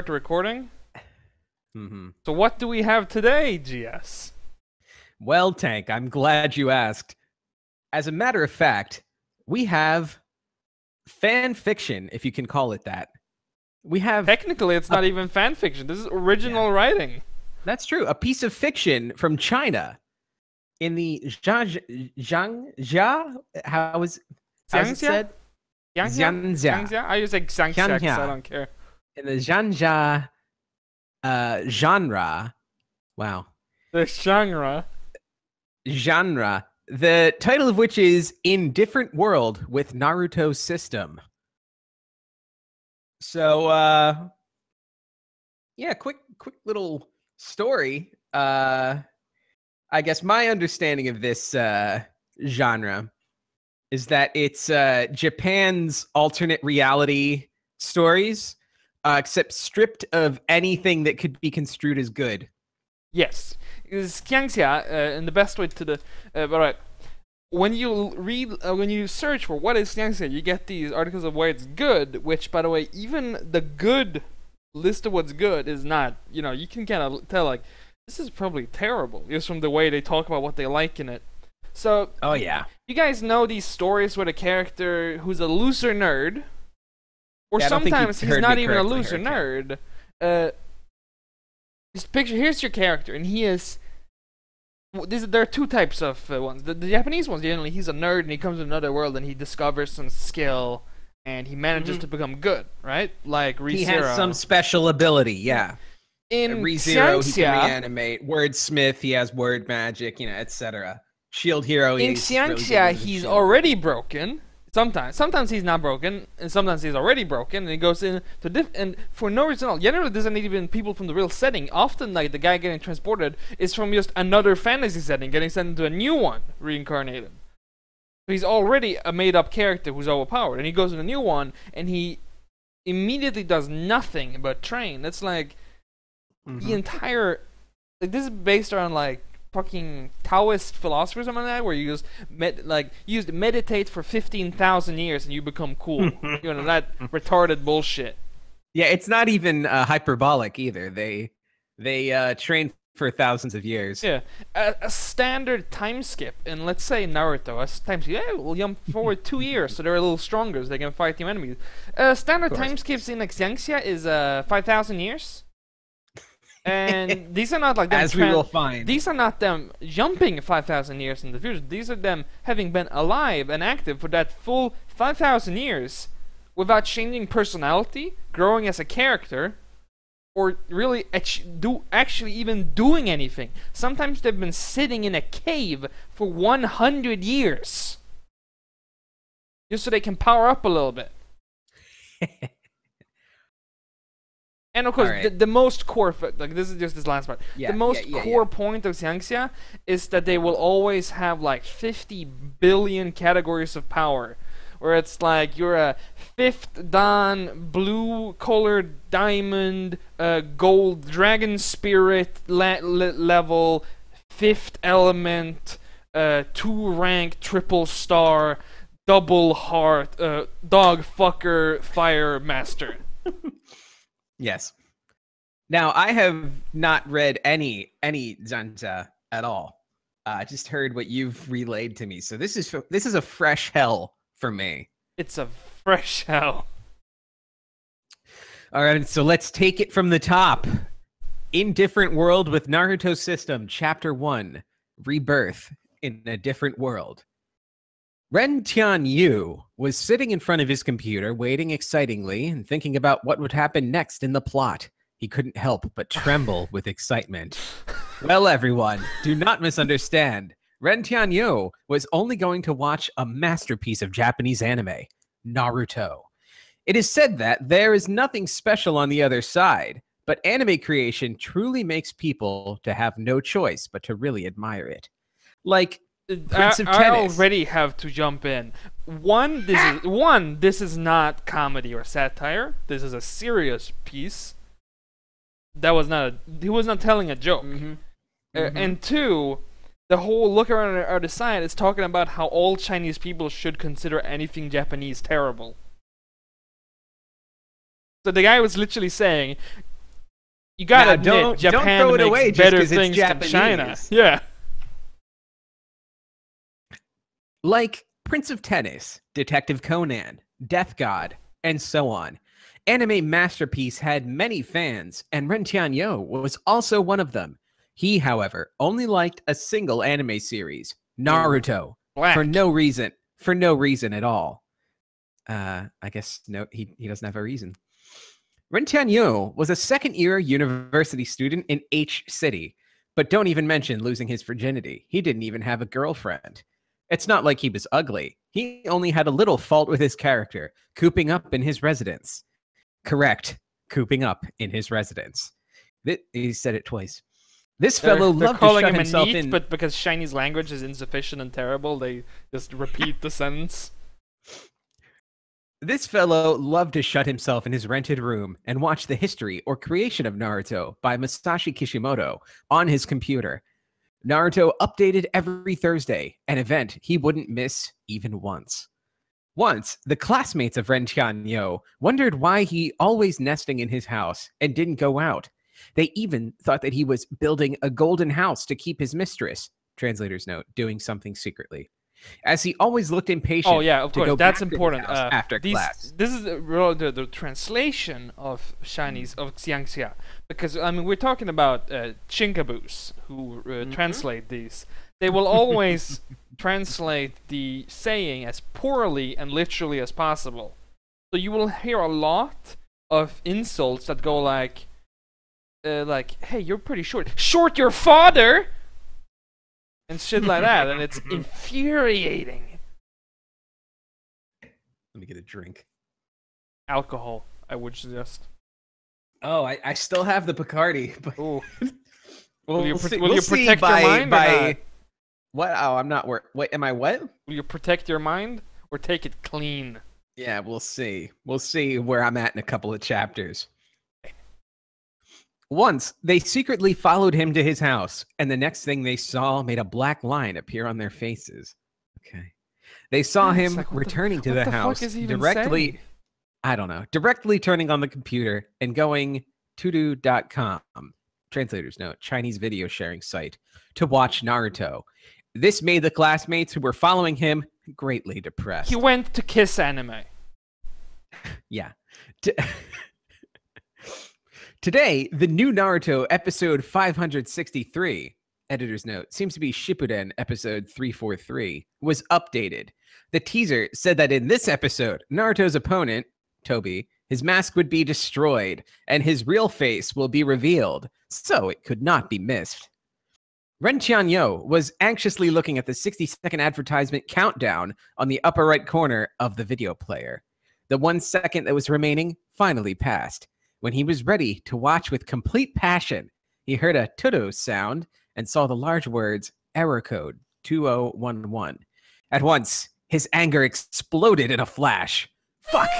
start the recording. Mm-hmm. So what do we have today, GS? Well, Tank, I'm glad you asked. As a matter of fact, we have fan fiction, if you can call it that. We have... Technically, it's not even fan fiction. This is original writing. That's true. A piece of fiction from China in the Zhangxia? How's it said? Xiangxia? I use like Xiangxia because I don't care. In the Zhangxia genre. Wow. The genre. The title of which is In Different World with Naruto System. So, yeah, quick little story. I guess my understanding of this genre is that it's Japan's alternate reality stories, except stripped of anything that could be construed as good. Yes, it's Xiangxia, and the best way to the right. When you when you search for what is Xiangxia, you get these articles of why it's good. Which, by the way, even the good list of what's good is not. You know, you can kind of tell like this is probably terrible just from the way they talk about what they like in it. So, oh yeah, you guys know these stories with a character who's a loser nerd, or yeah, sometimes he's not even a loser nerd. Just picture, here's your character, and he is. There are two types of ones. The Japanese ones, generally, he's a nerd and he comes to another world and he discovers some skill and he manages to become good, right? Like ReZero. He has some special ability, yeah. In ReZero, he can reanimate. Wordsmith, he has word magic, you know, etc. Shield Hero. In Xiangxia, he's already broken. Sometimes he's not broken, and sometimes he's already broken, and he goes into and for no reason at all. Generally, doesn't need even people from the real setting. Often, like the guy getting transported is from just another fantasy setting, getting sent into a new one, reincarnated. So he's already a made-up character who's overpowered, and he goes in a new one, and he immediately does nothing but train. It's like the entire this is based around like fucking Taoist philosophers or something like that, where you just meditate for 15,000 years and you become cool. You know, that retarded bullshit. Yeah, it's not even hyperbolic either. They train for thousands of years. Yeah, a standard time skip in, let's say, Naruto, a time skip, we'll jump forward 2 years so they're a little stronger so they can fight new enemies. Standard time skips in Xiangxia is 5,000 years. And these are not like them as we will find. These are not them jumping 5,000 years in the future. These are them having been alive and active for that full 5,000 years without changing personality, growing as a character, or really actually even doing anything. Sometimes they've been sitting in a cave for 100 years just so they can power up a little bit. And of course, the most core, like this is just this last part. The most core point of Xiangxia is that they will always have like 50 billion categories of power, where it's like you're a 5th Dan, blue-colored diamond, gold dragon spirit level, 5th element, 2-rank triple star, double heart, dog fucker, fire master. Yes. Now, I have not read any Zhangxia at all. I just heard what you've relayed to me. So this is a fresh hell for me. It's a fresh hell. All right, so let's take it from the top. In Different World with Naruto System, Chapter 1, Rebirth in a Different World. Ren Tianyu was sitting in front of his computer, waiting excitingly and thinking about what would happen next in the plot. He couldn't help but tremble with excitement. Well, everyone, do not misunderstand. Ren Tianyu was only going to watch a masterpiece of Japanese anime, Naruto. It is said that there is nothing special on the other side, but anime creation truly makes people to have no choice but to really admire it. Like Prince of Tennis. I already have to jump in. This is not comedy or satire. This is a serious piece. He was not telling a joke. And 2, the whole look around the other side is talking about how all Chinese people should consider anything Japanese terrible. So the guy was literally saying, You gotta Now, admit, don't Japan throw it makes away just better 'cause it's things than China. Japanese. Yeah. Like Prince of Tennis, Detective Conan, Death God, and so on. Anime Masterpiece had many fans, and Ren Tianyo was also one of them. He, however, only liked a single anime series, Naruto, Black. for no reason. For no reason at all. I guess no, he doesn't have a reason. Ren Tianyo was a second-year university student in H City, but don't even mention losing his virginity. He didn't even have a girlfriend. It's not like he was ugly. He only had a little fault with his character, cooping up in his residence. Correct, cooping up in his residence. He said it twice. This fellow They're loved to calling shut him himself a neat, in. but because Chinese language is insufficient and terrible, they just repeat the sentence. This fellow loved to shut himself in his rented room and watch the history or creation of Naruto by Masashi Kishimoto on his computer. Naruto updated every Thursday, an event he wouldn't miss even once. Once, the classmates of Ren Tianyo wondered why he always nesting in his house and didn't go out. They even thought that he was building a golden house to keep his mistress, translator's note, doing something secretly, as he always looked impatient. Oh yeah, of to course, go that's back to his important. house after class. This is the translation of Chinese of Xiangxia, because I mean we're talking about chinkaboos who translate these. They will always translate the saying as poorly and literally as possible. So you will hear a lot of insults that go like, "Hey, you're pretty short. Short your father!" and shit like that, and it's infuriating. Let me get a drink. Alcohol, I would suggest. Oh, I still have the Bacardi. But Ooh. will Will you see protect your mind or not? What? Oh, I'm not. Wait, am I what? Will you protect your mind or take it clean? Yeah, we'll see. We'll see where I'm at in a couple of chapters. Once, they secretly followed him to his house, and the next thing they saw made a black line appear on their faces. Okay. They saw Yeah, it's him like, what returning to what the the fuck house is he even directly. saying? I don't know. Directly turning on the computer and going to translator's note, Chinese video sharing site, to watch Naruto. This made the classmates who were following him greatly depressed. He went to kiss anime. Yeah. Today, the new Naruto episode 563, editor's note, seems to be Shippuden episode 343, was updated. The teaser said that in this episode, Naruto's opponent, Toby, his mask would be destroyed and his real face will be revealed, so it could not be missed. Ren Tianyo was anxiously looking at the 60-second advertisement countdown on the upper right corner of the video player. The 1 second that was remaining finally passed. When he was ready to watch with complete passion, he heard a tudo sound and saw the large words error code 2011. At once, his anger exploded in a flash. Fuck!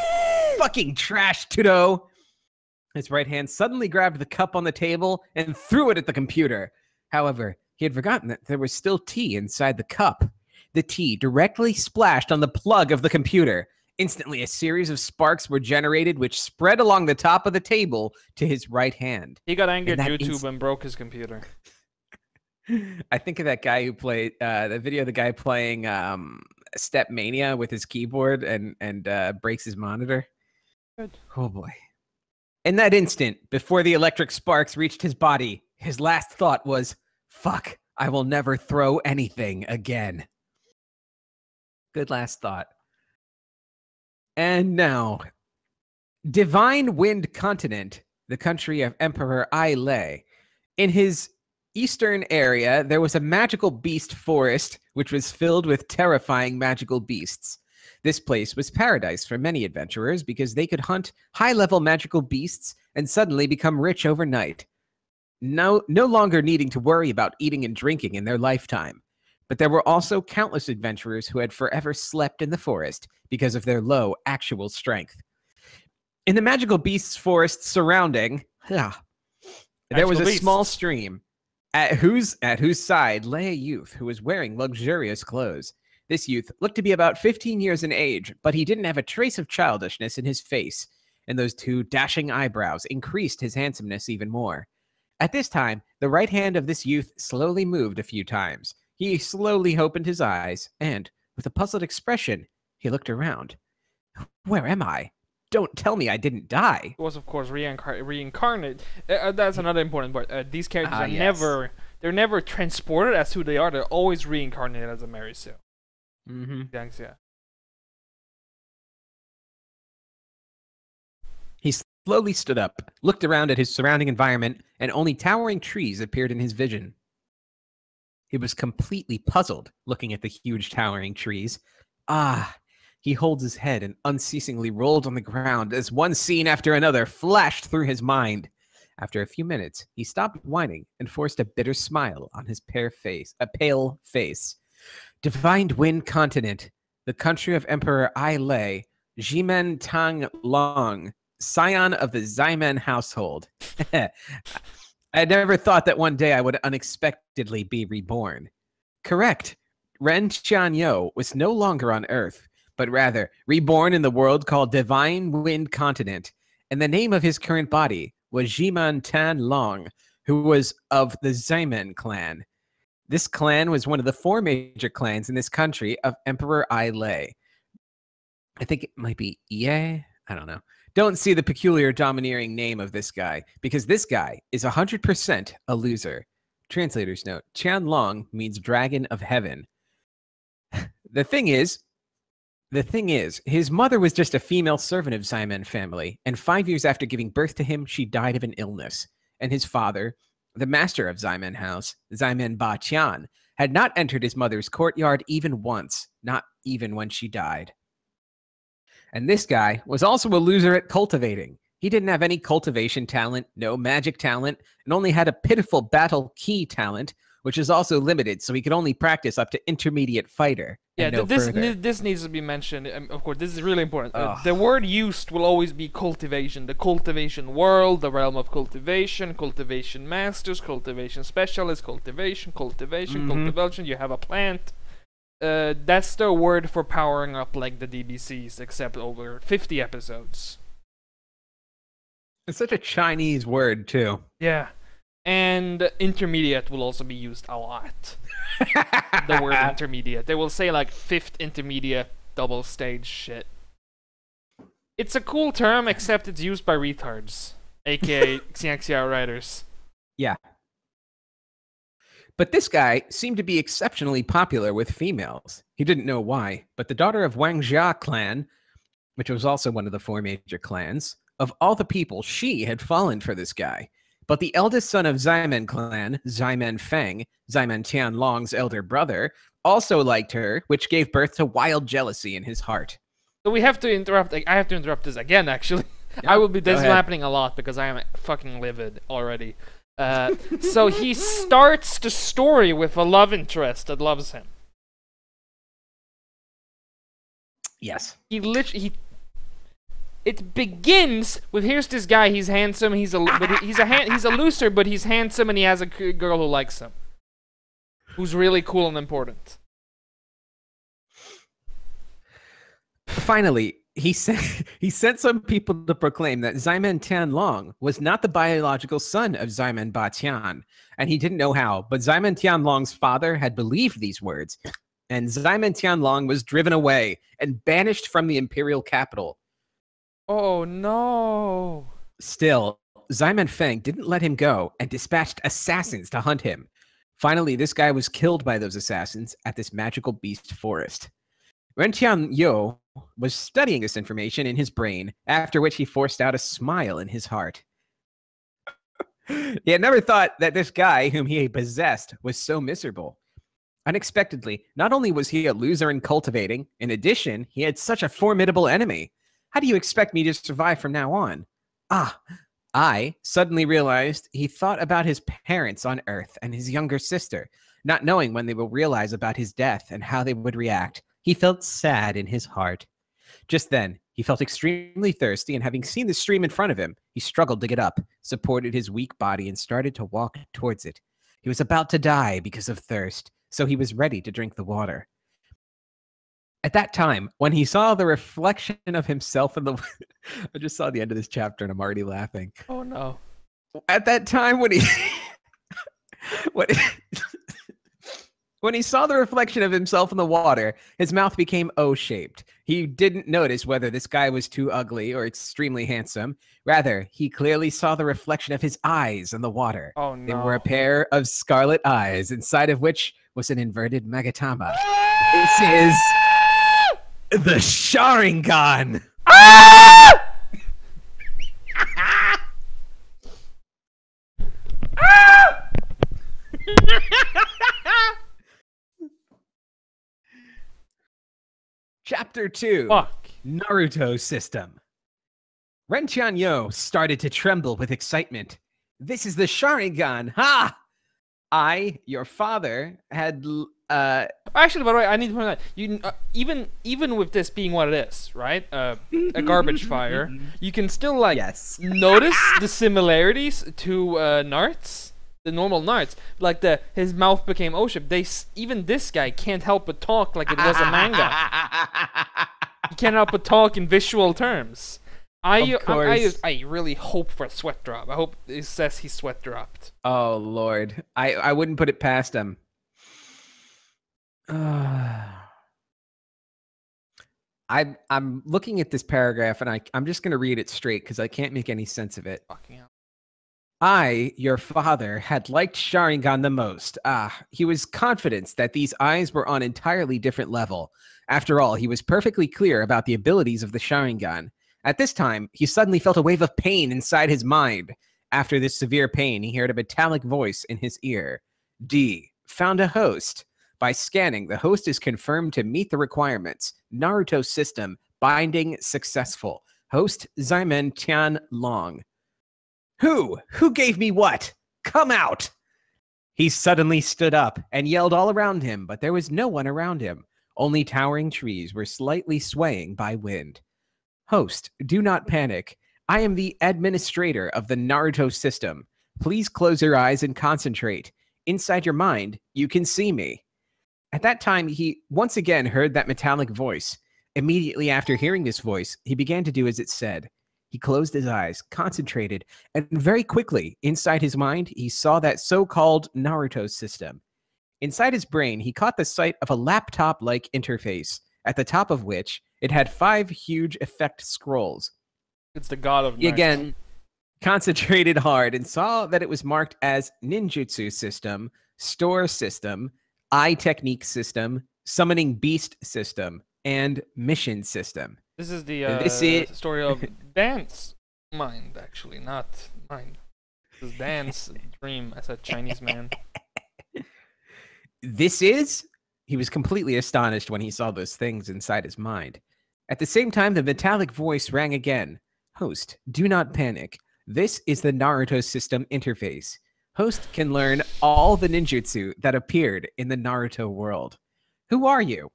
Fucking trash, Tudo! His right hand suddenly grabbed the cup on the table and threw it at the computer. However, he had forgotten that there was still tea inside the cup. The tea directly splashed on the plug of the computer. Instantly, a series of sparks were generated, which spread along the top of the table to his right hand. He got angry at And that YouTube and broke his computer. I think of that guy who played the video of the guy playing Step Mania with his keyboard and breaks his monitor. Good. Oh boy. In that instant, before the electric sparks reached his body, his last thought was, fuck, I will never throw anything again. Good last thought. And now, Divine Wind Continent, the country of Emperor Ai Lei. In his eastern area, there was a magical beast forest, which was filled with terrifying magical beasts. This place was paradise for many adventurers because they could hunt high-level magical beasts and suddenly become rich overnight. No longer needing to worry about eating and drinking in their lifetime. But there were also countless adventurers who had forever slept in the forest because of their low actual strength. In the magical beasts forest surrounding, there was a small stream at whose side lay a youth who was wearing luxurious clothes. This youth looked to be about 15 years in age, but he didn't have a trace of childishness in his face, and those two dashing eyebrows increased his handsomeness even more. At this time, the right hand of this youth slowly moved a few times. He slowly opened his eyes, and, with a puzzled expression, he looked around. Where am I? Don't tell me I didn't die. It was, of course, reincarnate. That's another important part. These characters are yes. they're never transported as who they are. They're always reincarnated as a Marisu. Mm-hmm. Thanks, yeah. He slowly stood up, looked around at his surrounding environment, and only towering trees appeared in his vision. He was completely puzzled, looking at the huge towering trees. He holds his head and unceasingly rolled on the ground as one scene after another flashed through his mind. After a few minutes, he stopped whining and forced a bitter smile on his pale face. Divine Wind Continent, the country of Emperor Ai Lei, Jimen Tang Long, scion of the Ximen household. I never thought that one day I would unexpectedly be reborn. Correct. Ren Qianyo was no longer on Earth, but rather reborn in the world called Divine Wind Continent, and the name of his current body was Jiman Tan Long, who was of the Ximen clan. This clan was one of the 4 major clans in this country of Emperor Ai Lei. I think it might be Ye. I don't know. Don't see the peculiar domineering name of this guy, because this guy is 100% a loser. Translator's note, Qian Long means dragon of heaven. The thing is, his mother was just a female servant of Ximen family, and 5 years after giving birth to him, she died of an illness. And his father, the master of Ximen House, Ximen Ba Qian, had not entered his mother's courtyard even once, not even when she died. And this guy was also a loser at cultivating. He didn't have any cultivation talent, no magic talent, and only had a pitiful battle key talent, which is also limited, so he could only practice up to intermediate fighter. Yeah, this needs to be mentioned. Of course, this is really important. The word used will always be cultivation. The cultivation world, the realm of cultivation, cultivation masters, cultivation specialists, cultivation. You have a plant. That's the word for powering up like the DBCs, except over 50 episodes. It's such a Chinese word, too. Yeah. And intermediate will also be used a lot. The word intermediate. They will say like 5th intermediate double stage shit. It's a cool term, except it's used by retards, aka Xianxia writers. Yeah. But this guy seemed to be exceptionally popular with females. He didn't know why, but the daughter of Wang Jia clan, which was also one of the 4 major clans, of all the people, she had fallen for this guy. But the eldest son of Ximen clan, Ximen Feng, Ximen Tianlong's elder brother, also liked her, which gave birth to wild jealousy in his heart. So we have to interrupt. I have to interrupt this again, actually. Yeah, this is happening a lot because I am fucking livid already. So he starts the story with a love interest that loves him. Yes. It begins with here's this guy. He's handsome. He's a loser, but he's handsome and he has a girl who likes him, who's really cool and important. Finally, he sent some people to proclaim that Ximen Tianlong was not the biological son of Ximen Ba Qian, and he didn't know how. But Ximen Tianlong's father had believed these words, and Ximen Tianlong was driven away and banished from the imperial capital. Oh no! Still, Ximen Feng didn't let him go and dispatched assassins to hunt him. Finally, this guy was killed by those assassins at this magical beast forest. Ren Qianyo was studying this information in his brain, after which he forced out a smile in his heart. He had never thought that this guy whom he possessed was so miserable. Unexpectedly, not only was he a loser in cultivating, in addition, he had such a formidable enemy. How do you expect me to survive from now on? I suddenly realized he thought about his parents on Earth and his younger sister, not knowing when they will realize about his death and how they would react. He felt sad in his heart. Just then, he felt extremely thirsty, and having seen the stream in front of him, he struggled to get up, supported his weak body, and started to walk towards it. He was about to die because of thirst, so he was ready to drink the water. At that time, when he saw the reflection of himself in the... I just saw the end of this chapter and I'm already laughing. Oh no. At that time, when he when, when he saw the reflection of himself in the water, his mouth became O-shaped. He didn't notice whether this guy was too ugly or extremely handsome. Rather, he clearly saw the reflection of his eyes in the water. Oh no! They were a pair of scarlet eyes, inside of which was an inverted Magatama. This is the Sharingan. Chapter 2. Fuck. Naruto System. Ren Tianyo started to tremble with excitement. This is the Sharingan. Ha! I, your father, had Actually, by the way, I need to point out, you even with this being what it is, right? A garbage fire, you can still like notice the similarities to Naruto's, the normal Naruto. Like his mouth became O-shaped. Even this guy can't help but talk like it was a manga. He can't help but talk in visual terms. I really hope for a sweat drop. I hope it says he sweat dropped. Oh Lord, I wouldn't put it past him. I'm looking at this paragraph and I'm just gonna read it straight because I can't make any sense of it. Fucking hell. I, your father, had liked Sharingan the most. He was confident that these eyes were on entirely different level. After all, he was perfectly clear about the abilities of the Sharingan. At this time, he suddenly felt a wave of pain inside his mind. After this severe pain, he heard a metallic voice in his ear. D. Found a host. By scanning, the host is confirmed to meet the requirements. Naruto system. Binding successful. Host Ximen Tian Long. Who? Who gave me what? Come out! He suddenly stood up and yelled all around him, but there was no one around him. Only towering trees were slightly swaying by wind. Host, do not panic. I am the administrator of the Naruto system. Please close your eyes and concentrate. Inside your mind, you can see me. At that time, he once again heard that metallic voice. Immediately after hearing this voice, he began to do as it said. He closed his eyes, concentrated, and very quickly, inside his mind, he saw that so-called Naruto system. Inside his brain, he caught the sight of a laptop-like interface, at the top of which it had 5 huge effect scrolls. It's the god of He again concentrated hard and saw that it was marked as ninjutsu system, store system, eye technique system, summoning beast system, and mission system. This is the story of Dan's mind, actually, not mine. This is Dan's dream as a Chinese man. He was completely astonished when he saw those things inside his mind. At the same time, the metallic voice rang again. Host, do not panic. This is the Naruto system interface. Host can learn all the ninjutsu that appeared in the Naruto world. Who are you?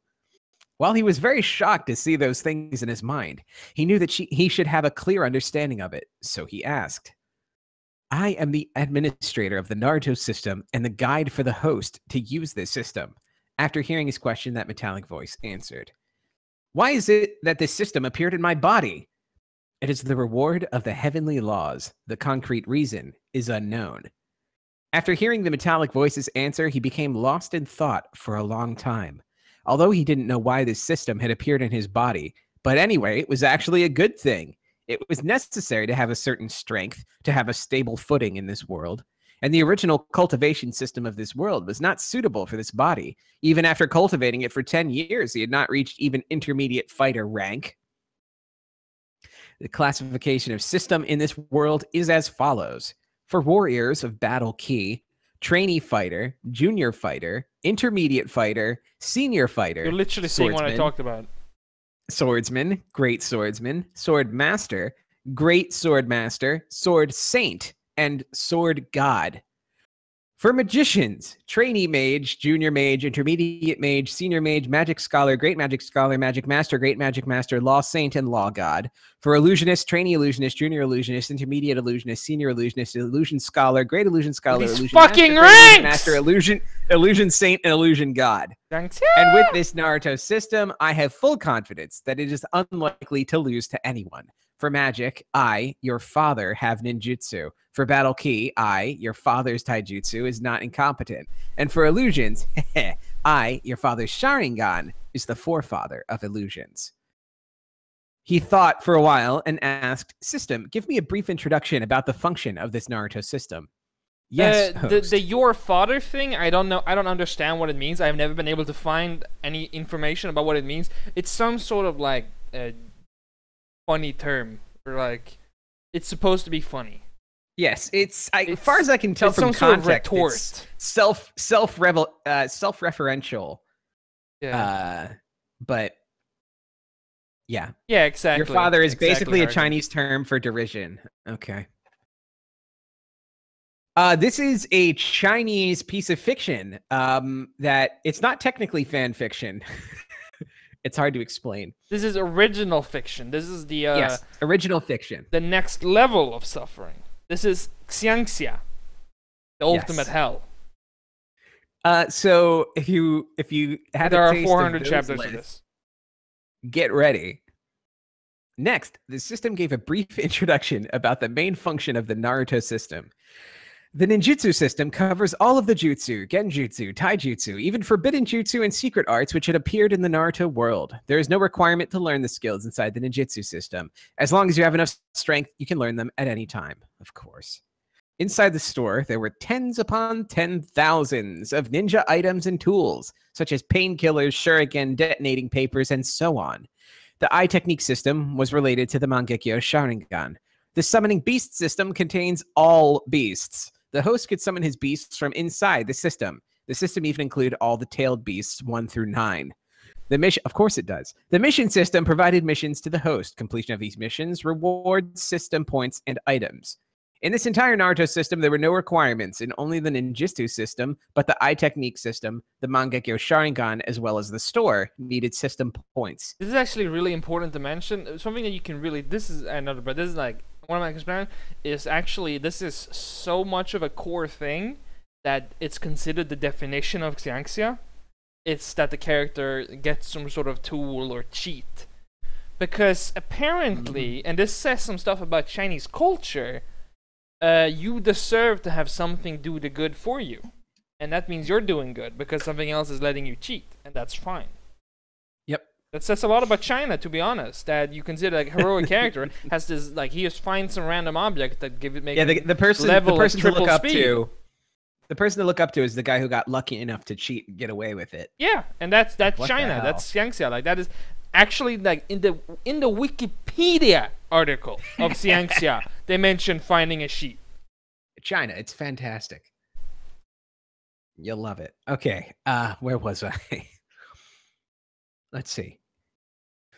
While he was very shocked to see those things in his mind, he knew that he should have a clear understanding of it, so he asked. I am the administrator of the Naruto system and the guide for the host to use this system. After hearing his question, that metallic voice answered. Why is it that this system appeared in my body? It is the reward of the heavenly laws. The concrete reason is unknown. After hearing the metallic voice's answer, he became lost in thought for a long time. Although he didn't know why this system had appeared in his body, but anyway, it was actually a good thing. It was necessary to have a certain strength, to have a stable footing in this world, and the original cultivation system of this world was not suitable for this body. Even after cultivating it for 10 years, he had not reached even intermediate fighter rank. The classification of system in this world is as follows. For warriors of battle key, trainee fighter, junior fighter, intermediate fighter, senior fighter. You're literally saying what I talked about. Swordsman, great swordsman, sword master, great sword master, sword saint, and sword god. For magicians, trainee mage, junior mage, intermediate mage, senior mage, magic scholar, great magic scholar, magic master, great magic master, law saint, and law god. For illusionist, trainee illusionist, junior illusionist, intermediate illusionist, senior illusionist, illusion scholar, great illusion scholar, these illusion fucking master, ranks! master, illusion saint, and illusion god. Thanks. And with this Naruto system, I have full confidence that it is unlikely to lose to anyone. For magic, I, your father, have ninjutsu. For battle ki, I, your father's taijutsu, is not incompetent. And for illusions, I, your father's Sharingan, is the forefather of illusions. He thought for a while and asked, System, give me a brief introduction about the function of this Naruto system. Yes, the your father thing, I don't know. I don't understand what it means. I've never been able to find any information about what it means. It's some sort of like funny term, or like it's supposed to be funny. Yes, it's as far as I can tell from context, it's self-referential. Yeah. But yeah. Yeah, exactly. Your father is basically a Chinese term for derision. Okay. This is a Chinese piece of fiction that it's not technically fan fiction. It's hard to explain. This is original fiction. This is the yes, original fiction. The next level of suffering. This is Xiangxia, the ultimate hell. So if you had there are 400 chapters of this. Get ready. Next, the system gave a brief introduction about the main function of the Naruto system. The ninjutsu system covers all of the jutsu, genjutsu, taijutsu, even forbidden jutsu and secret arts which had appeared in the Naruto world. There is no requirement to learn the skills inside the ninjutsu system. As long as you have enough strength, you can learn them at any time, of course. Inside the store, there were tens upon 10,000s of ninja items and tools, such as painkillers, shuriken, detonating papers, and so on. The eye technique system was related to the Mangekyo Sharingan. The summoning beast system contains all beasts. The host could summon his beasts from inside the system. The system even included all the tailed beasts 1 through 9. The mission, of course it does. The mission system provided missions to the host. Completion of these missions rewards system points and items. In this entire Naruto system, there were no requirements in only the ninjutsu system, but the eye technique system, the Mangekyo Sharingan, as well as the store needed system points. This is actually really important to mention. Something that you can really, this is another, but this is like, one of my experiments is actually, this is so much of a core thing that it's considered the definition of Xiangxia. It's that the character gets some sort of tool or cheat. Because apparently, and this says some stuff about Chinese culture, you deserve to have something do the good for you. And that means you're doing good because something else is letting you cheat, and that's fine. Yep. That says a lot about China, to be honest, that you consider like heroic character has this, like, he just finds some random object that the person to look up to. The person to look up to is the guy who got lucky enough to cheat and get away with it. Yeah, and that's China. That's Xiangxia. Like, that is actually, like, in the Wikipedia article of Xiangxia, they mention finding a sheep. China, it's fantastic. You'll love it. Okay, where was I? Let's see.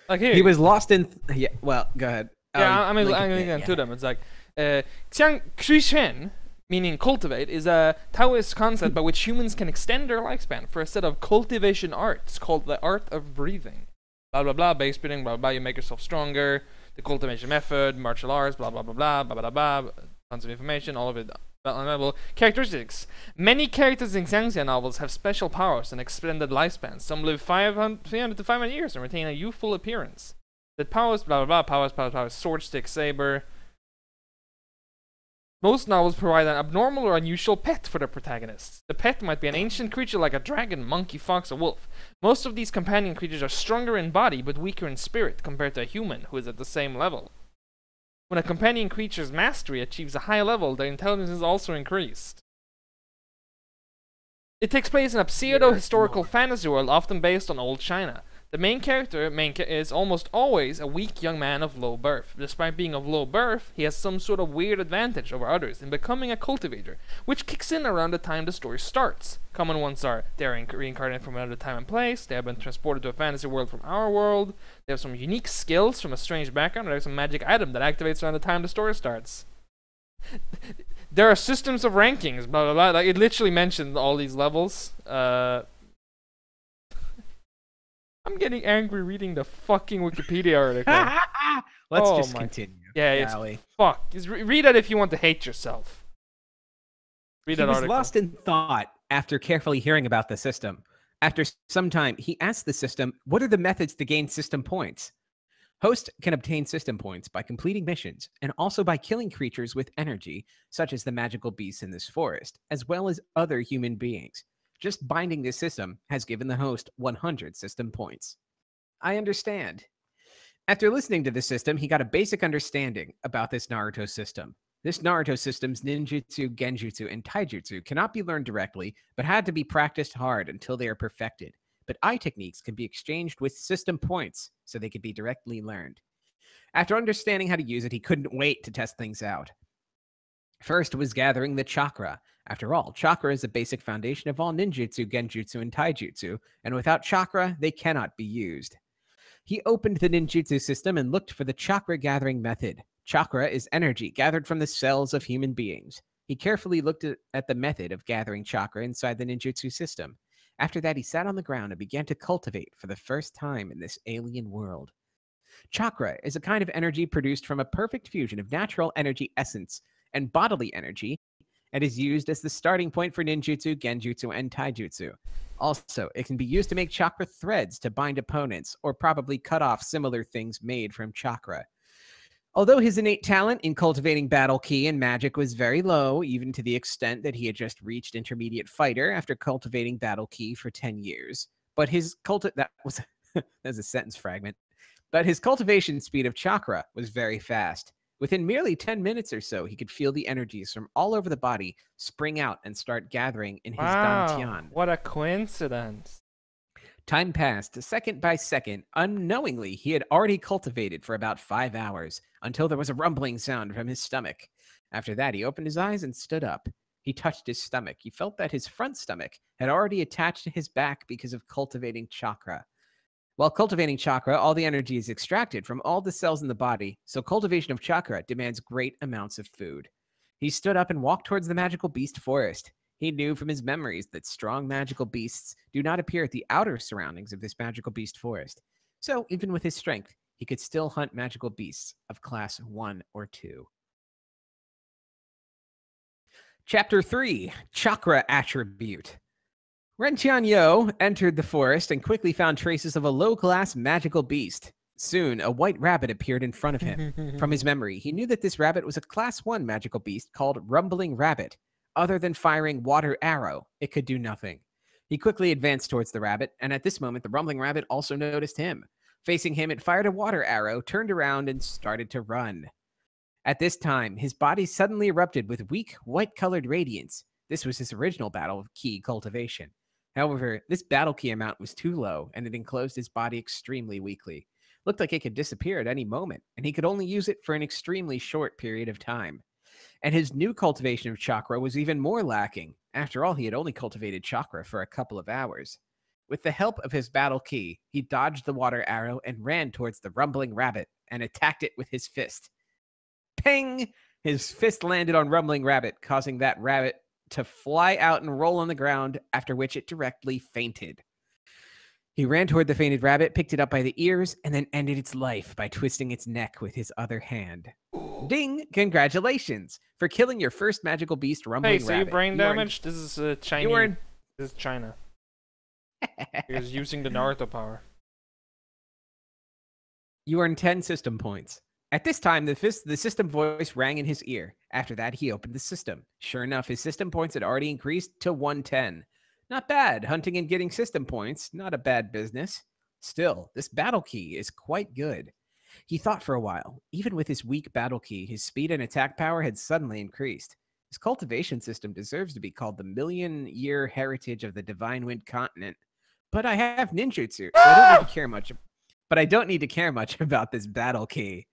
Like, here. He was lost in... yeah, well, go ahead. Yeah, I'm going to them. It's like, Xiang Xushen, meaning cultivate, is a Taoist concept by which humans can extend their lifespan for a set of cultivation arts called the art of breathing. Blah, blah, blah, base breathing, blah, blah, you make yourself stronger, the cultivation method, martial arts, blah, blah, blah, blah, blah, blah, blah, blah, tons of information, all of it. Level. Characteristics. Many characters in Xiangxia novels have special powers and extended lifespans. Some live 300 to 500 years and retain a youthful appearance. The powers, blah, blah, blah, powers, sword, stick, saber. Most novels provide an abnormal or unusual pet for the protagonists. The pet might be an ancient creature like a dragon, monkey, fox, or wolf. Most of these companion creatures are stronger in body but weaker in spirit compared to a human who is at the same level. When a companion creature's mastery achieves a high level, their intelligence is also increased. It takes place in a pseudo-historical fantasy world often based on old China. The main character is almost always a weak young man of low birth. Despite being of low birth, he has some sort of weird advantage over others in becoming a cultivator, which kicks in around the time the story starts. Common ones are they are reincarnated from another time and place, they have been transported to a fantasy world from our world, they have some unique skills from a strange background, or they have some magic item that activates around the time the story starts. There are systems of rankings, blah blah blah. Like, it literally mentioned all these levels. I'm getting angry reading the fucking Wikipedia article. Let's just continue. Yeah, it's fuck. Just read it if you want to hate yourself. Read that article. He was lost in thought after carefully hearing about the system. After some time, he asked the system, what are the methods to gain system points? Host can obtain system points by completing missions and also by killing creatures with energy, such as the magical beasts in this forest, as well as other human beings. Just binding this system has given the host 100 system points. I understand. After listening to the system, he got a basic understanding about this Naruto system. This Naruto system's ninjutsu, genjutsu, and taijutsu cannot be learned directly, but had to be practiced hard until they are perfected. But eye techniques can be exchanged with system points, so they could be directly learned. After understanding how to use it, he couldn't wait to test things out. First was gathering the chakra. After all, chakra is the basic foundation of all ninjutsu, genjutsu, and taijutsu, and without chakra, they cannot be used. He opened the ninjutsu system and looked for the chakra gathering method. Chakra is energy gathered from the cells of human beings. He carefully looked at the method of gathering chakra inside the ninjutsu system. After that, he sat on the ground and began to cultivate for the first time in this alien world. Chakra is a kind of energy produced from a perfect fusion of natural energy essence and bodily energy, and is used as the starting point for ninjutsu, genjutsu, and taijutsu. Also, it can be used to make chakra threads to bind opponents, or probably cut off similar things made from chakra. Although his innate talent in cultivating battle ki and magic was very low, even to the extent that he had just reached intermediate fighter after cultivating battle ki for 10 years, but his that was a sentence fragment. But his cultivation speed of chakra was very fast. Within merely 10 minutes or so, he could feel the energies from all over the body spring out and start gathering in his dantian. What a coincidence. Time passed, second by second. Unknowingly, he had already cultivated for about 5 hours, until there was a rumbling sound from his stomach. After that, he opened his eyes and stood up. He touched his stomach. He felt that his front stomach had already attached to his back because of cultivating chakra. While cultivating chakra, all the energy is extracted from all the cells in the body, so cultivation of chakra demands great amounts of food. He stood up and walked towards the magical beast forest. He knew from his memories that strong magical beasts do not appear at the outer surroundings of this magical beast forest. So, even with his strength, he could still hunt magical beasts of class 1 or 2. Chapter 3, Chakra Attribute. Ren Tianyo entered the forest and quickly found traces of a low-class magical beast. Soon, a white rabbit appeared in front of him. From his memory, he knew that this rabbit was a class 1 magical beast called Rumbling Rabbit. Other than firing water arrow, it could do nothing. He quickly advanced towards the rabbit, and at this moment, the Rumbling Rabbit also noticed him. Facing him, it fired a water arrow, turned around, and started to run. At this time, his body suddenly erupted with weak, white-colored radiance. This was his original battle ki cultivation. However, this battle ki amount was too low, and it enclosed his body extremely weakly. Looked like it could disappear at any moment, and he could only use it for an extremely short period of time. And his new cultivation of chakra was even more lacking. After all, he had only cultivated chakra for a couple of hours. With the help of his battle ki, he dodged the water arrow and ran towards the Rumbling Rabbit and attacked it with his fist. Ping! His fist landed on Rumbling Rabbit, causing that rabbit to fly out and roll on the ground, after which it directly fainted. He ran toward the fainted rabbit, picked it up by the ears, and then ended its life by twisting its neck with his other hand. Ding! Congratulations for killing your first magical beast, Rumbling Rabbit. Hey, so you brain damage? This is Chinese. This is China. He's using the Naruto power. You earn 10 system points. At this time, the system voice rang in his ear. After that, he opened the system. Sure enough, his system points had already increased to 110. Not bad. Hunting and getting system points, not a bad business. Still, this battle ki is quite good. He thought for a while. Even with his weak battle ki, his speed and attack power had suddenly increased. His cultivation system deserves to be called the million-year heritage of the Divine Wind continent. But I have ninjutsu, so I don't need to care much. But I don't need to care much about this battle ki.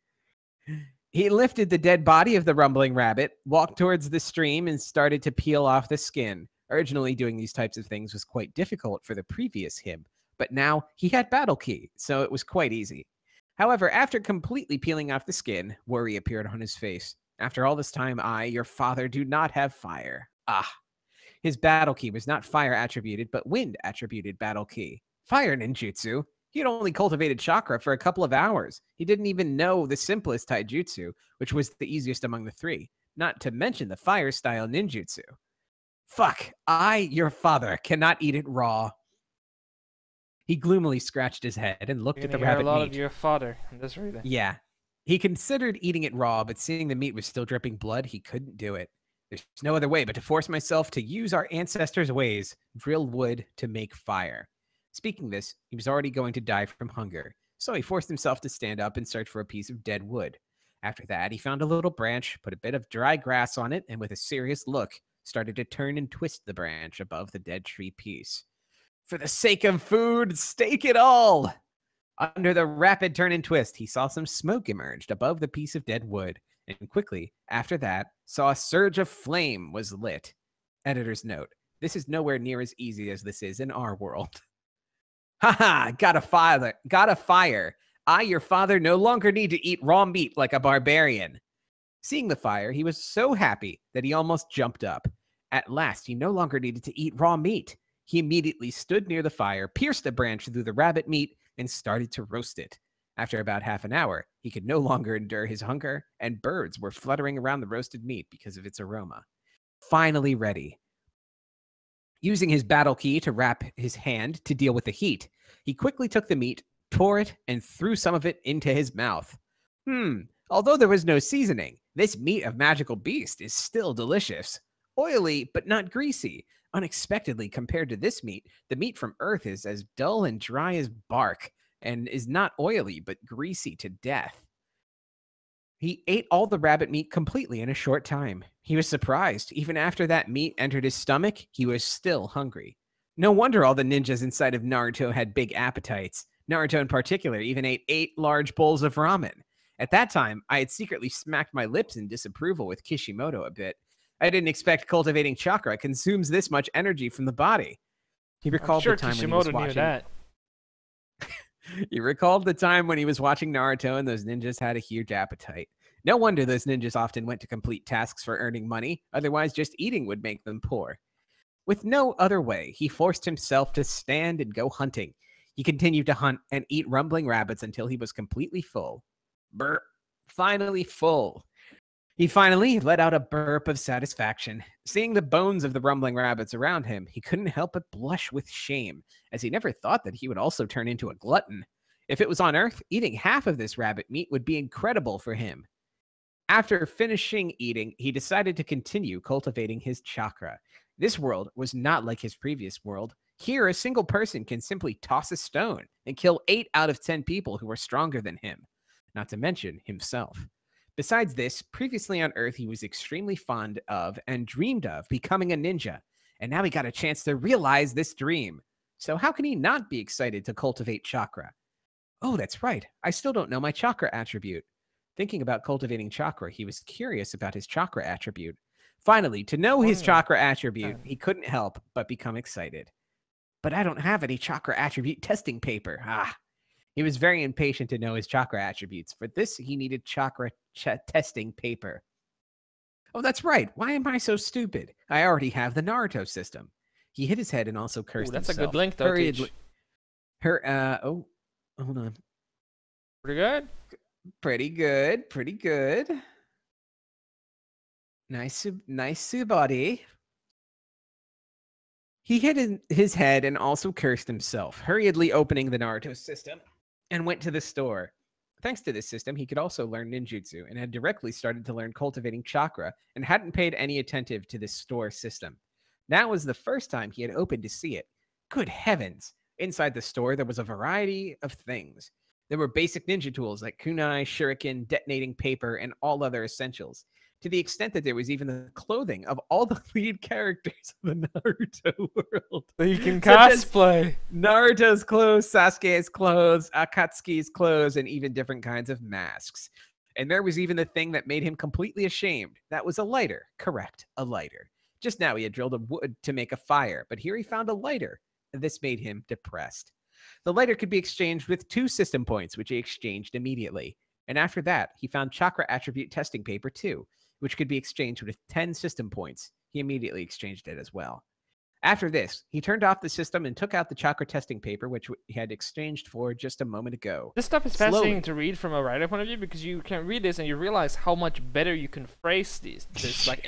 He lifted the dead body of the Rumbling Rabbit, walked towards the stream, and started to peel off the skin. Originally, doing these types of things was quite difficult for the previous him, but now he had battle ki, so it was quite easy. However, after completely peeling off the skin, worry appeared on his face. After all this time, I, your father, do not have fire. Ah. His battle ki was not fire attributed, but wind attributed battle ki. Fire ninjutsu? He had only cultivated chakra for a couple of hours. He didn't even know the simplest taijutsu, which was the easiest among the three, not to mention the fire-style ninjutsu. Fuck, I, your father, cannot eat it raw. He gloomily scratched his head and looked You're at the gonna hear rabbit a lot meat. of your father in this reading. Yeah. He considered eating it raw, but seeing the meat was still dripping blood, he couldn't do it. There's no other way but to force myself to use our ancestors' ways, drill wood to make fire. Speaking this, he was already going to die from hunger, so he forced himself to stand up and search for a piece of dead wood. After that, he found a little branch, put a bit of dry grass on it, and with a serious look, started to turn and twist the branch above the dead tree piece. For the sake of food, stake it all! Under the rapid turn and twist, he saw some smoke emerged above the piece of dead wood, and quickly, after that, saw a surge of flame was lit. Editor's note, this is nowhere near as easy as this is in our world. Haha, got a fire. I, your father, no longer need to eat raw meat like a barbarian. Seeing the fire, he was so happy that he almost jumped up. At last, he no longer needed to eat raw meat. He immediately stood near the fire, pierced a branch through the rabbit meat, and started to roast it. After about half an hour, he could no longer endure his hunger, and birds were fluttering around the roasted meat because of its aroma. Finally ready. Using his battle key to wrap his hand to deal with the heat, he quickly took the meat, tore it, and threw some of it into his mouth. Although there was no seasoning, this meat of magical beast is still delicious. Oily, but not greasy. Unexpectedly, compared to this meat, the meat from Earth is as dull and dry as bark, and is not oily, but greasy to death. He ate all the rabbit meat completely in a short time. He was surprised. Even after that meat entered his stomach, he was still hungry. No wonder all the ninjas inside of Naruto had big appetites. Naruto in particular even ate 8 large bowls of ramen. At that time, I had secretly smacked my lips in disapproval with Kishimoto a bit. I didn't expect cultivating chakra consumes this much energy from the body. He recalled the time when he was watching. Knew that. He recalled the time when he was watching Naruto and those ninjas had a huge appetite. No wonder those ninjas often went to complete tasks for earning money, otherwise just eating would make them poor. With no other way, he forced himself to stand and go hunting. He continued to hunt and eat rumbling rabbits until he was completely full. Burp. Finally full. He finally let out a burp of satisfaction. Seeing the bones of the rumbling rabbits around him, he couldn't help but blush with shame, as he never thought that he would also turn into a glutton. If it was on Earth, eating half of this rabbit meat would be incredible for him. After finishing eating, he decided to continue cultivating his chakra. This world was not like his previous world. Here, a single person can simply toss a stone and kill 8 out of 10 people who are stronger than him, not to mention himself. Besides this, previously on Earth, he was extremely fond of and dreamed of becoming a ninja, and now he got a chance to realize this dream. So how can he not be excited to cultivate chakra? Oh, that's right. I still don't know my chakra attribute. Thinking about cultivating chakra, he was curious about his chakra attribute. Finally, to know his chakra attribute, he couldn't help but become excited. But I don't have any chakra attribute testing paper. He was very impatient to know his chakra attributes. For this, he needed chakra testing paper. Oh, that's right. Why am I so stupid? I already have the Naruto system. He hit his head and also cursed himself. That's a good link, though, Teach. Oh, hold on. Pretty good? Pretty good. Pretty good. Nice body. He hit his head and also cursed himself, hurriedly opening the Naruto system and went to the store. Thanks to this system, he could also learn ninjutsu and had directly started to learn cultivating chakra and hadn't paid any attention to this store system. That was the first time he had opened to see it. Good heavens! Inside the store, there was a variety of things. There were basic ninja tools like kunai, shuriken, detonating paper, and all other essentials, to the extent that there was even the clothing of all the lead characters of the Naruto world. So you can cosplay. Naruto's clothes, Sasuke's clothes, Akatsuki's clothes, and even different kinds of masks. And there was even the thing that made him completely ashamed. That was a lighter. Correct, a lighter. Just now he had drilled a wood to make a fire, but here he found a lighter. This made him depressed. The lighter could be exchanged with 2 system points, which he exchanged immediately. And after that, he found chakra attribute testing paper too, which could be exchanged with 10 system points. He immediately exchanged it as well. After this, he turned off the system and took out the chakra testing paper, which he had exchanged for just a moment ago. This stuff is fascinating to read from a writer point of view, because you can read this and you realize how much better you can phrase this. Like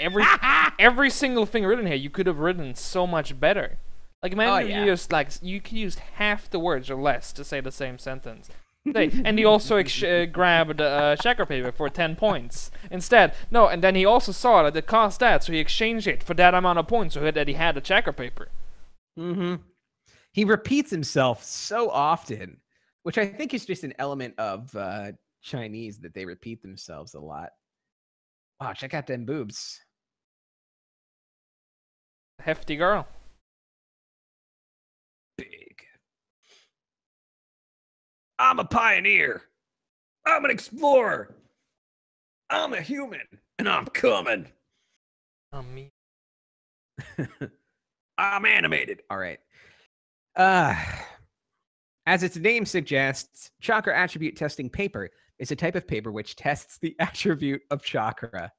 every single thing written here, you could have written so much better. Like imagine if yeah. you just you can use half the words or less to say the same sentence. And he also grabbed chakra paper for 10 points instead. No, and then he also saw that it cost that, so he exchanged it for that amount of points, so that he had the chakra paper. He repeats himself so often, which I think is just an element of Chinese, that they repeat themselves a lot. Wow, check out them boobs. Hefty girl. Big. I'm a pioneer. I'm an explorer. I'm a human, and I'm coming. Me. I'm animated. All right. As its name suggests, chakra attribute testing paper is a type of paper which tests the attribute of chakra.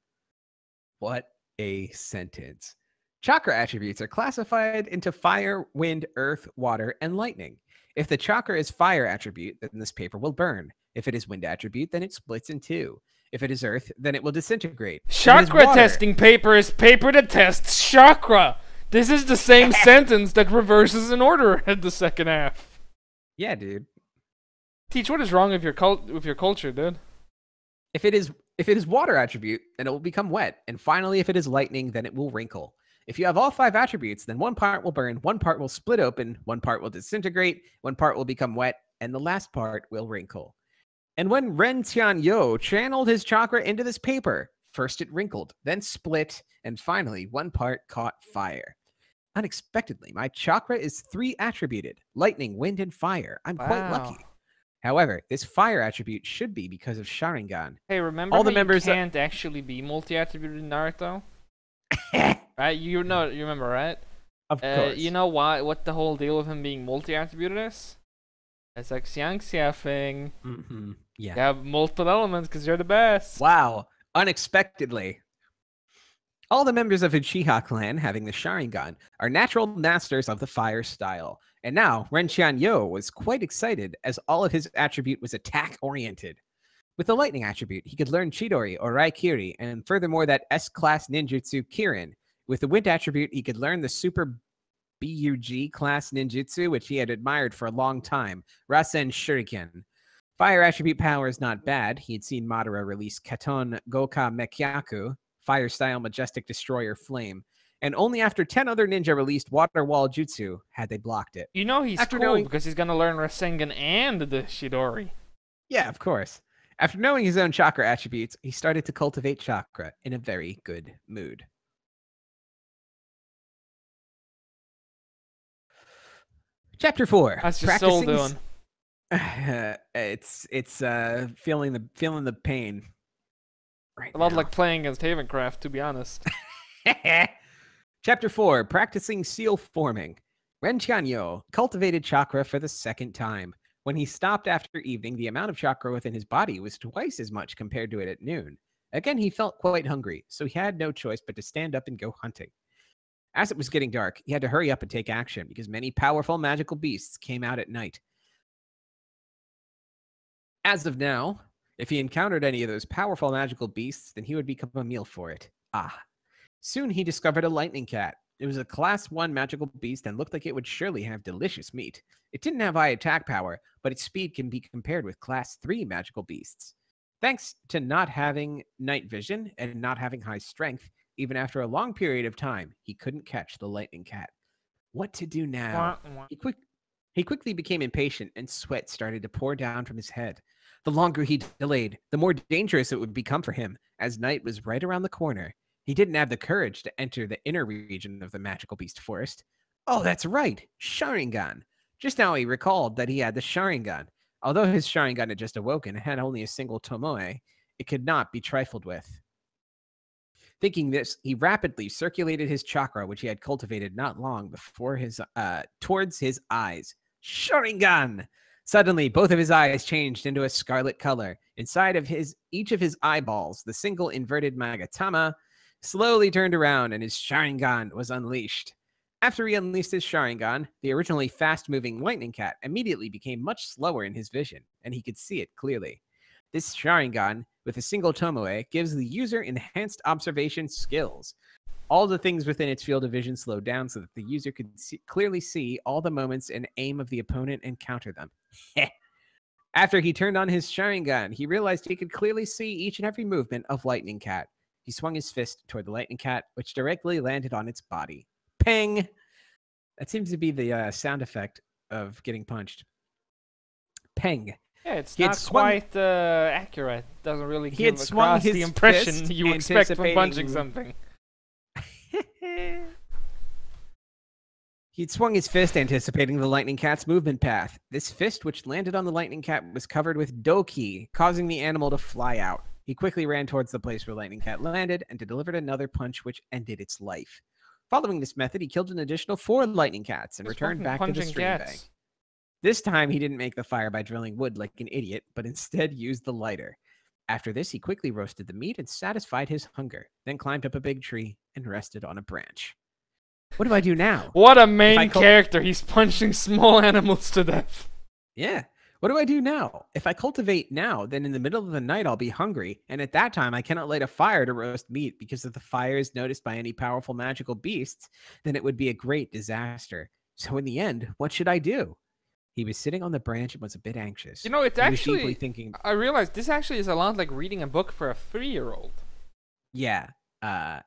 What a sentence. Chakra attributes are classified into fire, wind, earth, water, and lightning. If the chakra is fire attribute, then this paper will burn. If it is wind attribute, then it splits in two. If it is earth, then it will disintegrate. Chakra testing paper is paper that tests chakra. This is the same sentence that reverses in order at the second half. Yeah, dude. Teach, what is wrong with your culture, dude? If it is water attribute, then it will become wet. And finally, if it is lightning, then it will wrinkle. If you have all 5 attributes, then one part will burn, one part will split open, one part will disintegrate, one part will become wet, and the last part will wrinkle. And when Ren Tianyo channeled his chakra into this paper, first it wrinkled, then split, and finally one part caught fire. Unexpectedly, my chakra is 3 attributed: lightning, wind, and fire. I'm quite lucky. However, this fire attribute should be because of Sharingan. Hey, remember all the members you can't actually be multi-attributed in Naruto? Right? You remember, right? Of course. You know what the whole deal with him being multi-attributed is? It's like Xiangxia thing. Yeah. You have multiple elements because you're the best. Wow. Unexpectedly. All the members of Uchiha clan having the Sharingan are natural masters of the fire style. And now, Ren Tianyo was quite excited as all of his attribute was attack-oriented. With the lightning attribute, he could learn Chidori or Raikiri, and furthermore that S-class ninjutsu Kirin. With the wind attribute, he could learn the super BUG class ninjutsu, which he had admired for a long time, Rasen Shuriken. Fire attribute power is not bad. He had seen Madara release Katon Goka Mekyaku, fire-style majestic destroyer flame, and only after 10 other ninja released water wall jutsu had they blocked it. You know he's cool because he's going to learn Rasengan and the Chidori. Yeah, of course. After knowing his own chakra attributes, he started to cultivate chakra in a very good mood. Chapter 4. How's your soul doing? It's feeling the pain. Right a lot like playing against Havencraft, to be honest. Chapter 4. Practicing seal forming. Ren Tianyo cultivated chakra for the second time. When he stopped after evening, the amount of chakra within his body was twice as much compared to it at noon. Again, he felt quite hungry, so he had no choice but to stand up and go hunting. As it was getting dark, he had to hurry up and take action because many powerful magical beasts came out at night. As of now, if he encountered any of those powerful magical beasts, then he would become a meal for it. Soon he discovered a lightning cat. It was a class 1 magical beast and looked like it would surely have delicious meat. It didn't have high attack power, but its speed can be compared with class 3 magical beasts. Thanks to not having night vision and not having high strength, even after a long period of time, he couldn't catch the lightning cat. What to do now? He quickly became impatient and sweat started to pour down from his head. The longer he delayed, the more dangerous it would become for him, as night was right around the corner. He didn't have the courage to enter the inner region of the magical beast forest. Oh, that's right, Sharingan. Just now he recalled that he had the Sharingan. Although his Sharingan had just awoken and had only a single Tomoe, it could not be trifled with. Thinking this, he rapidly circulated his chakra, which he had cultivated not long before towards his eyes. Sharingan! Suddenly, both of his eyes changed into a scarlet color. Inside of each of his eyeballs, the single inverted Magatama slowly turned around and his Sharingan was unleashed. After he unleashed his Sharingan, the originally fast-moving lightning cat immediately became much slower in his vision, and he could see it clearly. This Sharingan, with a single Tomoe, gives the user enhanced observation skills. All the things within its field of vision slowed down so that the user could clearly see all the moments and aim of the opponent and counter them. After he turned on his Sharingan, he realized he could clearly see each and every movement of Lightning Cat. He swung his fist toward the Lightning Cat, which directly landed on its body. Ping! That seems to be the sound effect of getting punched. Peng. Yeah, it's not quite accurate. Doesn't really give across the impression you expect from punching something. He'd swung his fist, anticipating the Lightning Cat's movement path. This fist, which landed on the Lightning Cat, was covered with Doki, causing the animal to fly out. He quickly ran towards the place where Lightning Cat landed and delivered another punch which ended its life. Following this method, he killed an additional 4 Lightning Cats and returned back to the stream bank. This time, he didn't make the fire by drilling wood like an idiot, but instead used the lighter. After this, he quickly roasted the meat and satisfied his hunger, then climbed up a big tree and rested on a branch. What do I do now? What a main character. He's punching small animals to death. Yeah. What do I do now? If I cultivate now, then in the middle of the night I'll be hungry, and at that time I cannot light a fire to roast meat, because if the fire is noticed by any powerful magical beasts, then it would be a great disaster. So in the end, what should I do? He was sitting on the branch and was a bit anxious. You know, it's actually... thinking... I realized this actually is a lot like reading a book for a 3-year-old. Yeah.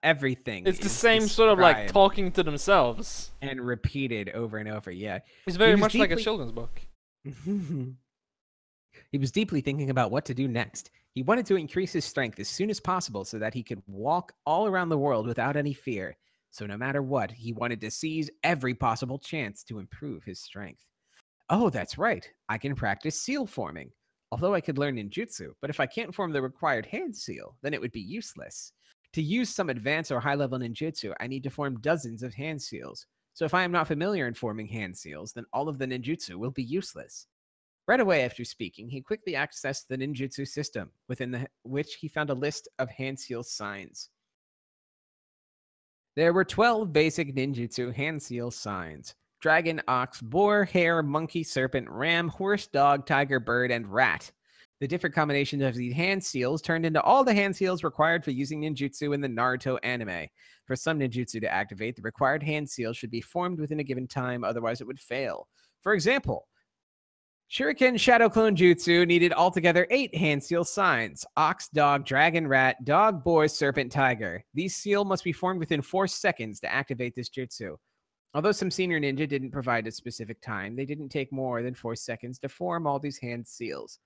Everything. It's the same sort of like talking to themselves. And repeated over and over, yeah. It's very much like a children's book. He was deeply thinking about what to do next. He wanted to increase his strength as soon as possible so that he could walk all around the world without any fear. So no matter what, he wanted to seize every possible chance to improve his strength. Oh, that's right. I can practice seal forming. Although I could learn ninjutsu, but if I can't form the required hand seal, then it would be useless. To use some advanced or high-level ninjutsu, I need to form dozens of hand seals. So if I am not familiar in forming hand seals, then all of the ninjutsu will be useless. Right away after speaking, he quickly accessed the ninjutsu system, within which he found a list of hand seal signs. There were 12 basic ninjutsu hand seal signs: dragon, ox, boar, hare, monkey, serpent, ram, horse, dog, tiger, bird, and rat. The different combinations of these hand seals turned into all the hand seals required for using ninjutsu in the Naruto anime. For some ninjutsu to activate, the required hand seal should be formed within a given time, otherwise it would fail. For example, Shuriken Shadow Clone Jutsu needed altogether 8 hand seal signs: ox, dog, dragon, rat, dog, boar, serpent, tiger. These seals must be formed within 4 seconds to activate this jutsu. Although some senior ninja didn't provide a specific time, they didn't take more than 4 seconds to form all these hand seals.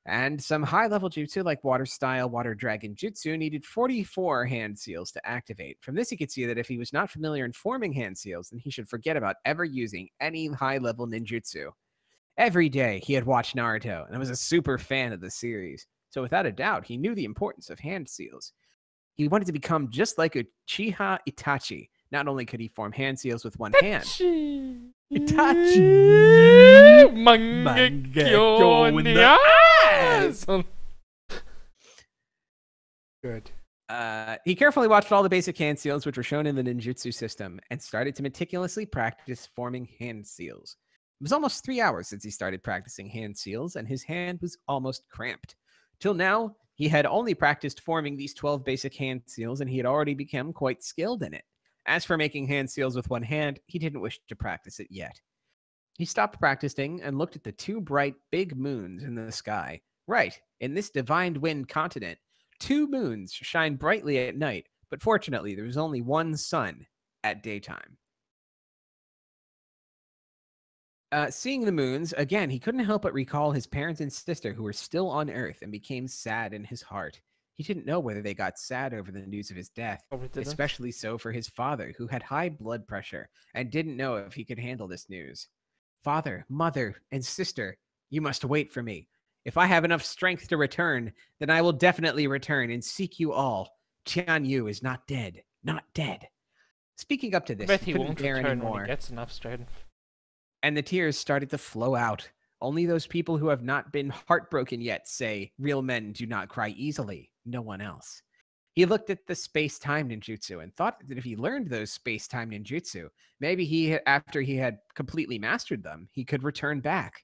And some high-level jutsu like Water Style, Water Dragon Jutsu needed 44 hand seals to activate. From this, you could see that if he was not familiar in forming hand seals, then he should forget about ever using any high-level ninjutsu. Every day, he had watched Naruto and was a super fan of the series. So without a doubt, he knew the importance of hand seals. He wanted to become just like Uchiha Itachi. Not only could he form hand seals with one hand. Itachi! Mangekyo in the eyes! Good. He carefully watched all the basic hand seals which were shown in the ninjutsu system and started to meticulously practice forming hand seals. It was almost 3 hours since he started practicing hand seals, and his hand was almost cramped. Till now, he had only practiced forming these 12 basic hand seals, and he had already become quite skilled in it. As for making hand seals with one hand, he didn't wish to practice it yet. He stopped practicing and looked at the 2 bright big moons in the sky. Right, in this divine wind continent, 2 moons shine brightly at night, but fortunately there was only one sun at daytime. Seeing the moons, again, he couldn't help but recall his parents and sister who were still on Earth and became sad in his heart. He didn't know whether they got sad over the news of his death, especially so for his father, who had high blood pressure and didn't know if he could handle this news. Father, mother, and sister, you must wait for me. If I have enough strength to return, then I will definitely return and seek you all. Tian Yu is not dead, not dead. Speaking up to this, he couldn't bear anymore. When he gets enough strength. And the tears started to flow out. Only those people who have not been heartbroken yet say, real men do not cry easily. No one else. He looked at the space-time ninjutsu and thought that if he learned those space-time ninjutsu, maybe after he had completely mastered them, he could return back.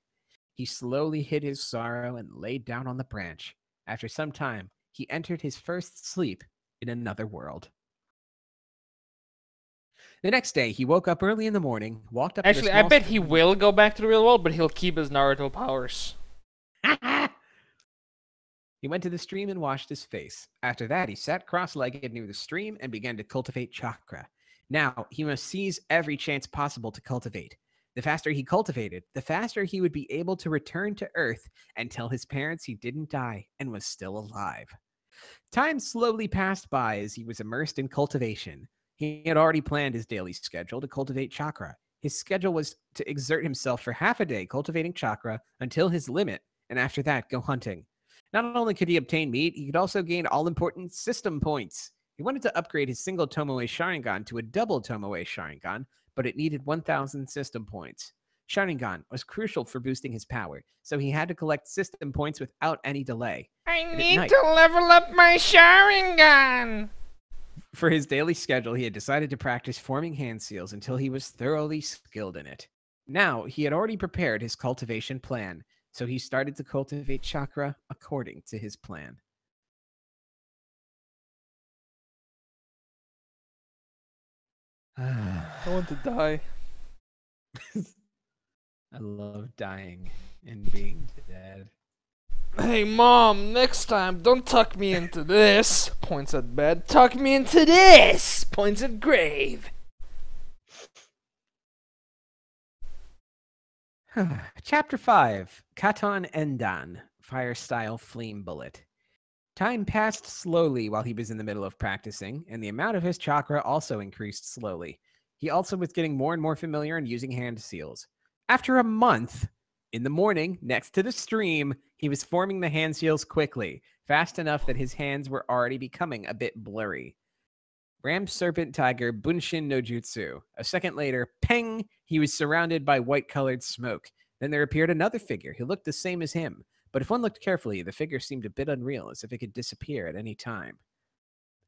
He slowly hid his sorrow and laid down on the branch. After some time, he entered his first sleep in another world. The next day, he woke up early in the morning, walked up to the Actually, I small bet he will go back to the real world, but he'll keep his Naruto powers. He went to the stream and washed his face. After that, he sat cross-legged near the stream and began to cultivate chakra. Now, he must seize every chance possible to cultivate. The faster he cultivated, the faster he would be able to return to Earth and tell his parents he didn't die and was still alive. Time slowly passed by as he was immersed in cultivation. He had already planned his daily schedule to cultivate chakra. His schedule was to exert himself for half a day cultivating chakra until his limit, and after that, go hunting. Not only could he obtain meat, he could also gain all-important system points. He wanted to upgrade his single Tomoe Sharingan to a double Tomoe Sharingan, but it needed 1,000 system points. Sharingan was crucial for boosting his power, so he had to collect system points without any delay. I need to level up my Sharingan! For his daily schedule, he had decided to practice forming hand seals until he was thoroughly skilled in it. Now, he had already prepared his cultivation plan, so he started to cultivate chakra according to his plan. I want to die. I love dying and being dead. Hey, Mom, next time, don't tuck me into this. Points at bed. Tuck me into this. Points at grave. Chapter 5, Katon Endan, Fire-Style Flame Bullet. Time passed slowly while he was in the middle of practicing, and the amount of his chakra also increased slowly. He also was getting more and more familiar in using hand seals. After a month, in the morning, next to the stream, he was forming the hand seals quickly, fast enough that his hands were already becoming a bit blurry. Ram Serpent Tiger Bunshin no Jutsu. A second later, peng, he was surrounded by white-colored smoke. Then there appeared another figure who looked the same as him, but if one looked carefully, the figure seemed a bit unreal, as if it could disappear at any time.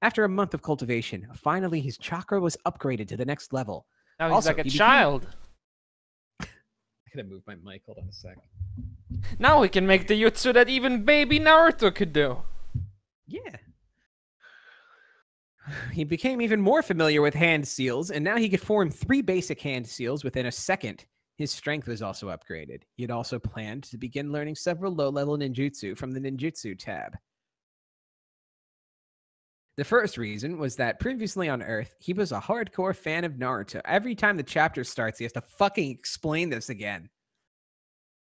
After a month of cultivation, finally his chakra was upgraded to the next level. Now he's Also, like a he became- child. I gotta move my mic, hold on a sec. Now we can make the jutsu that even baby Naruto could do. Yeah. He became even more familiar with hand seals, and now he could form 3 basic hand seals within a second. His strength was also upgraded. He had also planned to begin learning several low-level ninjutsu from the ninjutsu tab. The first reason was that previously on Earth, he was a hardcore fan of Naruto. Every time the chapter starts, he has to fucking explain this again.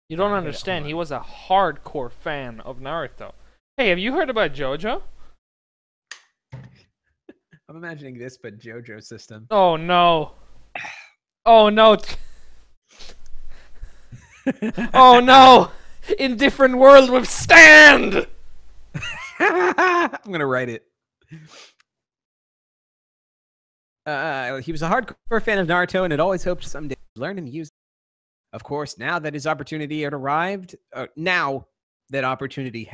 You don't understand. He was a hardcore fan of Naruto. Hey, have you heard about JoJo? I'm imagining this, but JoJo system. Oh no. Oh no. Oh no. In different world with stand. I'm gonna write it. He was a hardcore fan of Naruto and had always hoped someday to learn and use it. Of course, now that opportunity had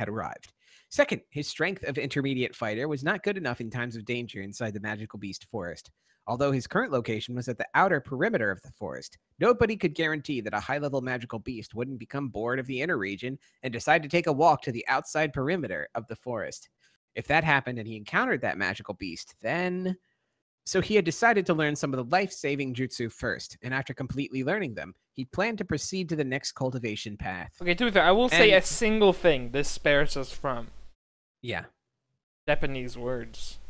arrived. Second, his strength of intermediate fighter was not good enough in times of danger inside the Magical Beast Forest. Although his current location was at the outer perimeter of the forest, nobody could guarantee that a high-level magical beast wouldn't become bored of the inner region and decide to take a walk to the outside perimeter of the forest. If that happened and he encountered that magical beast, then... So he had decided to learn some of the life-saving jutsu first, and after completely learning them, he planned to proceed to the next cultivation path. Okay, to be fair, I will say a single thing this spares us from. Yeah. Japanese words.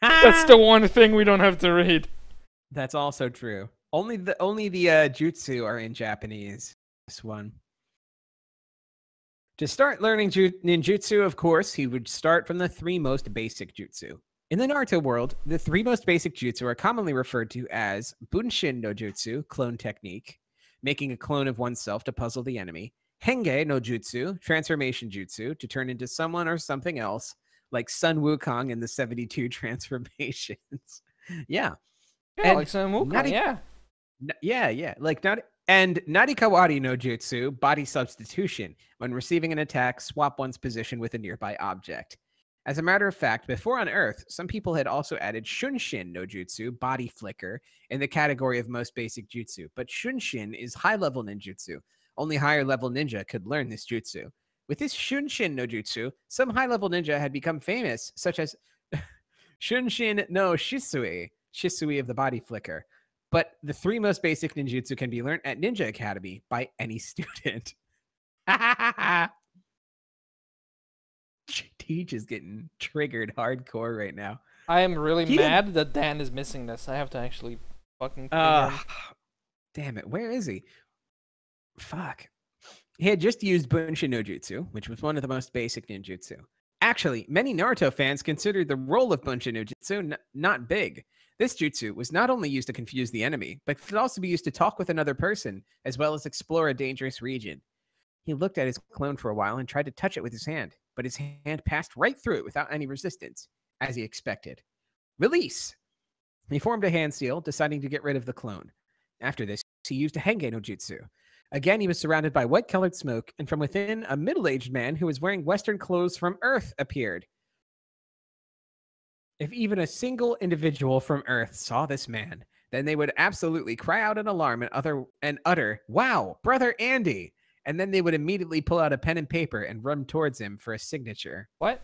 That's the one thing we don't have to read. That's also true. Only the jutsu are in Japanese. This one. To start learning ninjutsu, of course, he would start from the 3 most basic jutsu. In the Naruto world, the 3 most basic jutsu are commonly referred to as Bunshin no Jutsu, clone technique, making a clone of oneself to puzzle the enemy, Henge no Jutsu, transformation jutsu, to turn into someone or something else, like Sun Wukong in the 72 transformations. Yeah. Yeah, like Sun Wukong, yeah. Yeah. And Narikawari no Jutsu, body substitution. When receiving an attack, swap one's position with a nearby object. As a matter of fact, before on Earth, some people had also added Shunshin no Jutsu, body flicker, in the category of most basic jutsu. But Shunshin is high-level ninjutsu. Only higher-level ninja could learn this jutsu. With this Shunshin no Jutsu, some high-level ninja had become famous, such as Shunshin no Shisui, Shisui of the Body Flicker. But the 3 most basic ninjutsu can be learned at Ninja Academy by any student. Teach is getting triggered hardcore right now. I am really mad that Dan is missing this. I have to actually fucking damn it, where is he? Fuck. He had just used Bunshin no Jutsu, which was one of the most basic ninjutsu. Actually, many Naruto fans considered the role of Bunshin no Jutsu not big. This jutsu was not only used to confuse the enemy, but could also be used to talk with another person, as well as explore a dangerous region. He looked at his clone for a while and tried to touch it with his hand, but his hand passed right through it without any resistance, as he expected. Release! He formed a hand seal, deciding to get rid of the clone. After this, he used a Henge no Jutsu. Again, he was surrounded by white-colored smoke, and from within, a middle-aged man who was wearing Western clothes from Earth appeared. If even a single individual from Earth saw this man, then they would absolutely cry out in alarm and utter, "Wow, Brother Andy!" And then they would immediately pull out a pen and paper and run towards him for a signature. What?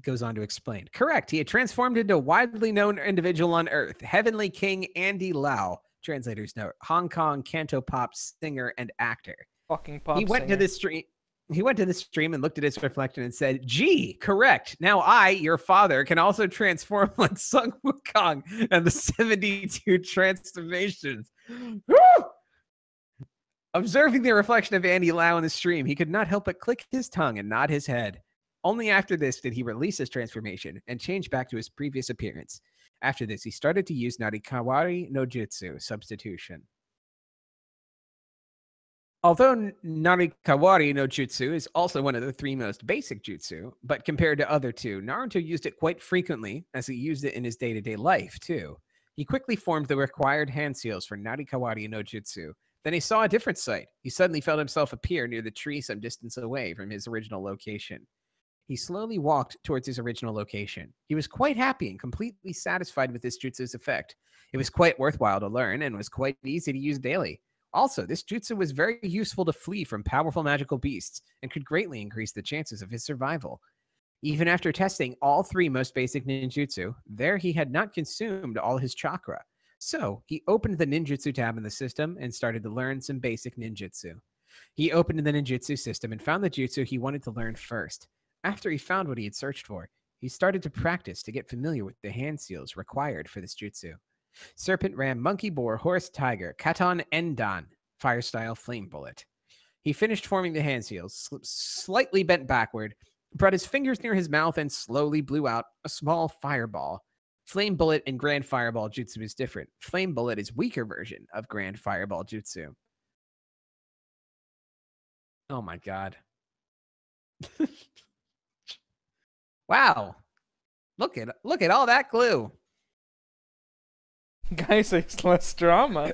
Goes on to explain. Correct. He had transformed into a widely known individual on Earth, Heavenly King Andy Lau. Translator's note: Hong Kong Cantopop singer and actor. Fucking pop He went singer. to the stream. He went to the stream and looked at his reflection and said, "Gee, correct. Now I, your father, can also transform like Sun Wukong and the 72 transformations." Woo! Observing the reflection of Andy Lau in the stream, he could not help but click his tongue and nod his head. Only after this did he release his transformation and change back to his previous appearance. After this, he started to use Narikawari no Jutsu, substitution. Although Narikawari no Jutsu is also one of the 3 most basic jutsu, but compared to other 2, Naruto used it quite frequently, as he used it in his day-to-day life, too. He quickly formed the required hand seals for Narikawari no Jutsu. Then he saw a different sight. He suddenly felt himself appear near the tree some distance away from his original location. He slowly walked towards his original location. He was quite happy and completely satisfied with this jutsu's effect. It was quite worthwhile to learn and was quite easy to use daily. Also, this jutsu was very useful to flee from powerful magical beasts and could greatly increase the chances of his survival. Even after testing all 3 most basic ninjutsu, there he had not consumed all his chakra. So, he opened the ninjutsu tab in the system and started to learn some basic ninjutsu. He opened the ninjutsu system and found the jutsu he wanted to learn first. After he found what he had searched for, he started to practice to get familiar with the hand seals required for this jutsu. Serpent Ram, Monkey Boar, Horse Tiger, Katon Endan, Fire Style Flame Bullet. He finished forming the hand seals, slightly bent backward, brought his fingers near his mouth and slowly blew out a small fireball. Flame Bullet and Grand Fireball Jutsu is different. Flame Bullet is weaker version of Grand Fireball Jutsu. Oh my god. Wow. Look at all that glue. Guy says less drama.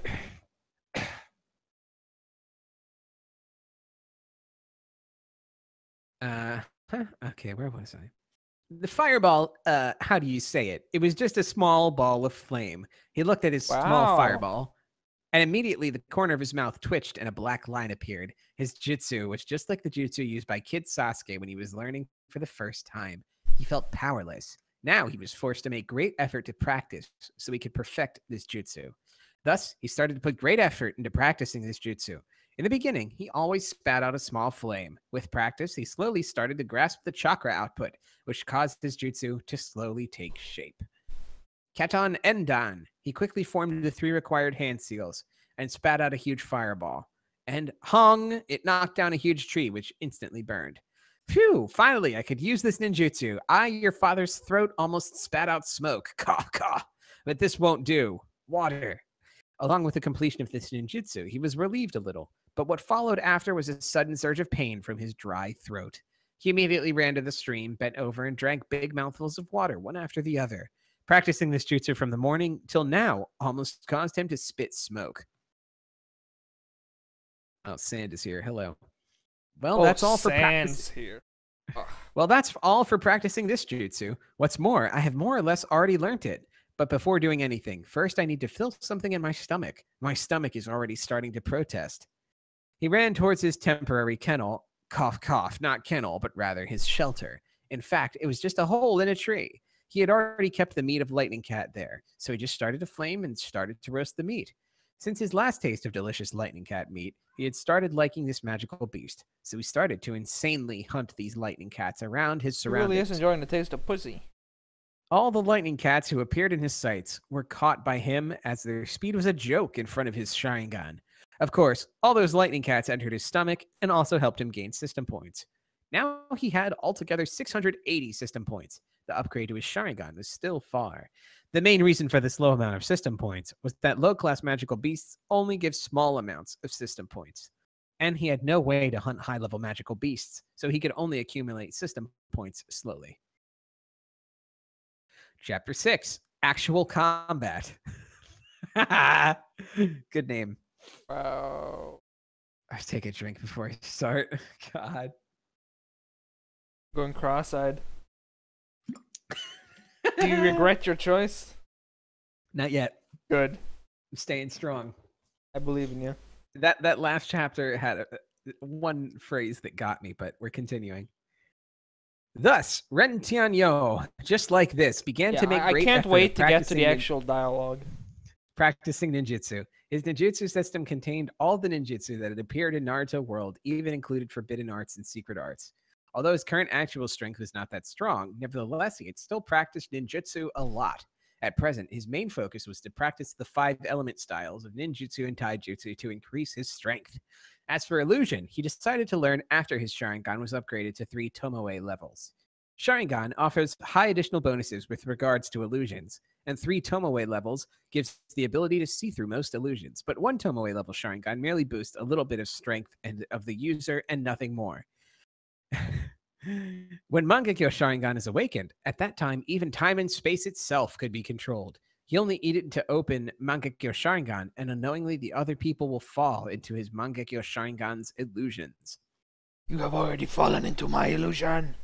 Okay, where was I? The fireball, how do you say it? It was just a small ball of flame. He looked at his small fireball, and immediately the corner of his mouth twitched and a black line appeared. His jutsu was just like the jutsu used by Kid Sasuke when he was learning for the first time. He felt powerless. Now he was forced to make great effort to practice so he could perfect this jutsu. Thus, he started to put great effort into practicing this jutsu. In the beginning, he always spat out a small flame. With practice, he slowly started to grasp the chakra output, which caused his jutsu to slowly take shape. Katon Endan. He quickly formed the 3 required hand seals and spat out a huge fireball. And hung, it knocked down a huge tree, which instantly burned. Phew, finally, I could use this ninjutsu. Your father's throat almost spat out smoke. Cough, cough. But this won't do. Water. Along with the completion of this ninjutsu, he was relieved a little. But what followed after was a sudden surge of pain from his dry throat. He immediately ran to the stream, bent over, and drank big mouthfuls of water, one after the other. Practicing this jutsu from the morning till now almost caused him to spit smoke. Oh, Sand is here. Hello. Well, that's all for practice here. Well, that's all for practicing this jutsu. What's more, I have more or less already learnt it. But before doing anything, first I need to feel something in my stomach. My stomach is already starting to protest. He ran towards his temporary kennel. Cough, cough, not kennel, but rather his shelter. In fact, it was just a hole in a tree. He had already kept the meat of Lightning Cat there, so he just started a flame and started to roast the meat. Since his last taste of delicious Lightning Cat meat, he had started liking this magical beast, so he started to insanely hunt these Lightning Cats around his He really surroundings. is enjoying the taste of pussy. All the Lightning Cats who appeared in his sights were caught by him as their speed was a joke in front of his Sharingan. Of course, all those Lightning Cats entered his stomach and also helped him gain system points. Now he had altogether 680 system points. The upgrade to his Sharingan was still far. The main reason for this low amount of system points was that low-class magical beasts only give small amounts of system points. And he had no way to hunt high-level magical beasts, so he could only accumulate system points slowly. Chapter 6, Actual Combat. Good name. Wow. I take a drink before I start. God. Going cross-eyed. Do you regret your choice? Not yet. Good. I'm staying strong. I believe in you. That last chapter had one phrase that got me, but we're continuing. Thus, Ren Tianyo, just like this, began to make great I can't effort wait of to get to the practicing actual dialogue. practicing ninjutsu. His ninjutsu system contained all the ninjutsu that had appeared in Naruto World, even included forbidden arts and secret arts. Although his current actual strength was not that strong, nevertheless, he had still practiced ninjutsu a lot. At present, his main focus was to practice the 5 element styles of ninjutsu and taijutsu to increase his strength. As for illusion, he decided to learn after his Sharingan was upgraded to 3 Tomoe levels. Sharingan offers high additional bonuses with regards to illusions, and 3 Tomoe levels gives the ability to see through most illusions, but 1 Tomoe level Sharingan merely boosts a little bit of strength and of the user and nothing more. When Mangekyo Sharingan is awakened, at that time, even time and space itself could be controlled. He only needed to open Mangekyo Sharingan, and unknowingly the other people will fall into his Mangekyo Sharingan's illusions. You have already fallen into my illusion.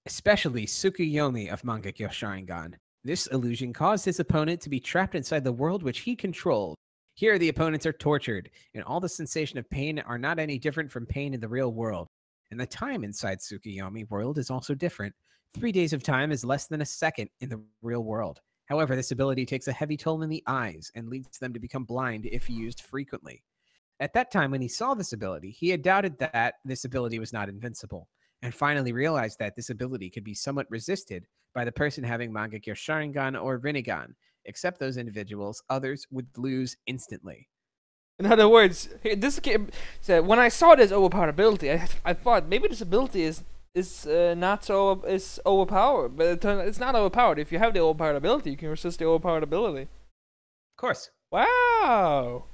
Especially Tsukuyomi of Mangekyo Sharingan. This illusion caused his opponent to be trapped inside the world which he controlled. Here, the opponents are tortured, and all the sensation of pain are not any different from pain in the real world. And the time inside Tsukuyomi world is also different. 3 days of time is less than a second in the real world. However, this ability takes a heavy toll in the eyes and leads them to become blind if used frequently. At that time, when he saw this ability, he had doubted that this ability was not invincible, and finally realized that this ability could be somewhat resisted by the person having Mangekyo Sharingan or Rinnegan. Except those individuals, others would lose instantly. In other words, this so when I saw this overpowered ability, I thought maybe this ability is not so overpowered, but it's not overpowered. If you have the overpowered ability, you can resist the overpowered ability. Of course. Wow,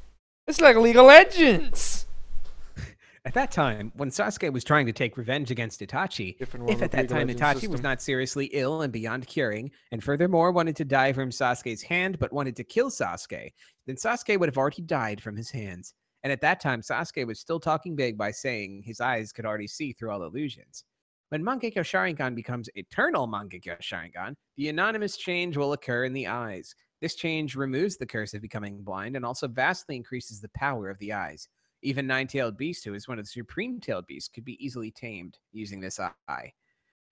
it's like League of Legends. At that time, when Sasuke was trying to take revenge against Itachi, if at that time Itachi was not seriously ill and beyond curing, and furthermore wanted to die from Sasuke's hand but wanted to kill Sasuke, then Sasuke would have already died from his hands. And at that time, Sasuke was still talking big by saying his eyes could already see through all illusions. When Mangekyo Sharingan becomes Eternal Mangekyo Sharingan, the anonymous change will occur in the eyes. This change removes the curse of becoming blind and also vastly increases the power of the eyes. Even Nine-Tailed Beast, who is one of the Supreme-Tailed Beasts, could be easily tamed using this eye.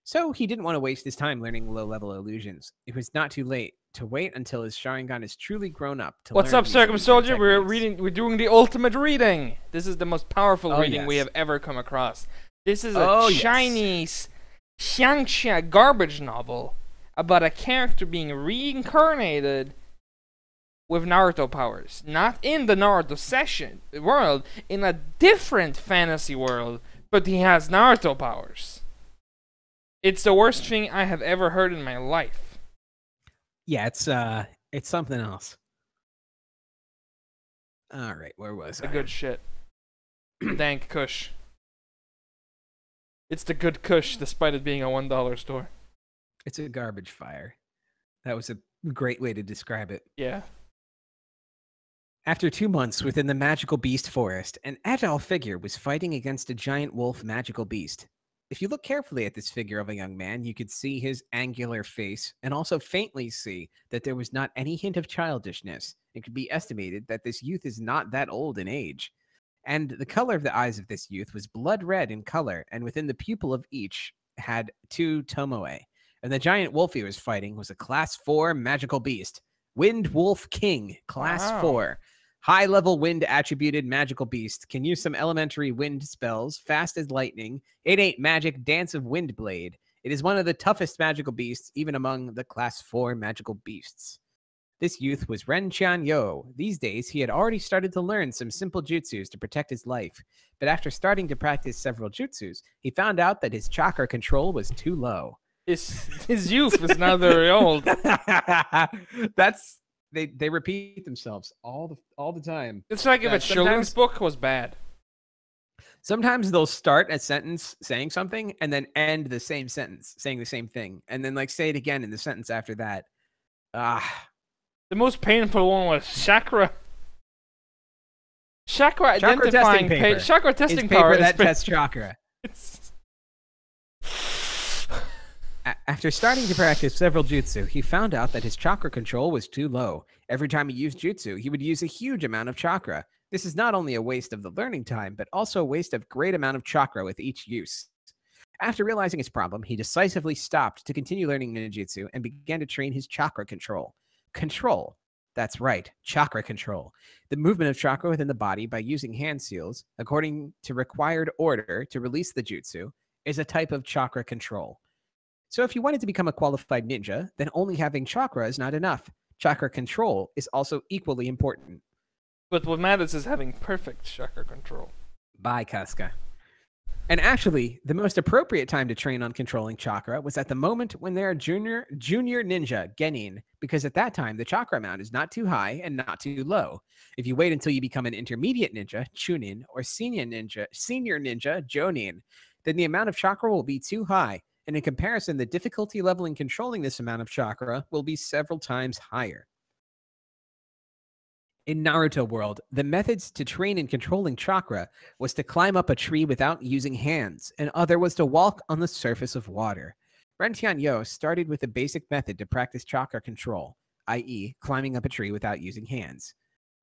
So he didn't want to waste his time learning low-level illusions. It was not too late to wait until his Sharingan is truly grown up. What's up, Circum Soldier? We're doing the ultimate reading. This is the most powerful reading we have ever come across. This is a Chinese xiangxia garbage novel about a character being reincarnated with Naruto powers. Not in the Naruto world, in a different fantasy world, but he has Naruto powers. It's the worst thing I have ever heard in my life. Yeah, it's something else. All right, where was I? The good shit. Dank Kush. It's the good Kush, despite it being a $1 store. It's a garbage fire. That was a great way to describe it. Yeah. After 2 months within the magical beast forest, an agile figure was fighting against a giant wolf magical beast. If you look carefully at this figure of a young man, you could see his angular face and also faintly see that there was not any hint of childishness. It could be estimated that this youth is not that old in age. And the color of the eyes of this youth was blood red in color, and within the pupil of each had 2 tomoe. and the giant wolf he was fighting was a Class 4 magical beast. Wind Wolf King, Class Wow. 4. High-level wind-attributed magical beast. Can use some elementary wind spells, fast as lightning. Innate magic, Dance of Windblade. It is one of the toughest magical beasts, even among the Class 4 magical beasts. This youth was Ren Qianyo. These days, he had already started to learn some simple jutsus to protect his life. But after starting to practice several jutsus, he found out that his chakra control was too low. His youth was not very old. That's they repeat themselves all the time. It's like if a children's book was bad. Sometimes they'll start a sentence saying something and then end the same sentence saying the same thing, and then like say it again in the sentence after that. The most painful one was chakra. Chakra Chakra identifying testing paper. chakra testing It's paper power that is tests chakra. After starting to practice several jutsu, he found out that his chakra control was too low. Every time he used jutsu, he would use a huge amount of chakra. This is not only a waste of the learning time, but also a waste of great amount of chakra with each use. After realizing his problem, he decisively stopped to continue learning ninjutsu and began to train his chakra control. Control. That's right, chakra control. The movement of chakra within the body by using hand seals, according to required order to release the jutsu, is a type of chakra control. So if you wanted to become a qualified ninja, then only having chakra is not enough. Chakra control is also equally important. But what matters is having perfect chakra control. Bye, Casca. And actually, the most appropriate time to train on controlling chakra was at the moment when they're a junior ninja, genin, because at that time, the chakra amount is not too high and not too low. If you wait until you become an intermediate ninja, chunin, or senior ninja, jonin, then the amount of chakra will be too high. And in comparison, the difficulty level in controlling this amount of chakra will be several times higher. In Naruto world, the methods to train in controlling chakra was to climb up a tree without using hands, and other was to walk on the surface of water. Ren Qianyo started with a basic method to practice chakra control, i.e., climbing up a tree without using hands.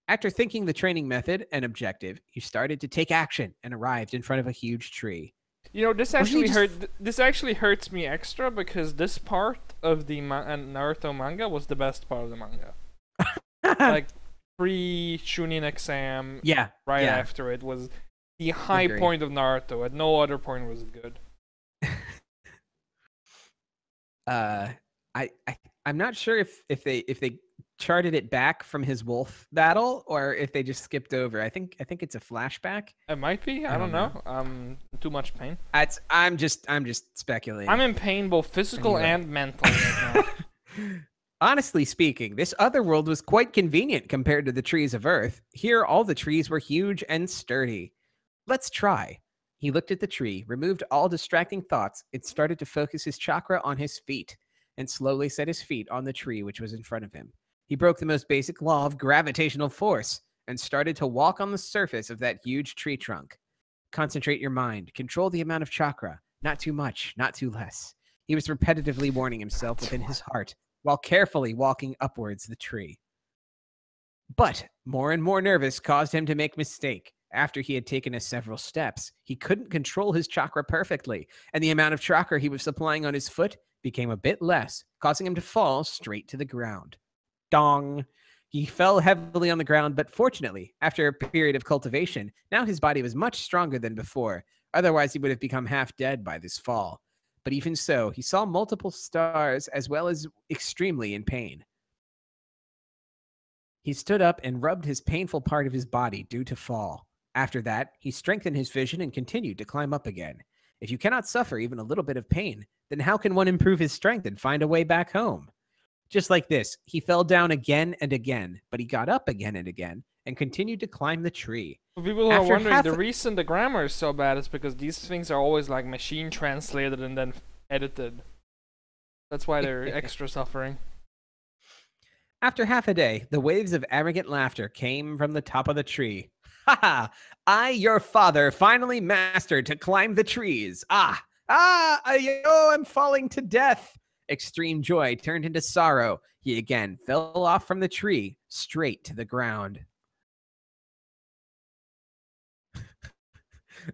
After thinking the training method and objective, he started to take action and arrived in front of a huge tree. You know, this actually hurts me extra because this part of the Naruto manga was the best part of the manga. Like pre-Chunin exam, after it was the high point of Naruto. At no other point was it good. I'm not sure if they charted it back from his wolf battle or if they just skipped over. I think it's a flashback. It might be. I don't know. Too much pain. I'm just speculating. I'm in pain both physical and mental right now. Honestly speaking, this other world was quite convenient compared to the trees of Earth. Here, all the trees were huge and sturdy. Let's try. He looked at the tree, removed all distracting thoughts, and started to focus his chakra on his feet, and slowly set his feet on the tree which was in front of him. He broke the most basic law of gravitational force and started to walk on the surface of that huge tree trunk. Concentrate your mind. Control the amount of chakra. Not too much, not too less. He was repetitively warning himself within his heart while carefully walking upwards the tree. But more and more nervous caused him to make mistake. After he had taken several steps, he couldn't control his chakra perfectly, and the amount of chakra he was supplying on his foot became a bit less, causing him to fall straight to the ground. Dong! He fell heavily on the ground, but fortunately, after a period of cultivation, now his body was much stronger than before. Otherwise, he would have become half dead by this fall. But even so, he saw multiple stars as well as extremely in pain. He stood up and rubbed his painful part of his body due to fall. After that, he strengthened his vision and continued to climb up again. If you cannot suffer even a little bit of pain, then how can one improve his strength and find a way back home? Just like this, he fell down again and again, but he got up again and again and continued to climb the tree. For people who are wondering, the reason the grammar is so bad is because these things are always like machine translated and then edited. That's why they're extra suffering. After half a day, the waves of arrogant laughter came from the top of the tree. Ha ha! I, your father, finally mastered to climb the trees. I'm falling to death. Extreme joy turned into sorrow. He again fell off from the tree, straight to the ground.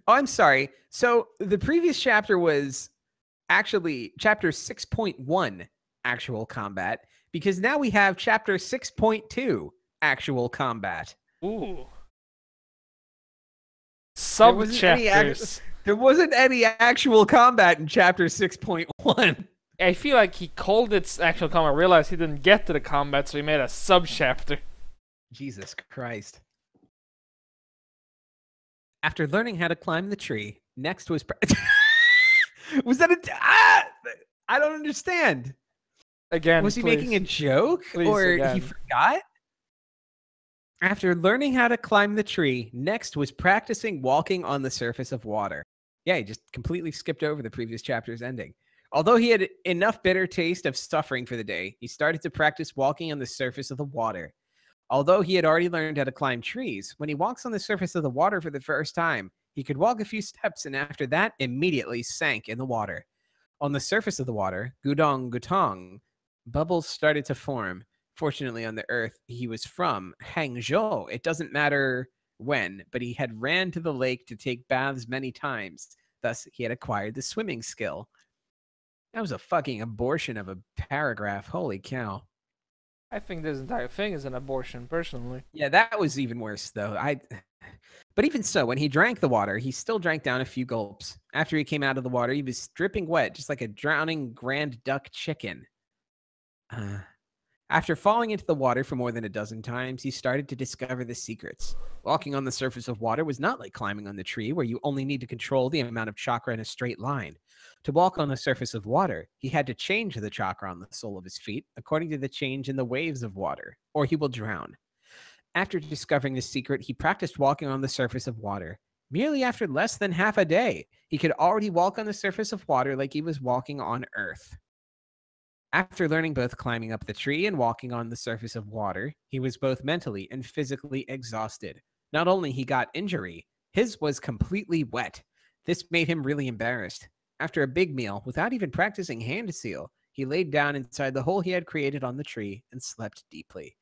Oh, I'm sorry. So the previous chapter was actually chapter 6.1 actual combat, because now we have chapter 6.2 actual combat. Ooh. There wasn't Sub-chapters. There wasn't any actual combat in chapter 6.1. I feel like he called it actual combat, realized he didn't get to the combat, so he made a sub-chapter. Jesus Christ. After learning how to climb the tree, next was... was that I don't understand. Again, Was he please. making a joke? Please, Or again. he forgot? After learning how to climb the tree, next was practicing walking on the surface of water. Yeah, he just completely skipped over the previous chapter's ending. Although he had enough bitter taste of suffering for the day, he started to practice walking on the surface of the water. Although he had already learned how to climb trees, when he walks on the surface of the water for the first time, he could walk a few steps and after that immediately sank in the water. On the surface of the water, Gudong Gutong, bubbles started to form. Fortunately, on the earth he was from, Hangzhou, it doesn't matter when, but he had ran to the lake to take baths many times. Thus, he had acquired the swimming skill. That was a fucking abortion of a paragraph. Holy cow. I think this entire thing is an abortion, personally. Yeah, that was even worse, though. But even so, when he drank the water, he still drank down a few gulps. After he came out of the water, he was dripping wet, just like a drowning grand duck chicken. After falling into the water for more than a dozen times, he started to discover the secrets. Walking on the surface of water was not like climbing on the tree, where you only need to control the amount of chakra in a straight line. To walk on the surface of water, he had to change the chakra on the sole of his feet according to the change in the waves of water, or he will drown. After discovering the secret, he practiced walking on the surface of water. Merely after less than half a day, he could already walk on the surface of water like he was walking on Earth. After learning both climbing up the tree and walking on the surface of water, he was both mentally and physically exhausted. Not only he got injury, his was completely wet. This made him really embarrassed. After a big meal, without even practicing hand seal, he laid down inside the hole he had created on the tree and slept deeply.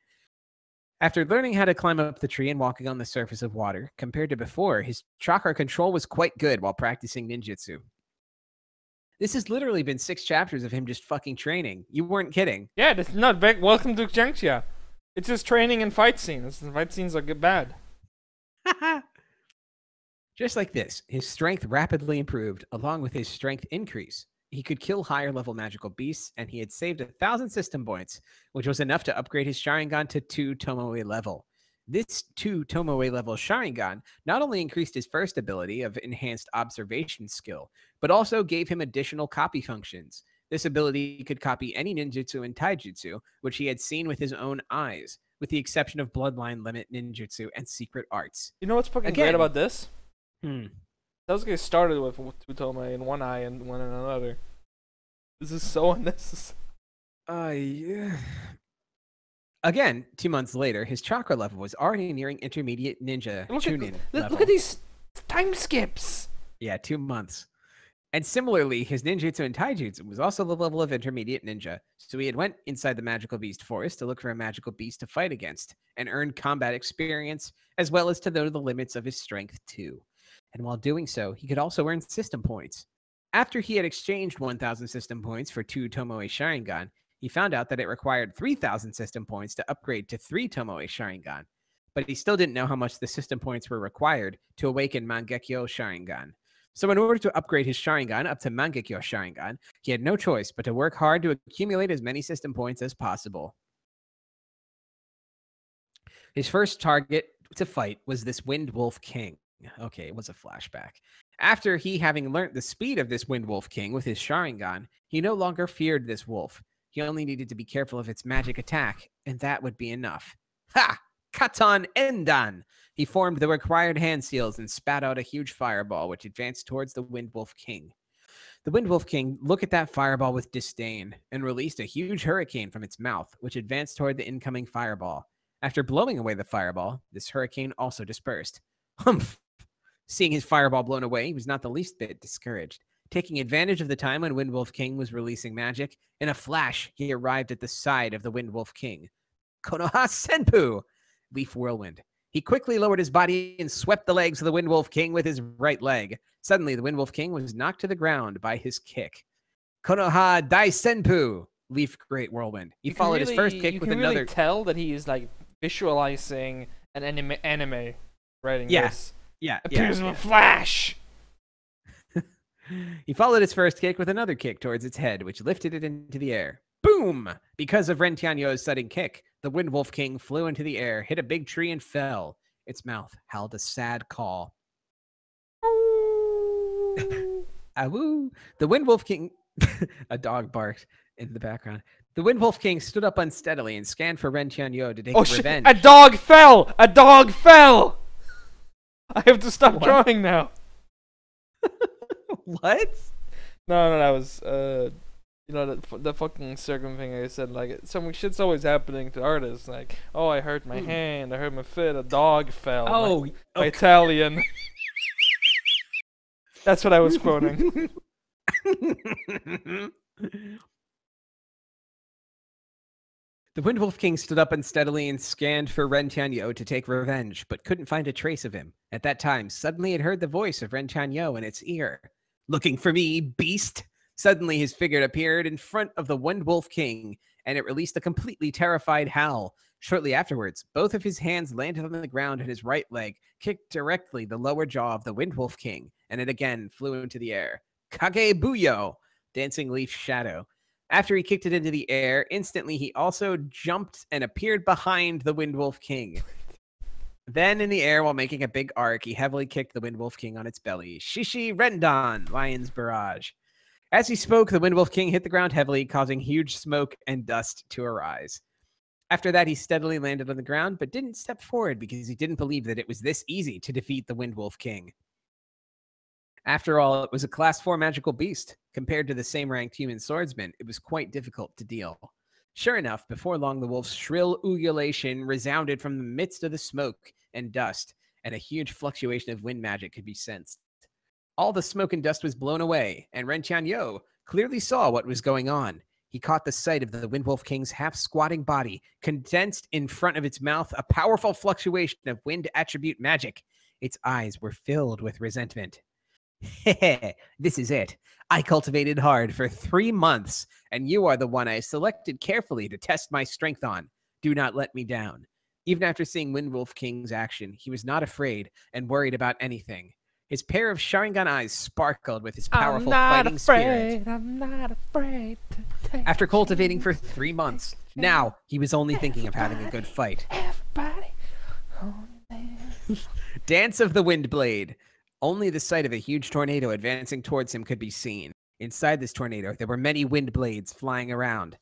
After learning how to climb up the tree and walking on the surface of water, compared to before, his chakra control was quite good while practicing ninjutsu. This has literally been 6 chapters of him just fucking training. You weren't kidding. Yeah, that's not bad. Welcome to Jiangxia. It's just training and fight scenes. The fight scenes are good bad. Just like this, his strength rapidly improved, along with his strength increase. He could kill higher level magical beasts, and he had saved 1,000 system points, which was enough to upgrade his Sharingan to 2 Tomoe level. This 2 Tomoe level Sharingan not only increased his first ability of enhanced observation skill, but also gave him additional copy functions. This ability could copy any ninjutsu and taijutsu, which he had seen with his own eyes, with the exception of bloodline limit ninjutsu and secret arts. You know what's fucking Again. great about this? Hmm. Sasuke started with 2 Tomoe in one eye and one in another. This is so unnecessary. Yeah. Again, 2 months later, his chakra level was already nearing intermediate ninja Chunin level. Look at these time skips. Yeah, 2 months. And similarly, his ninjutsu and taijutsu was also the level of intermediate ninja. So he had went inside the magical beast forest to look for a magical beast to fight against and earn combat experience, as well as to know the limits of his strength too. And while doing so, he could also earn system points. After he had exchanged 1,000 system points for 2 Tomoe Sharingan, he found out that it required 3,000 system points to upgrade to 3 Tomoe Sharingan. But he still didn't know how much the system points were required to awaken Mangekyo Sharingan. So in order to upgrade his Sharingan up to Mangekyo Sharingan, he had no choice but to work hard to accumulate as many system points as possible. His first target to fight was this Wind Wolf King. Okay, it was a flashback. After he having learnt the speed of this Wind Wolf King with his Sharingan, he no longer feared this wolf. He only needed to be careful of its magic attack, and that would be enough. Ha! Katan Endan! He formed the required hand seals and spat out a huge fireball, which advanced towards the Wind Wolf King. The Wind Wolf King looked at that fireball with disdain and released a huge hurricane from its mouth, which advanced toward the incoming fireball. After blowing away the fireball, this hurricane also dispersed. Humph! Seeing his fireball blown away, he was not the least bit discouraged. Taking advantage of the time when Wind Wolf King was releasing magic, in a flash, he arrived at the side of the Wind Wolf King. Konoha Senpu! Leaf Whirlwind. He quickly lowered his body and swept the legs of the Wind Wolf King with his right leg. Suddenly, the Wind Wolf King was knocked to the ground by his kick. Konoha Dai Senpu, Leaf Great Whirlwind. He followed his first kick with another. You can really tell that he is like visualizing an anime writing this. Yeah. Appears with a flash. He followed his first kick with another kick towards its head, which lifted it into the air. Boom! Because of Ren Tianyo's sudden kick, the Wind Wolf King flew into the air, hit a big tree, and fell. Its mouth howled a sad call. Awoo! The Wind Wolf King... A dog barked in the background. The Wind Wolf King stood up unsteadily and scanned for Ren Tianyo to take revenge. A dog fell! A dog fell! I have to stop drawing now. What? No, that was you know, the fucking circum thing I said. Like, some shit's always happening to artists. Like, oh, I hurt my hand, I hurt my foot, a dog fell. Oh, my Italian. That's what I was quoting. The Wind Wolf King stood up unsteadily and scanned for Ren Tianyo to take revenge, but couldn't find a trace of him. At that time, suddenly it heard the voice of Ren Tianyo in its ear. Looking for me, beast? Suddenly his figure appeared in front of the Wind Wolf King, and it released a completely terrified howl. Shortly afterwards, both of his hands landed on the ground and his right leg kicked directly the lower jaw of the Wind Wolf King, and it again flew into the air. Kage Buyo! Dancing Leaf Shadow. After he kicked it into the air, instantly he also jumped and appeared behind the Wind Wolf King. Then in the air, while making a big arc, he heavily kicked the Wind Wolf King on its belly. Shishi Rendon, Lion's Barrage. As he spoke, the Wind Wolf King hit the ground heavily, causing huge smoke and dust to arise. After that, he steadily landed on the ground, but didn't step forward because he didn't believe that it was this easy to defeat the Wind Wolf King. After all, it was a Class 4 magical beast. Compared to the same-ranked human swordsman, it was quite difficult to deal. Sure enough, before long, the wolf's shrill ululation resounded from the midst of the smoke and dust, and a huge fluctuation of wind magic could be sensed. All the smoke and dust was blown away, and Ren Tianyo clearly saw what was going on. He caught the sight of the Wind Wolf King's half-squatting body, condensed in front of its mouth, a powerful fluctuation of wind attribute magic. Its eyes were filled with resentment. Heh, this is it. I cultivated hard for 3 months, and you are the one I selected carefully to test my strength on. Do not let me down. Even after seeing Wind Wolf King's action, he was not afraid and worried about anything. His pair of Sharingan eyes sparkled with his powerful fighting spirit. I'm not afraid. After cultivating for 3 months, now he was only thinking of having a good fight. Everybody. Dance of the Windblade. Only the sight of a huge tornado advancing towards him could be seen. Inside this tornado, there were many wind blades flying around.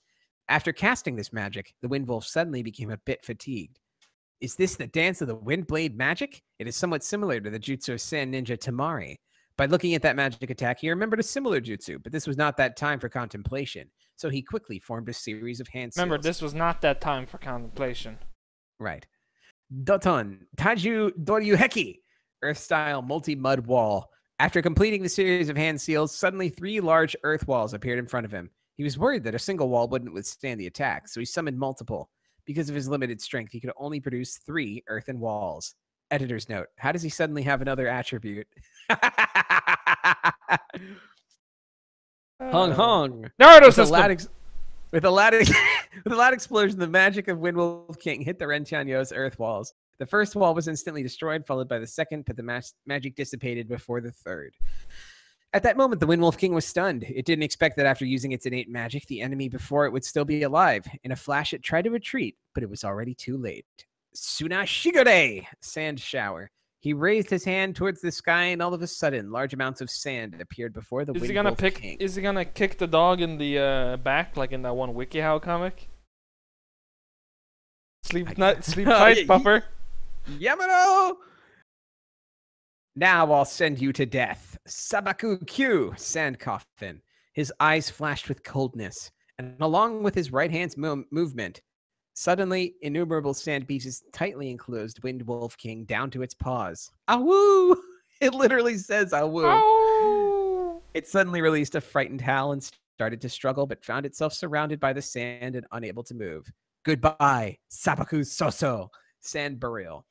After casting this magic, the Wind Wolf suddenly became a bit fatigued. Is this the dance of the Windblade magic? It is somewhat similar to the jutsu of Sand Ninja Tamari. By looking at that magic attack, he remembered a similar jutsu, but this was not that time for contemplation, so he quickly formed a series of hand seals. Remember, this was not that time for contemplation. Right. Doton, Taju Doryu Heki. Earth-style multi-mud wall. After completing the series of hand seals, suddenly 3 large earth walls appeared in front of him. He was worried that a single wall wouldn't withstand the attack, so he summoned multiple. Because of his limited strength, he could only produce 3 earthen walls. Editor's note, how does he suddenly have another attribute? Hung hung. Naruto system. With a loud explosion, the magic of Wind Wolf King hit the Ren Tianyo's earth walls. The first wall was instantly destroyed, followed by the second, but the magic dissipated before the third. At that moment, the Wind Wolf King was stunned. It didn't expect that after using its innate magic, the enemy before it would still be alive. In a flash, it tried to retreat, but it was already too late. Sunashigore! Sand shower. He raised his hand towards the sky, and all of a sudden, large amounts of sand appeared before the Wind Wolf King. Is he gonna kick the dog in the back, like in that one WikiHow comic? Sleep tight, pupper. Yamano! Now I'll send you to death. Sabaku Q, Sand Coffin. His eyes flashed with coldness, and along with his right hand's movement, suddenly innumerable sand beaches tightly enclosed Wind Wolf King down to its paws. Awoo! It literally says awoo. Ow! It suddenly released a frightened howl and started to struggle, but found itself surrounded by the sand and unable to move. Goodbye, Sabaku Soso, Sand Burial.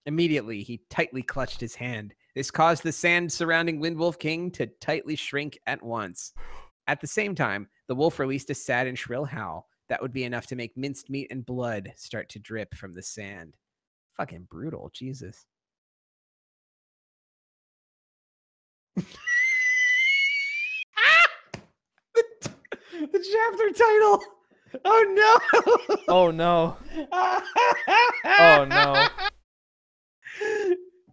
Immediately, he tightly clutched his hand. This caused the sand surrounding Wind Wolf King to tightly shrink at once. At the same time, the wolf released a sad and shrill howl that would be enough to make minced meat and blood start to drip from the sand. Fucking brutal, Jesus. The chapter title. Oh no. Oh no. Oh no.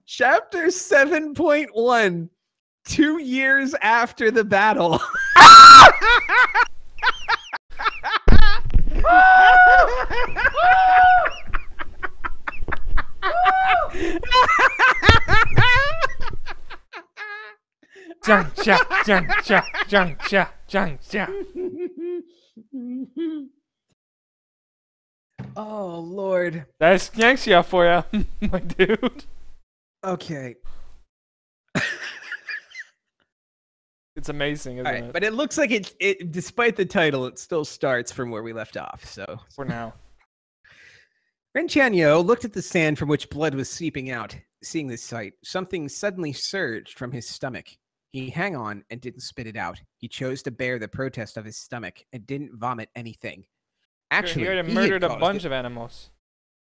Chapter 7.1. 2 years after the battle. Oh Lord. That's Yanksia for you, my dude. Okay. It's amazing, isn't it? But it looks like it despite the title, it still starts from where we left off. So for now. Ren Tianyo looked at the sand from which blood was seeping out. Seeing this sight, something suddenly surged from his stomach. He hung on and didn't spit it out. He chose to bear the protest of his stomach and didn't vomit anything. Actually, he already murdered a bunch of animals.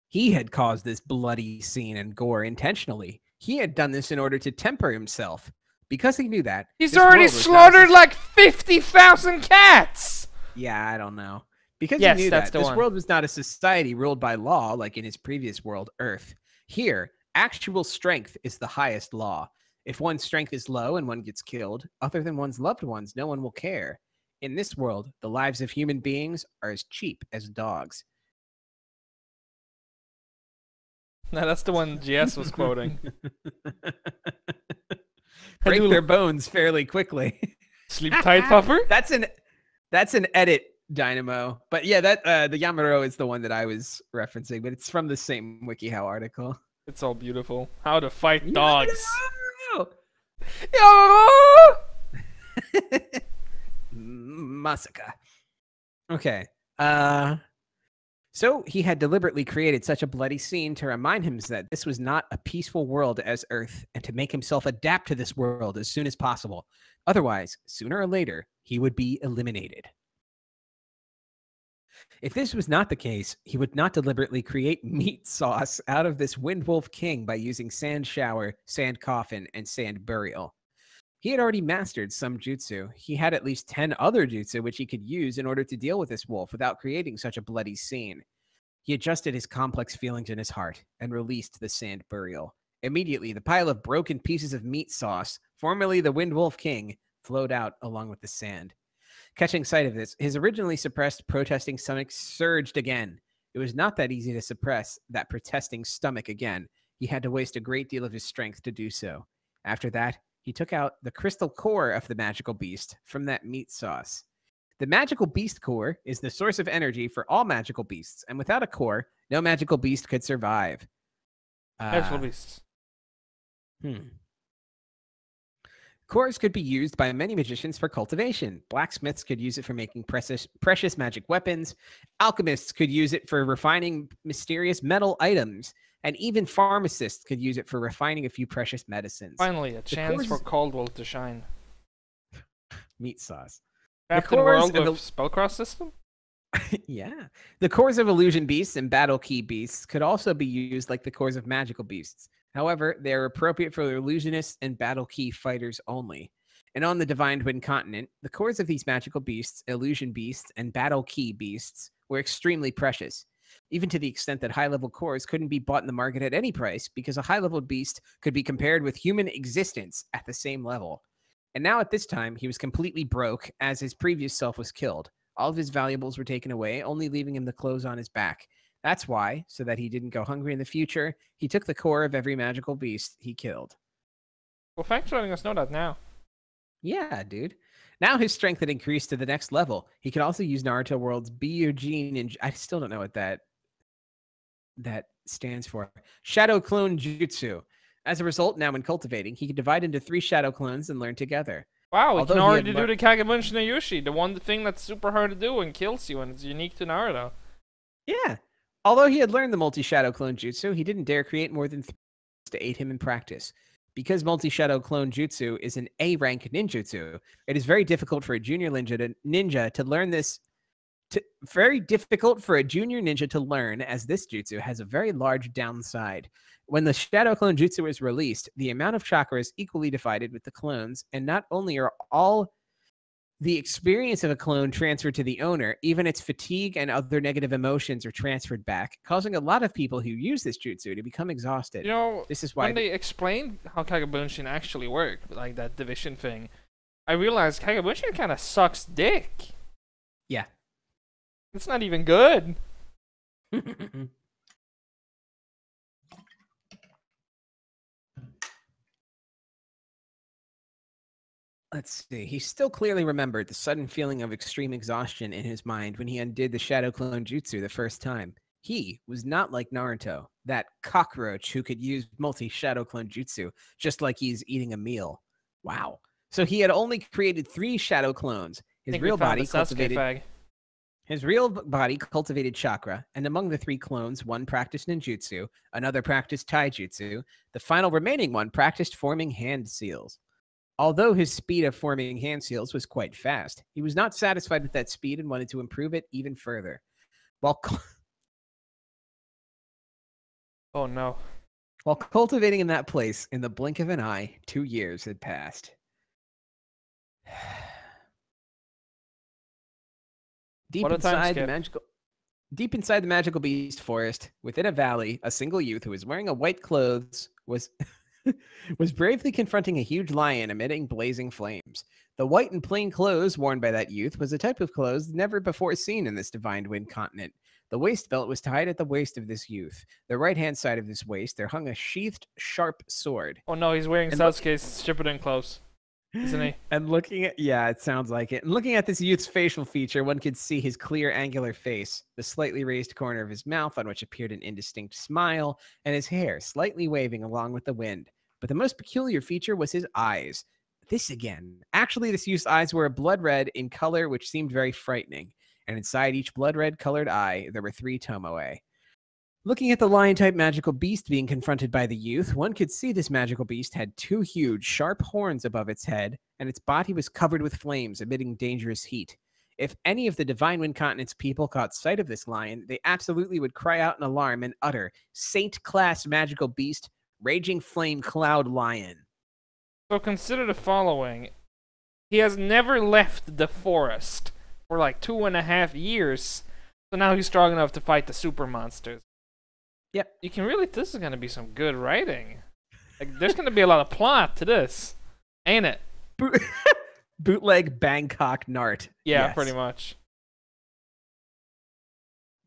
He had caused this bloody scene and gore intentionally. He had done this in order to temper himself. Because he knew that. He's already slaughtered like 50,000 cats! Yeah, I don't know. Because he knew that this world was not a society ruled by law like in his previous world, Earth. Here, actual strength is the highest law. If one's strength is low and one gets killed, other than one's loved ones, no one will care. In this world, the lives of human beings are as cheap as dogs. No, that's the one GS was quoting. Break their bones fairly quickly. Sleep tight, pupper? That's an edit, Dynamo. But yeah, that the Yamaro is the one that I was referencing, but it's from the same WikiHow article. It's all beautiful. How to fight dogs. Yamaro! Massacre. Okay. So he had deliberately created such a bloody scene to remind him that this was not a peaceful world as Earth, and to make himself adapt to this world as soon as possible. Otherwise, sooner or later, he would be eliminated. If this was not the case, he would not deliberately create meat sauce out of this Windwolf King by using sand shower, sand coffin, and sand burial. He had already mastered some jutsu. He had at least 10 other jutsu which he could use in order to deal with this wolf without creating such a bloody scene. He adjusted his complex feelings in his heart and released the sand burial. Immediately, the pile of broken pieces of meat sauce, formerly the Windwolf King, flowed out along with the sand. Catching sight of this, his originally suppressed protesting stomach surged again. It was not that easy to suppress that protesting stomach again. He had to waste a great deal of his strength to do so. After that, he took out the crystal core of the magical beast from that meat sauce. The magical beast core is the source of energy for all magical beasts, and without a core, no magical beast could survive. Magical beasts. Cores could be used by many magicians for cultivation. Blacksmiths could use it for making precious magic weapons. Alchemists could use it for refining mysterious metal items. And even pharmacists could use it for refining a few precious medicines. Finally, a chance for Caldwell to shine. Meat sauce. Captain World with Spellcross system? Yeah. The cores of illusion beasts and battle key beasts could also be used like the cores of magical beasts. However, they are appropriate for illusionists and battle key fighters only. And on the Divine Twin continent, the cores of these magical beasts, illusion beasts, and battle key beasts were extremely precious. Even to the extent that high-level cores couldn't be bought in the market at any price because a high-level beast could be compared with human existence at the same level. And now at this time, he was completely broke as his previous self was killed. All of his valuables were taken away, only leaving him the clothes on his back. That's why, so that he didn't go hungry in the future, he took the core of every magical beast he killed. Well, thanks for letting us know that now. Yeah, dude. Now his strength had increased to the next level. He could also use Naruto World's Byujin Ninja. I still don't know what that stands for. Shadow Clone Jutsu. As a result, now when cultivating, he could divide into 3 shadow clones and learn together. Wow, we can already do the Kagebunshin no Yushi, the one thing that's super hard to do and kills you, and it's unique to Naruto. Yeah. Although he had learned the multi-shadow clone jutsu, he didn't dare create more than 3 to aid him in practice. Because multi-shadow clone jutsu is an A-rank ninjutsu, it is very difficult for a junior ninja to learn this. Very difficult for a junior ninja to learn, as this jutsu has a very large downside. When the shadow clone jutsu is released, the amount of chakra is equally divided with the clones, and not only are all the experience of a clone transferred to the owner, even its fatigue and other negative emotions are transferred back, causing a lot of people who use this jutsu to become exhausted. You know, this is why when they explained how Kagebunshin actually worked, like that division thing, I realized Kagebunshin kind of sucks dick. Yeah. It's not even good. Let's see. He still clearly remembered the sudden feeling of extreme exhaustion in his mind when he undid the Shadow Clone Jutsu the first time. He was not like Naruto, that cockroach who could use multi-Shadow Clone Jutsu just like he's eating a meal. Wow. So he had only created 3 Shadow Clones. His real body cultivated chakra, and among the 3 clones, one practiced ninjutsu, another practiced taijutsu, the final remaining one practiced forming hand seals. Although his speed of forming hand seals was quite fast, he was not satisfied with that speed and wanted to improve it even further. Oh no. While cultivating in that place, in the blink of an eye, 2 years had passed. Deep inside the magical beast forest, within a valley, a single youth who was wearing a white clothes was bravely confronting a huge lion emitting blazing flames. The white and plain clothes worn by that youth was a type of clothes never before seen in this Divine Wind continent. The waist belt was tied at the waist of this youth. The right-hand side of this waist, there hung a sheathed, sharp sword. Oh no, he's wearing Sasuke's Shippuden clothes, isn't he? And looking at, yeah, it sounds like it. And looking at this youth's facial feature, one could see his clear, angular face, the slightly raised corner of his mouth on which appeared an indistinct smile, and his hair slightly waving along with the wind. But the most peculiar feature was his eyes. This again. Actually, this youth's eyes were a blood red in color, which seemed very frightening. And inside each blood red colored eye, there were 3 tomoe. Looking at the lion-type magical beast being confronted by the youth, one could see this magical beast had 2 huge, sharp horns above its head, and its body was covered with flames, emitting dangerous heat. If any of the Divine Wind Continent's people caught sight of this lion, they absolutely would cry out in alarm and utter, "Saint-class magical beast, raging flame cloud lion." So consider the following. He has never left the forest for like 2.5 years. So now he's strong enough to fight the super monsters. Yep. You can really, this is going to be some good writing. Like, there's going to be a lot of plot to this. Ain't it? Bootleg Bangkok Nart. Yeah, yes. Pretty much.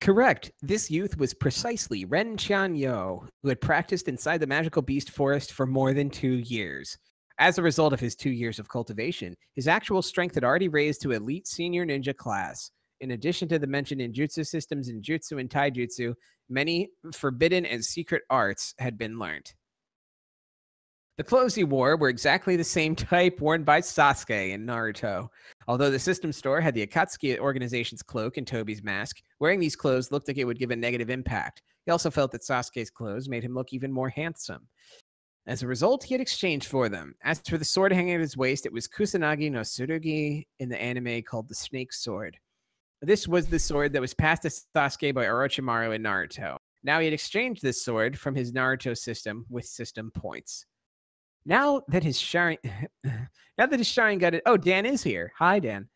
Correct. This youth was precisely Ren Qianyo, who had practiced inside the magical beast forest for more than 2 years. As a result of his 2 years of cultivation, his actual strength had already raised to elite senior ninja class. In addition to the mentioned ninjutsu systems in jutsu and taijutsu, many forbidden and secret arts had been learned. The clothes he wore were exactly the same type worn by Sasuke in Naruto. Although the system store had the Akatsuki organization's cloak and Tobi's mask, wearing these clothes looked like it would give a negative impact. He also felt that Sasuke's clothes made him look even more handsome. As a result, he had exchanged for them. As for the sword hanging at his waist, it was Kusanagi no Tsurugi in the anime called the Snake Sword. This was the sword that was passed to Sasuke by Orochimaru in Naruto. Now he had exchanged this sword from his Naruto system with system points. Now that his Sharingan... Oh, Dan is here. Hi, Dan.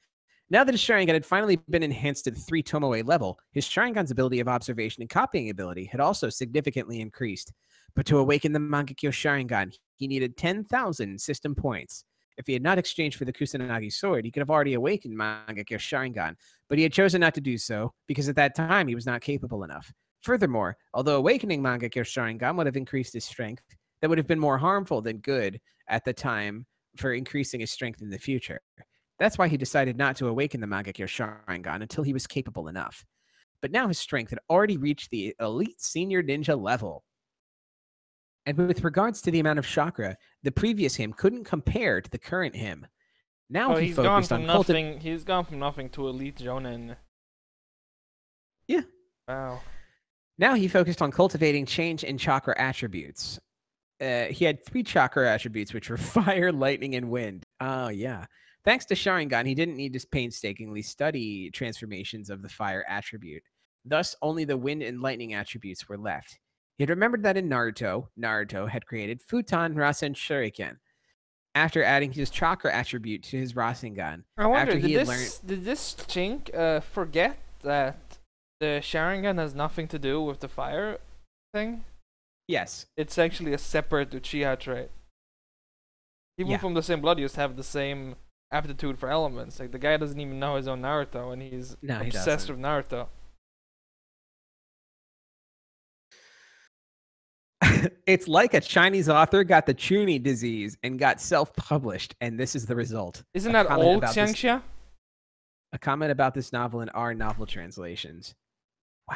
Now that his Sharingan had finally been enhanced to the 3 tomoe level, his Sharingan's ability of observation and copying ability had also significantly increased. But to awaken the Mangekyo Sharingan, he needed 10,000 system points. If he had not exchanged for the Kusanagi sword, he could have already awakened Mangekyo Sharingan, but he had chosen not to do so because at that time he was not capable enough. Furthermore, although awakening Mangekyo Sharingan would have increased his strength, that would have been more harmful than good at the time for increasing his strength in the future. That's why he decided not to awaken the Mangekyo Sharingan until he was capable enough. But now his strength had already reached the elite senior ninja level. And with regards to the amount of chakra, the previous him couldn't compare to the current him. Now he focused on nothing. He's gone from nothing to elite Jonin. Yeah. Wow. Now he focused on cultivating change in chakra attributes. he had 3 chakra attributes, which were fire, lightning, and wind. Oh, yeah. Thanks to Sharingan, he didn't need to painstakingly study transformations of the fire attribute. Thus, only the wind and lightning attributes were left. He had remembered that in Naruto, Naruto had created Futon Rasen Shuriken after adding his chakra attribute to his Rasengan. I wonder, after he did had this Chink forget that the Sharingan has nothing to do with the fire thing? Yes. It's actually a separate Uchiha trait. People from the same blood used to have the same aptitude for elements. Like, the guy doesn't even know his own Naruto, and he's obsessed with Naruto. It's like a Chinese author got the Chuny disease and got self-published, and this is the result. Isn't that old, Xiangxia? A comment about this novel in our novel translations. Wow.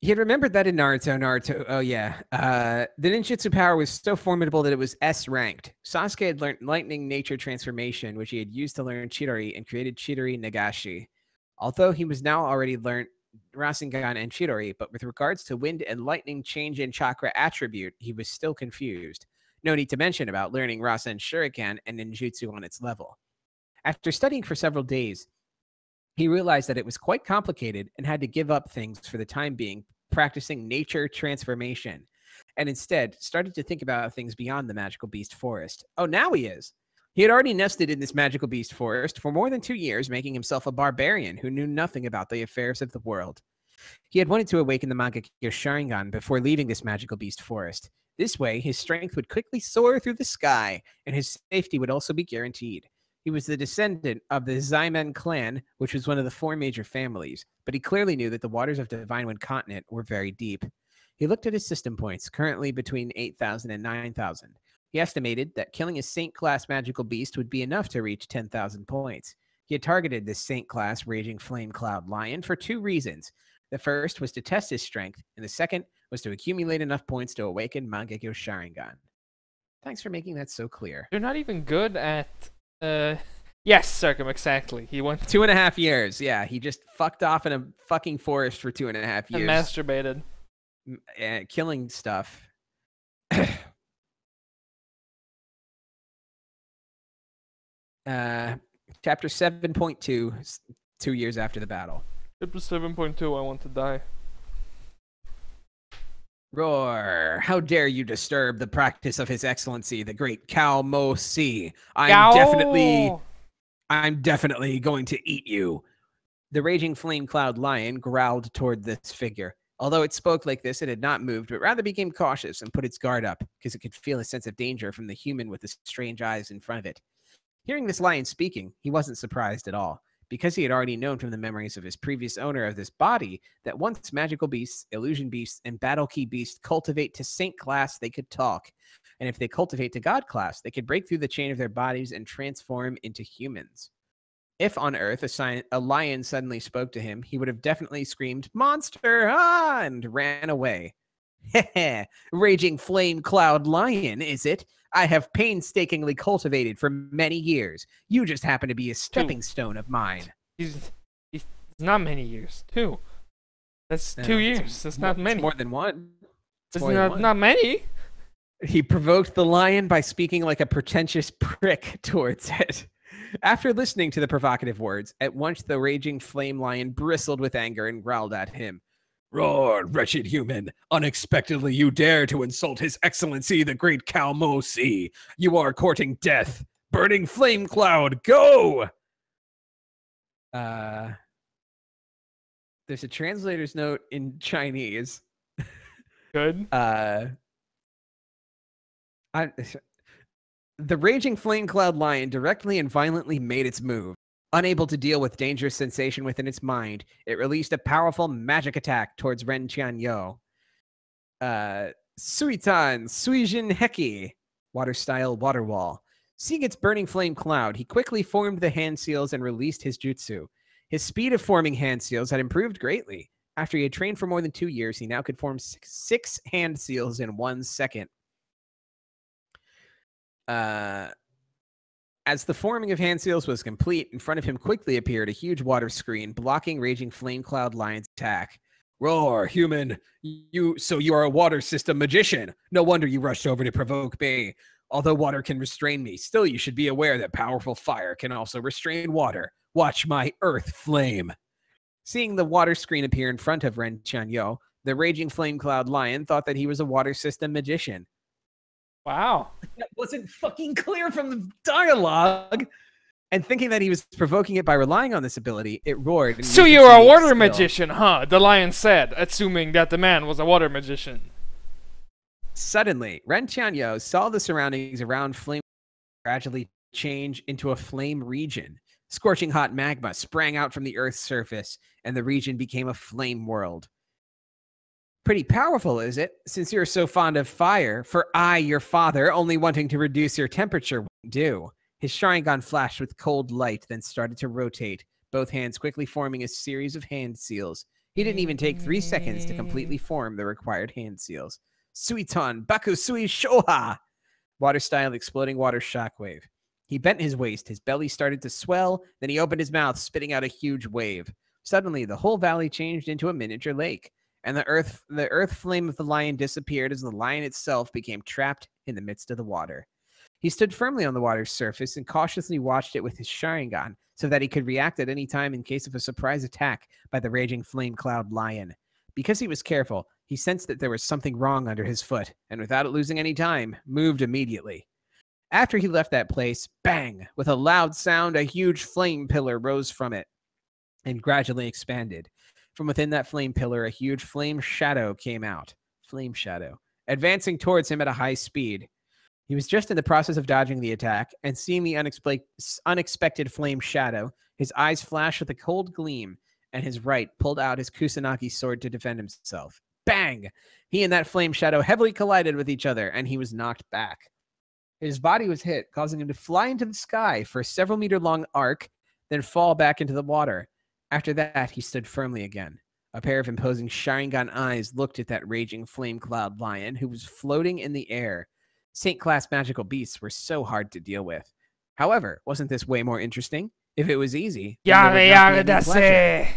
He had remembered that in Naruto, oh yeah, the ninjutsu power was so formidable that it was S-ranked. Sasuke had learned lightning nature transformation, which he had used to learn Chidori, and created Chidori Nagashi. Although he was now already learned Rasengan and Chidori, but with regards to wind and lightning change in chakra attribute, he was still confused. No need to mention about learning Rasen Shuriken and ninjutsu on its level. After studying for several days, he realized that it was quite complicated and had to give up things for the time being, practicing nature transformation, and instead started to think about things beyond the magical beast forest. Oh, now he is. He had already nested in this magical beast forest for more than 2 years, making himself a barbarian who knew nothing about the affairs of the world. He had wanted to awaken the Mangekyo Sharingan before leaving this magical beast forest. This way, his strength would quickly soar through the sky, and his safety would also be guaranteed. He was the descendant of the Zaimen clan, which was one of the 4 major families, but he clearly knew that the waters of Divine Wind Continent were very deep. He looked at his system points, currently between 8,000 and 9,000. He estimated that killing a Saint-class magical beast would be enough to reach 10,000 points. He had targeted this Saint-class Raging Flame Cloud Lion for 2 reasons. The first was to test his strength, and the second was to accumulate enough points to awaken Mangekyo Sharingan. Thanks for making that so clear. You're not even good at... Yes, Circum, exactly. He went 2.5 years. Yeah, he just fucked off in a fucking forest for 2.5 years. And masturbated. Killing stuff. Chapter 7.2, 2 years after the battle. Chapter 7.2, I want to die. Roar! How dare you disturb the practice of His Excellency, the great Cao Mo Si. I'm definitely going to eat you. The Raging Flame Cloud Lion growled toward this figure. Although it spoke like this, it had not moved, but rather became cautious and put its guard up, because it could feel a sense of danger from the human with the strange eyes in front of it. Hearing this lion speaking, he wasn't surprised at all, because he had already known from the memories of his previous owner of this body that once magical beasts, illusion beasts, and battle key beasts cultivate to saint class, they could talk. And if they cultivate to god class, they could break through the chain of their bodies and transform into humans. If on Earth a lion suddenly spoke to him, he would have definitely screamed, "Monster!" and ran away. Heh, Raging Flame Cloud Lion, is it? I have painstakingly cultivated for many years. You just happen to be a stepping stone of mine. He's not many years. 2. That's 2 years. That's not many. It's more than one. It's not many. He provoked the lion by speaking like a pretentious prick towards it. After listening to the provocative words, at once the Raging Flame Lion bristled with anger and growled at him. Roar, wretched human! Unexpectedly you dare to insult His Excellency, the great Cao Mo Si. You are courting death. Burning flame cloud, go! There's a translator's note in Chinese. Good. The Raging Flame Cloud Lion directly and violently made its move. Unable to deal with dangerous sensation within its mind, it released a powerful magic attack towards Ren Tianyo. Suitan Suijin Heki, water-style water wall. Seeing its burning flame cloud, he quickly formed the hand seals and released his jutsu. His speed of forming hand seals had improved greatly. After he had trained for more than 2 years, he now could form six hand seals in 1 second. As the forming of hand seals was complete, in front of him quickly appeared a huge water screen, blocking Raging Flame Cloud Lion's attack. Roar, human. You are a water system magician. No wonder you rushed over to provoke me. Although water can restrain me, still you should be aware that powerful fire can also restrain water. Watch my earth flame. Seeing the water screen appear in front of Ren Tianyo, the raging flame cloud lion thought that he was a water system magician. Wow. That wasn't fucking clear from the dialogue. And thinking that he was provoking it by relying on this ability, it roared. And So you're a water magician, huh? The lion said, assuming that the man was a water magician. Suddenly, Ren Tianyo saw the surroundings around flame gradually change into a flame region. Scorching hot magma sprang out from the Earth's surface, and the region became a flame world. Pretty powerful, is it? Since you're so fond of fire, for I, your father, only wanting to reduce your temperature, won't do. His Sharingan flashed with cold light, then started to rotate, both hands quickly forming a series of hand seals. He didn't even take 3 seconds to completely form the required hand seals. Suiton, Baku Sui Shoha! Water-style exploding water shockwave. He bent his waist, his belly started to swell, then he opened his mouth, spitting out a huge wave. Suddenly, the whole valley changed into a miniature lake, and the earth flame of the lion disappeared as the lion itself became trapped in the midst of the water. He stood firmly on the water's surface and cautiously watched it with his Sharingan, so that he could react at any time in case of a surprise attack by the raging flame cloud lion. Because he was careful, he sensed that there was something wrong under his foot, and without losing any time, moved immediately. After he left that place, bang! With a loud sound, a huge flame pillar rose from it and gradually expanded. From within that flame pillar, a huge flame shadow came out. Flame shadow. Advancing towards him at a high speed. He was just in the process of dodging the attack, and seeing the unexpected flame shadow, his eyes flashed with a cold gleam, and his right pulled out his Kusanagi sword to defend himself. Bang! He and that flame shadow heavily collided with each other, and he was knocked back. His body was hit, causing him to fly into the sky for a several-meter-long arc, then fall back into the water. After that, he stood firmly again. A pair of imposing Sharingan eyes looked at that raging flame cloud lion who was floating in the air. Saint-class magical beasts were so hard to deal with. However, wasn't this way more interesting? If it was easy, Yare.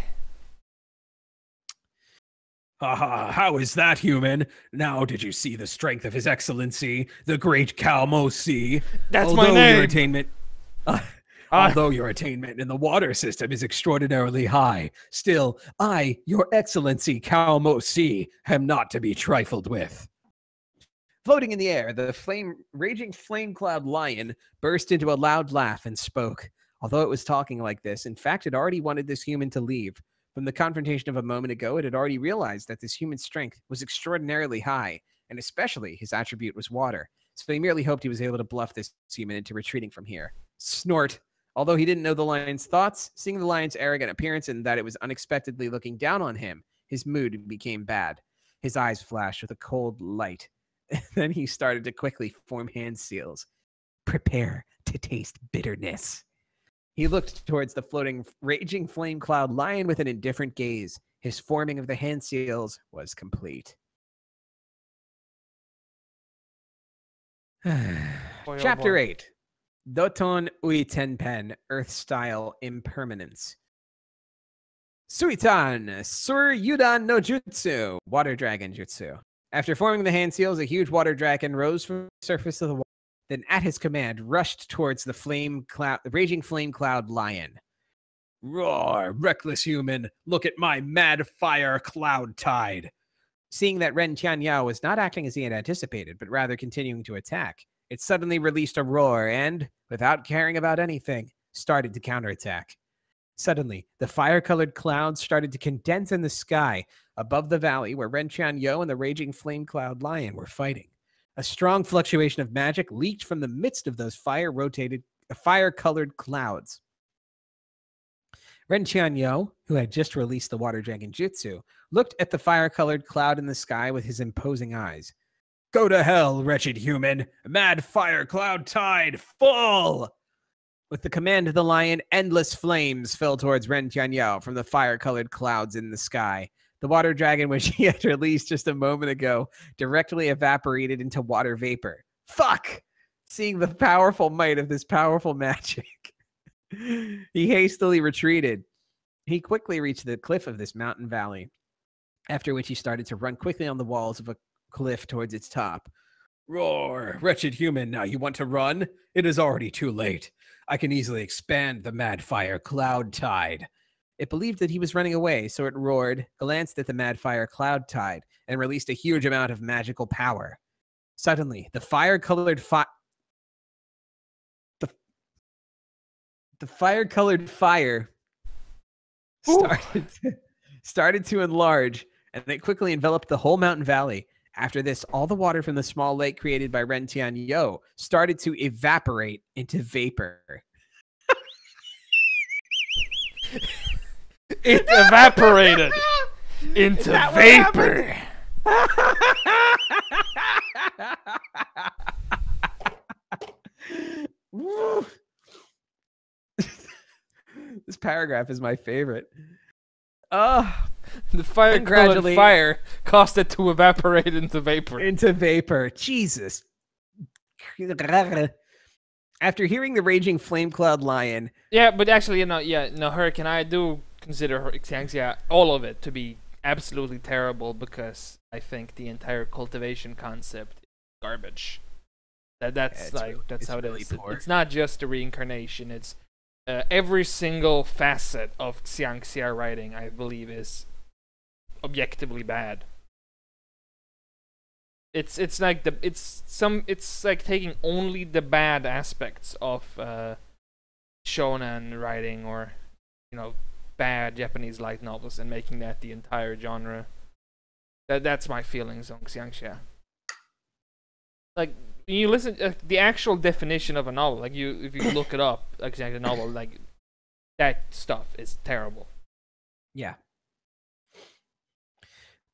Haha, how is that, human? Now did you see the strength of His Excellency, the great Cao Mo Si? That's my name. Although your attainment in the water system is extraordinarily high, still, I, your Excellency Cao Mo Si, am not to be trifled with. Floating in the air, the raging flame cloud lion burst into a loud laugh and spoke. Although it was talking like this, in fact, it already wanted this human to leave. From the confrontation of a moment ago, it had already realized that this human's strength was extraordinarily high, and especially his attribute was water. So he merely hoped he was able to bluff this human into retreating from here. Snort. Although he didn't know the lion's thoughts, seeing the lion's arrogant appearance and that it was unexpectedly looking down on him, his mood became bad. His eyes flashed with a cold light. Then he started to quickly form hand seals. Prepare to taste bitterness. He looked towards the floating, raging flame cloud lion with an indifferent gaze. His forming of the hand seals was complete. Chapter 8. Doton Ui Tenpen, Earth-Style Impermanence. Suitan, Sur Yudan no Jutsu, Water Dragon Jutsu. After forming the hand seals, a huge water dragon rose from the surface of the water, then at his command rushed towards the raging flame cloud lion. Roar, reckless human, look at my mad fire cloud tide. Seeing that Ren Tianyao was not acting as he had anticipated, but rather continuing to attack, it suddenly released a roar and, without caring about anything, started to counterattack. Suddenly, the fire-colored clouds started to condense in the sky above the valley where Ren Tianyao and the raging flame cloud lion were fighting. A strong fluctuation of magic leaked from the midst of those fire-colored clouds. Ren Tianyao, who had just released the Water Dragon Jutsu, looked at the fire-colored cloud in the sky with his imposing eyes. Go to hell, wretched human! Mad fire cloud tide, full! With the command of the lion, endless flames fell towards Ren Tianyao from the fire-colored clouds in the sky. The water dragon, which he had released just a moment ago, directly evaporated into water vapor. Fuck! Seeing the powerful might of this powerful magic, he hastily retreated. He quickly reached the cliff of this mountain valley. after which he started to run quickly on the walls of a cliff towards its top. Roar, wretched human, now you want to run? It is already too late. I can easily expand the mad fire cloud tide. It believed that he was running away, so it roared, glanced at the mad fire cloud tide, and released a huge amount of magical power. Suddenly, the fire-colored the fire-colored fire started to enlarge, and it quickly enveloped the whole mountain valley. After this, all the water from the small lake created by Ren Tianyo started to evaporate into vapor. It evaporated into vapor. This paragraph is my favorite. The fire-colored fire caused it to evaporate into vapor. Into vapor. Jesus. After hearing the raging flame cloud lion. Yeah, but actually, Hurricane, I do consider Xiangxia, all of it, to be absolutely terrible, because I think the entire cultivation concept is garbage. That's how it really is. It's not just a reincarnation. It's every single facet of Xiangxia writing, I believe, is objectively bad. It's like taking only the bad aspects of shonen writing, or bad Japanese light novels, and making that the entire genre. That's my feelings on Xiangxia. Like, when you listen, the actual definition of a novel, if you look it up, like a novel, like that stuff is terrible. Yeah.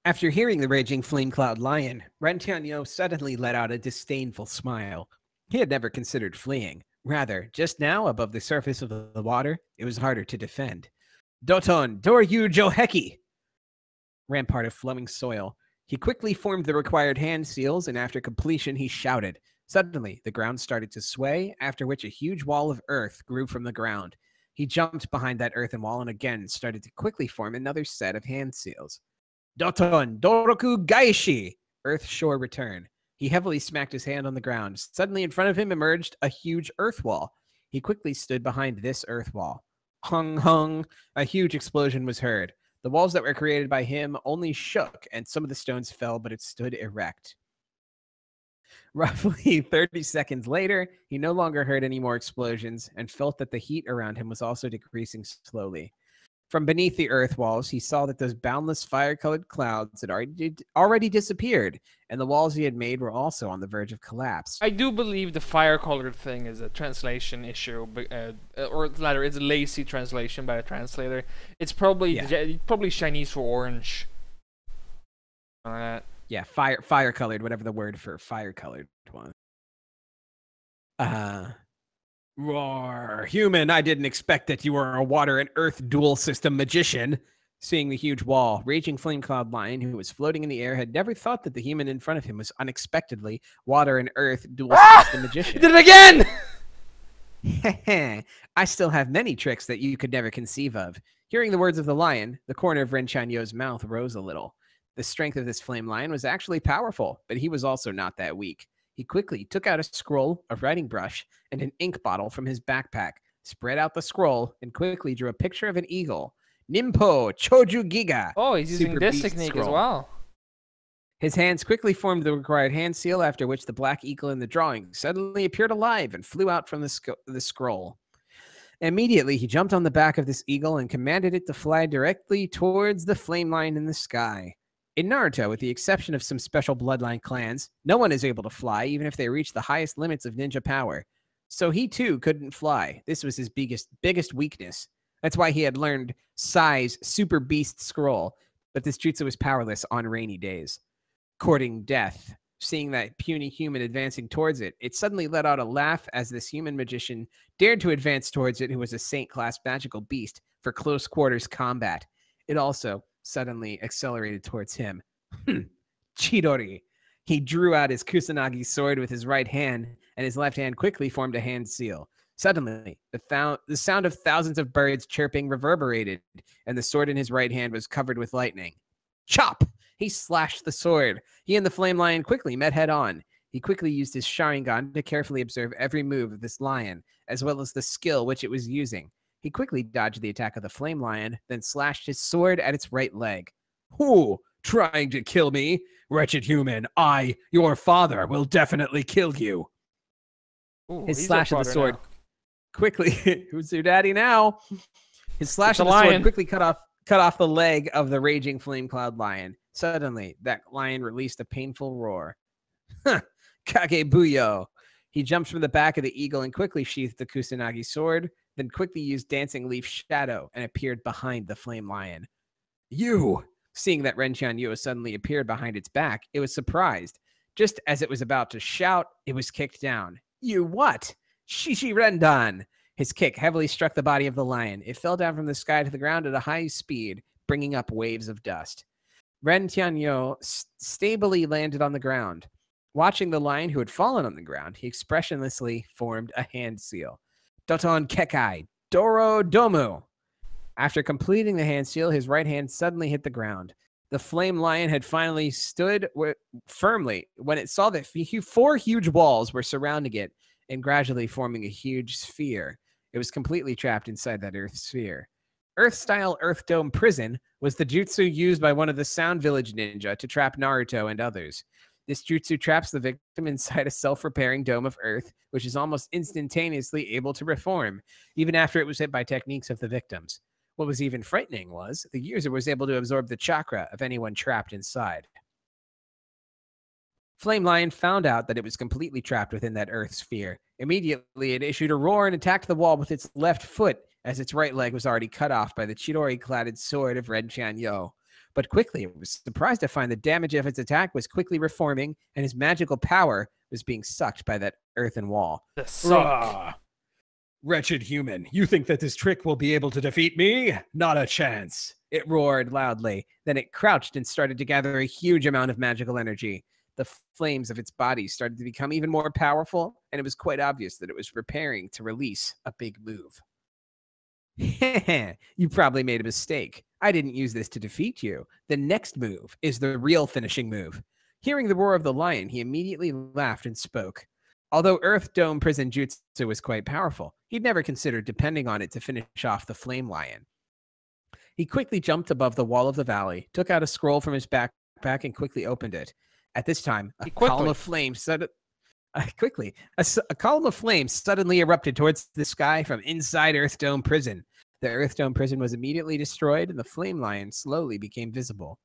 After hearing the raging flame cloud lion, Ren Tianyo suddenly let out a disdainful smile. He had never considered fleeing. Rather, just now, above the surface of the water, it was harder to defend. Doton, Doryu Joheki! Rampart of flowing soil. He quickly formed the required hand seals, and after completion, he shouted. Suddenly, the ground started to sway, after which a huge wall of earth grew from the ground. He jumped behind that earthen wall and again started to quickly form another set of hand seals. Doton, Doroku Gaishi! Earth Shore Return. He heavily smacked his hand on the ground. Suddenly, in front of him emerged a huge earth wall. He quickly stood behind this earth wall. Hung, hung! A huge explosion was heard. The walls that were created by him only shook, and some of the stones fell, but it stood erect. Roughly 30 seconds later, he no longer heard any more explosions and felt that the heat around him was also decreasing slowly. From beneath the earth walls, he saw that those boundless fire-colored clouds had already disappeared, and the walls he had made were also on the verge of collapse. I do believe the fire-colored thing is a translation issue, or rather, it's a lazy translation by a translator. It's probably probably Chinese for orange. Yeah, fire-colored, whatever the word for fire-colored was. Roar, human, I didn't expect that you were a water and earth dual system magician. Seeing the huge wall, raging flame cloud lion, who was floating in the air, had never thought that the human in front of him was unexpectedly water and earth dual system magician. Did it again! I still have many tricks that you could never conceive of. Hearing the words of the lion, the corner of Ren Tianyo's mouth rose a little. The strength of this flame lion was actually powerful, but he was also not that weak. He quickly took out a scroll, a writing brush, and an ink bottle from his backpack, spread out the scroll, and quickly drew a picture of an eagle. Nimpo Choju Giga. Oh, he's using this technique as well. His hands quickly formed the required hand seal, after which the black eagle in the drawing suddenly appeared alive and flew out from the scroll. Immediately, he jumped on the back of this eagle and commanded it to fly directly towards the flame line in the sky. In Naruto, with the exception of some special bloodline clans, no one is able to fly, even if they reach the highest limits of ninja power. So he too couldn't fly. This was his biggest weakness. That's why he had learned Sai's Super Beast Scroll, but this jutsu was powerless on rainy days. Courting death. Seeing that puny human advancing towards it, it suddenly let out a laugh as this human magician dared to advance towards it, who was a saint-class magical beast for close quarters combat. It also suddenly accelerated towards him. Chidori. He drew out his Kusanagi sword with his right hand, and his left hand quickly formed a hand seal. Suddenly, the sound of thousands of birds chirping reverberated, and the sword in his right hand was covered with lightning. Chop! He slashed the sword. He and the flame lion quickly met head on. He quickly used his Sharingan to carefully observe every move of this lion, as well as the skill which it was using. He quickly dodged the attack of the flame lion, then slashed his sword at its right leg. Who? Trying to kill me? Wretched human, I, your father, will definitely kill you. Ooh, His he's slash our of the father sword now. quickly. Who's your daddy now? His slash It's of a the sword lion. quickly cut off the leg of the raging flame cloud lion. Suddenly, that lion released a painful roar. Kagebuyo. He jumped from the back of the eagle and quickly sheathed the Kusanagi sword, then quickly used Dancing Leaf Shadow and appeared behind the flame lion. You! Seeing that Renchian Yuo suddenly appeared behind its back, it was surprised. Just as it was about to shout, it was kicked down. You what? Shishi Rendan! His kick heavily struck the body of the lion. It fell down from the sky to the ground at a high speed, bringing up waves of dust. Ren Tianyo stably landed on the ground. Watching the lion who had fallen on the ground, he expressionlessly formed a hand seal. Doton Kekai, Doro Domu. After completing the hand seal, his right hand suddenly hit the ground. The flame lion had finally stood firmly when it saw that 4 huge walls were surrounding it and gradually forming a huge sphere. It was completely trapped inside that earth sphere. Earth-style Earth Dome Prison was the jutsu used by one of the Sound Village ninja to trap Naruto and others. This jutsu traps the victim inside a self-repairing dome of earth, which is almost instantaneously able to reform, even after it was hit by techniques of the victims. What was even frightening was the user was able to absorb the chakra of anyone trapped inside. Flame Lion found out that it was completely trapped within that earth sphere. Immediately, it issued a roar and attacked the wall with its left foot, as its right leg was already cut off by the Chidori-cladded sword of Ren Tianyo. But quickly, it was surprised to find the damage of its attack was quickly reforming, and his magical power was being sucked by that earthen wall. The suck. Wretched human, you think that this trick will be able to defeat me? Not a chance. It roared loudly. Then it crouched and started to gather a huge amount of magical energy. The flames of its body started to become even more powerful, and it was quite obvious that it was preparing to release a big move. You probably made a mistake. I didn't use this to defeat you. The next move is the real finishing move. Hearing the roar of the lion, he immediately laughed and spoke. Although Earth Dome Prison Jutsu was quite powerful, he'd never considered depending on it to finish off the flame lion. He quickly jumped above the wall of the valley, took out a scroll from his backpack, and quickly opened it. At this time, a column of flame suddenly erupted towards the sky from inside Earth Dome Prison. The Earth Dome Prison was immediately destroyed, and the flame lion slowly became visible.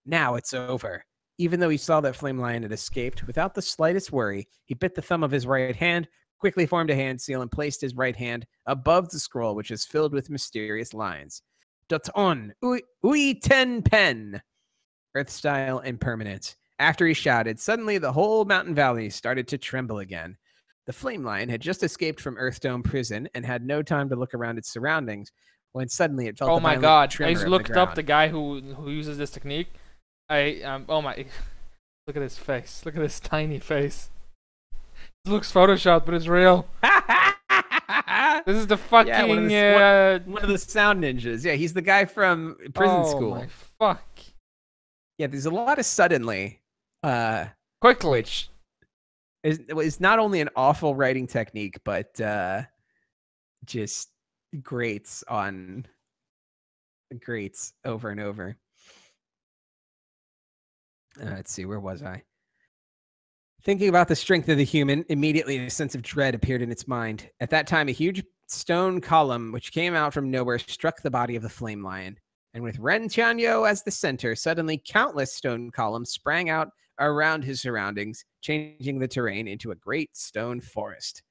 Now it's over. Even though he saw that flame lion had escaped, without the slightest worry, he bit the thumb of his right hand, quickly formed a hand seal, and placed his right hand above the scroll, which was filled with mysterious lines. Doton Ui Ten Pen. Earth-style impermanence. After he shouted, suddenly the whole mountain valley started to tremble again. The flame lion had just escaped from Earth Dome Prison and had no time to look around its surroundings when suddenly it felt Oh my god, I just looked up the guy who uses this technique. Oh my, look at his face. Look at his tiny face. It looks photoshopped, but it's real. This is the fucking one of the sound ninjas. Yeah, he's the guy from prison school. Oh my fuck. Yeah, there's a lot of suddenly. Quickly. Which is not only an awful writing technique, but just grates over and over. Let's see, where was I? Thinking about the strength of the human, immediately a sense of dread appeared in its mind. At that time, a huge stone column, which came out from nowhere, struck the body of the flame lion. And with Ren Tianyo as the center, suddenly countless stone columns sprang out around his surroundings, changing the terrain into a great stone forest.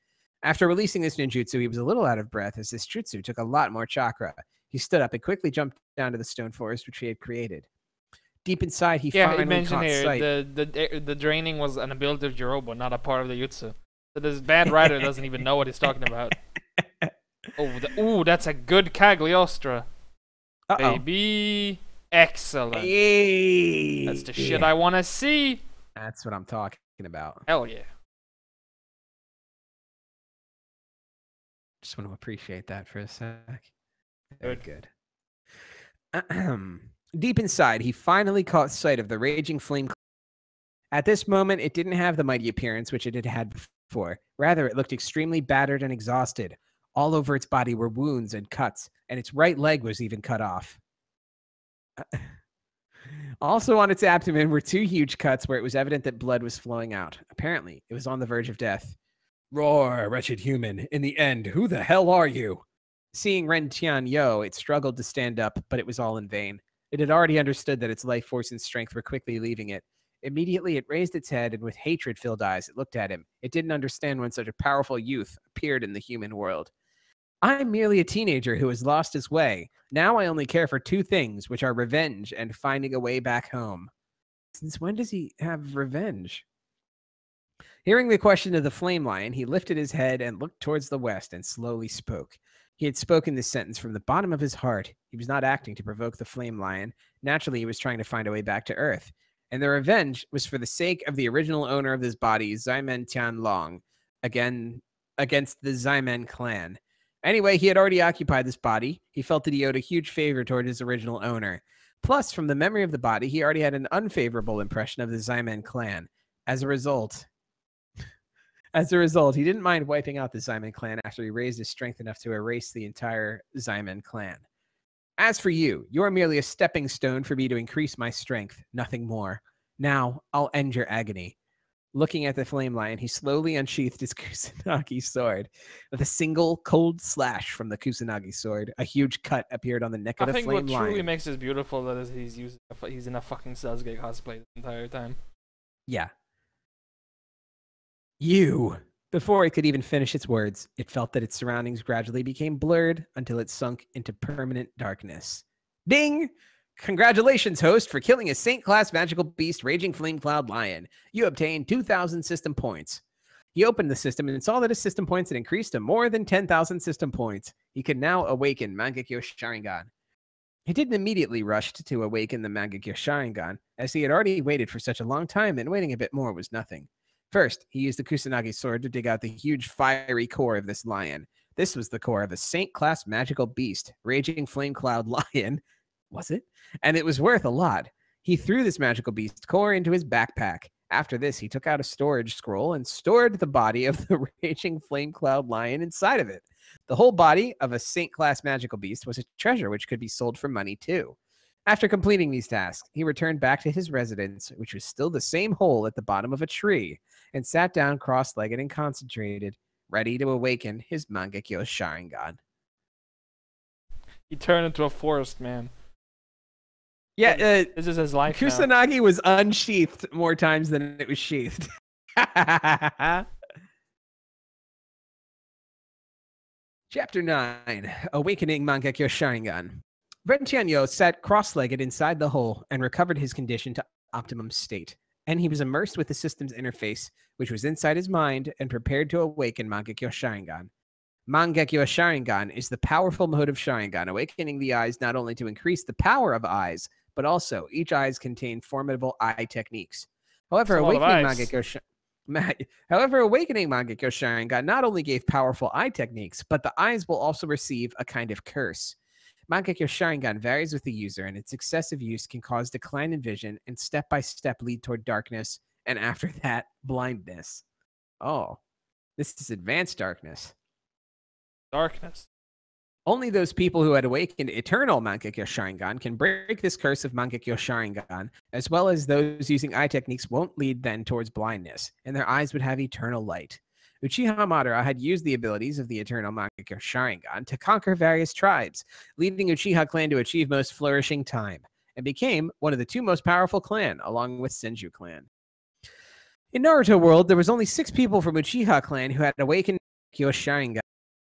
After releasing this ninjutsu, he was a little out of breath as this jutsu took a lot more chakra. He stood up and quickly jumped down to the stone forest which he had created. Deep inside, he finally caught sight. The draining was an ability of Jirobo, not a part of the jutsu. So this bad writer doesn't even know what he's talking about. Oh, that's a good Cagliostra. Baby. Excellent. Hey. That's the shit I want to see. That's what I'm talking about. Hell yeah. Just want to appreciate that for a sec. Very good. Deep inside, he finally caught sight of the raging flame. At this moment, it didn't have the mighty appearance which it had had before. Rather, it looked extremely battered and exhausted. All over its body were wounds and cuts, and its right leg was even cut off. Also on its abdomen were 2 huge cuts where it was evident that blood was flowing out. Apparently, it was on the verge of death. Roar, wretched human. In the end, who the hell are you? Seeing Ren Tianyo, it struggled to stand up, but it was all in vain. It had already understood that its life force and strength were quickly leaving it. Immediately, it raised its head, and with hatred-filled eyes, it looked at him. It didn't understand when such a powerful youth appeared in the human world. I'm merely a teenager who has lost his way. Now I only care for 2 things, which are revenge and finding a way back home. Since when does he have revenge? Hearing the question of the flame lion, he lifted his head and looked towards the west and slowly spoke. He had spoken this sentence from the bottom of his heart. He was not acting to provoke the flame lion. Naturally, he was trying to find a way back to Earth. And the revenge was for the sake of the original owner of this body, Ximen Tianlong, against the Ximen clan. Anyway, he had already occupied this body. He felt that he owed a huge favor toward his original owner. Plus, from the memory of the body, he already had an unfavorable impression of the Ximen clan. As a result, he didn't mind wiping out the Ximen clan after he raised his strength enough to erase the entire Ximen clan. As for you, you are merely a stepping stone for me to increase my strength, nothing more. Now, I'll end your agony. Looking at the flame lion, he slowly unsheathed his Kusanagi sword. With a single cold slash from the Kusanagi sword, a huge cut appeared on the neck of the flame lion. I think what truly makes this beautiful that is he's in a fucking Sasuke cosplay the entire time. Yeah. You. Before it could even finish its words, it felt that its surroundings gradually became blurred until it sunk into permanent darkness. Ding! Congratulations, host, for killing a Saint-class magical beast, Raging Flame Cloud Lion. You obtained 2,000 system points. He opened the system and saw that his system points had increased to more than 10,000 system points. He could now awaken Mangekyo Sharingan. He didn't immediately rush to awaken the Mangekyo Sharingan, as he had already waited for such a long time, and waiting a bit more was nothing. First, he used the Kusanagi sword to dig out the huge fiery core of this lion. This was the core of a Saint-class magical beast, Raging Flame Cloud Lion. Was it? And it was worth a lot. He threw this magical beast core into his backpack. After this, he took out a storage scroll and stored the body of the Raging Flame Cloud Lion inside of it. The whole body of a Saint-class magical beast was a treasure which could be sold for money too. After completing these tasks, he returned back to his residence, which was still the same hole at the bottom of a tree, and sat down cross-legged and concentrated, ready to awaken his Mangekyo Sharingan. He turned into a forest man. Yeah, this is his life Kusanagi now. Was unsheathed more times than it was sheathed. Chapter 9, Awakening Mangekyo Sharingan. Ren Tianyo sat cross-legged inside the hole and recovered his condition to optimum state, and he was immersed with the system's interface, which was inside his mind, and prepared to awaken Mangekyo Sharingan. Mangekyo Sharingan is the powerful mode of Sharingan, awakening the eyes not only to increase the power of eyes, but also each eyes contain formidable eye techniques. However, awakening Mangekyo Sharingan not only gave powerful eye techniques, but the eyes will also receive a kind of curse. Mangekyo Sharingan varies with the user, and its excessive use can cause decline in vision and step-by-step lead toward darkness, and after that, blindness. Oh, this is advanced darkness. Darkness. Only those people who had awakened eternal Mangekyo Sharingan can break this curse of Mangekyo Sharingan, as well as those using eye techniques won't lead then towards blindness, and their eyes would have eternal light. Uchiha Madara had used the abilities of the eternal Mangekyo Sharingan to conquer various tribes, leading Uchiha clan to achieve most flourishing time, and became one of the 2 most powerful clan, along with Senju clan. In Naruto world, there was only 6 people from Uchiha clan who had awakened Mangekyo Sharingan.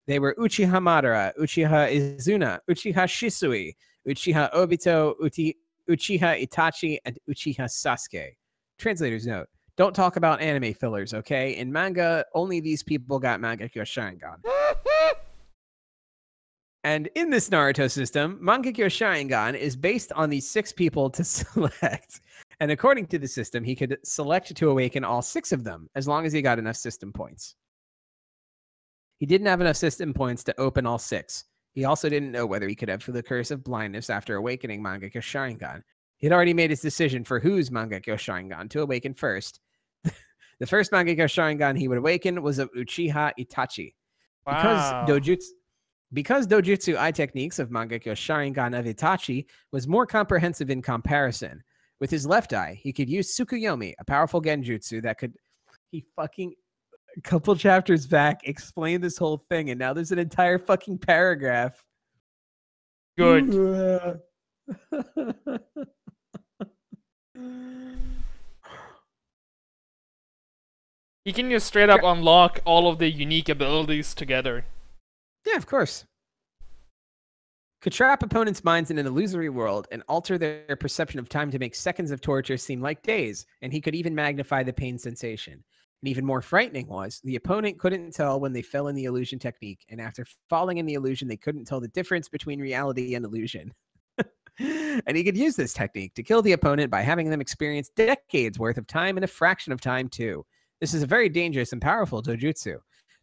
They were Uchiha Madara, Uchiha Izuna, Uchiha Shisui, Uchiha Obito, Uchiha Itachi, and Uchiha Sasuke. Translator's note. Don't talk about anime fillers, okay? In manga, only these people got Mangekyo Sharingan. And in this Naruto system, Mangekyo Sharingan is based on these 6 people to select. And according to the system, he could select to awaken all 6 of them, as long as he got enough system points. He didn't have enough system points to open all 6. He also didn't know whether he could have the curse of blindness after awakening Mangekyo Sharingan. He had already made his decision for whose Mangekyo Sharingan to awaken first. The first Mangekyo Sharingan he would awaken was of Uchiha Itachi. Wow. Because Dojutsu Eye techniques of Mangekyo Sharingan of Itachi was more comprehensive in comparison. With his left eye, he could use Tsukuyomi, a powerful genjutsu that could... He fucking... A couple chapters back explained this whole thing, and now there's an entire fucking paragraph. Good. He can just straight up unlock all of the unique abilities together. Yeah, of course. Could trap opponents' minds in an illusory world and alter their perception of time to make seconds of torture seem like days, and he could even magnify the pain sensation. And even more frightening was, the opponent couldn't tell when they fell in the illusion technique, and after falling in the illusion, they couldn't tell the difference between reality and illusion. And he could use this technique to kill the opponent by having them experience decades worth of time in a fraction of time, too. This is a very dangerous and powerful dojutsu.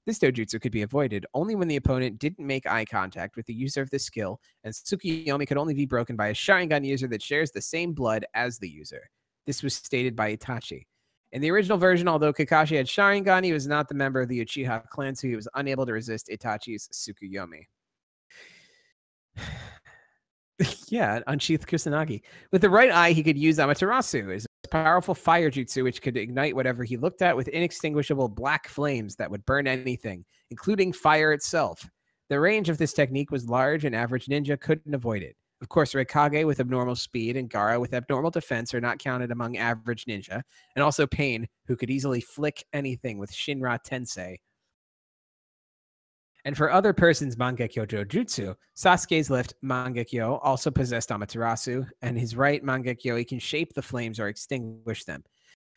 This dojutsu could be avoided only when the opponent didn't make eye contact with the user of the skill, and Tsukuyomi could only be broken by a Sharingan user that shares the same blood as the user. This was stated by Itachi. In the original version, although Kakashi had Sharingan, he was not the member of the Uchiha clan, so he was unable to resist Itachi's Tsukuyomi. Yeah, unsheathed Kusanagi. With the right eye, he could use Amaterasu, his powerful fire jutsu, which could ignite whatever he looked at with inextinguishable black flames that would burn anything, including fire itself. The range of this technique was large, and average ninja couldn't avoid it. Of course, Raikage with abnormal speed and Gaara with abnormal defense are not counted among average ninja, and also Pain, who could easily flick anything with Shinra Tensei. And for other persons' Mangekyo Jojutsu, Sasuke's left Mangekyo also possessed Amaterasu, and his right Mangekyo, he can shape the flames or extinguish them.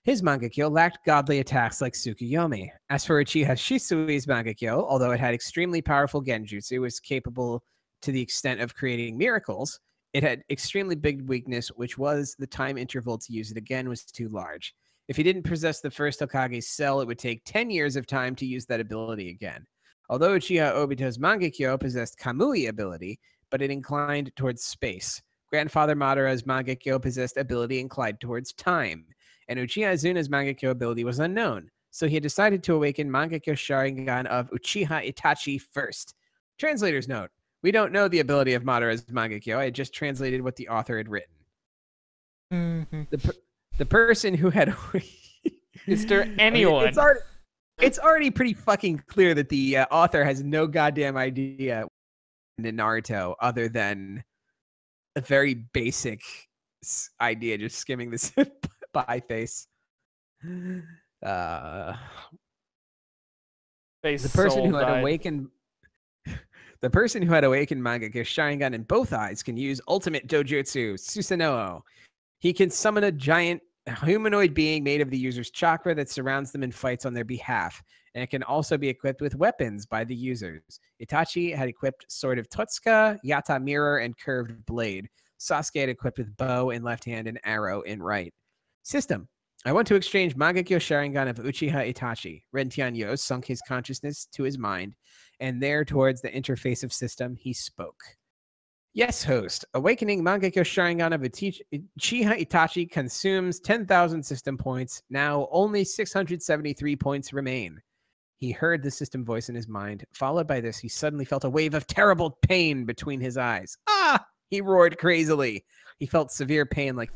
His Mangekyo lacked godly attacks like Tsukuyomi. As for Uchiha Shisui's Mangekyo, although it had extremely powerful genjutsu, was capable to the extent of creating miracles, it had extremely big weakness, which was the time interval to use it again was too large. If he didn't possess the first Hokage's cell, it would take 10 years of time to use that ability again. Although Uchiha Obito's Mangekyo possessed Kamui ability, but it inclined towards space. Grandfather Madara's Mangekyo possessed ability inclined towards time, and Uchiha Azuna's Mangekyo ability was unknown, so he had decided to awaken Mangekyo Sharingan of Uchiha Itachi first. Translator's note: we don't know the ability of Madara's Mangekyo, I just translated what the author had written. Mm-hmm. The person who had... Is there anyone... It's already pretty fucking clear that the author has no goddamn idea in Naruto other than a very basic idea, just skimming this by face. The person who had awakened Mangekyo Sharingan in both eyes can use Ultimate Dojutsu, Susanoo. He can summon a giant humanoid being made of the user's chakra that surrounds them and fights on their behalf, and it can also be equipped with weapons by the users. Itachi had equipped Sword of Totsuka, Yata Mirror, and Curved Blade. Sasuke had equipped with bow in left hand and arrow in right. System: I want to exchange Mangekyo Sharingan of Uchiha Itachi. Ren Tianyo sunk his consciousness to his mind, and there towards the interface of system he spoke. Yes, host. Awakening Mangekyo Sharingan of Uchiha Itachi consumes 10,000 system points. Now only 673 points remain. He heard the system voice in his mind. Followed by this, he suddenly felt a wave of terrible pain between his eyes. Ah! He roared crazily. He felt severe pain like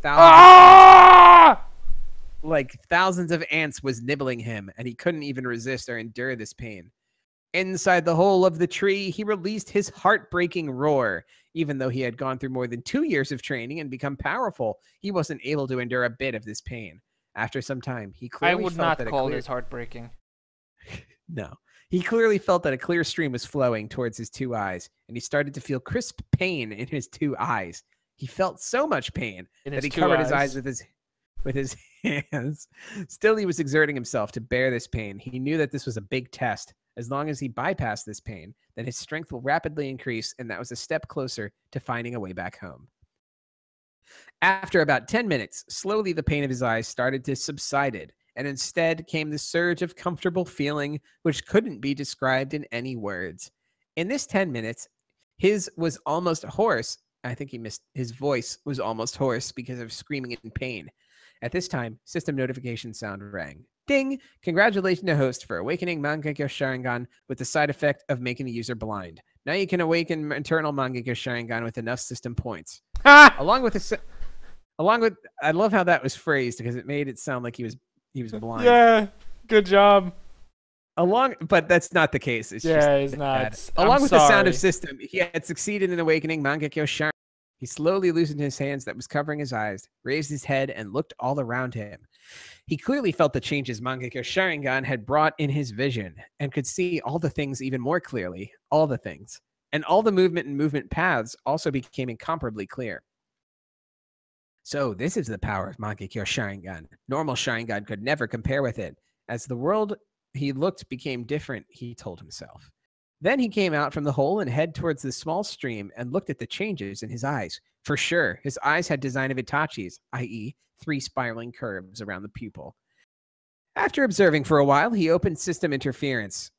thousands of ants was nibbling him, and he couldn't even resist or endure this pain. Inside the hole of the tree, he released his heartbreaking roar. Even though he had gone through more than 2 years of training and become powerful, he wasn't able to endure a bit of this pain. After some time, he clearly felt that I would not call this heartbreaking. No. He clearly felt that a clear stream was flowing towards his two eyes, and he started to feel crisp pain in his two eyes. He felt so much pain that he covered his eyes with his hands. Still, he was exerting himself to bear this pain. He knew that this was a big test. As long as he bypassed this pain, then his strength will rapidly increase, and that was a step closer to finding a way back home. After about 10 minutes, slowly the pain of his eyes started to subside, and instead came the surge of comfortable feeling which couldn't be described in any words. In this 10 minutes, His was almost hoarse. I think he missed. His voice was almost hoarse because of screaming in pain. At this time, system notification sound rang. Ding! Congratulations to host for awakening Mangekyo Sharingan with the side effect of making the user blind. Now you can awaken internal Mangekyo Sharingan with enough system points. Along with, I love how that was phrased because it made it sound like he was blind. Yeah, good job. But that's not the case. It's it's not. Along with the sound of system, he had succeeded in awakening Mangekyo Sharingan. He slowly loosened his hands that was covering his eyes, raised his head, and looked all around him. He clearly felt the changes Mangekyo Sharingan had brought in his vision and could see all the things even more clearly, all the things. And all the movement and movement paths also became incomparably clear. So this is the power of Mangekyo Sharingan. Normal Sharingan could never compare with it. As the world he looked became different, he told himself. Then he came out from the hole and head towards the small stream and looked at the changes in his eyes. For sure, his eyes had design of Itachi's, i.e., 3 spiraling curves around the pupil. After observing for a while, he opened system interference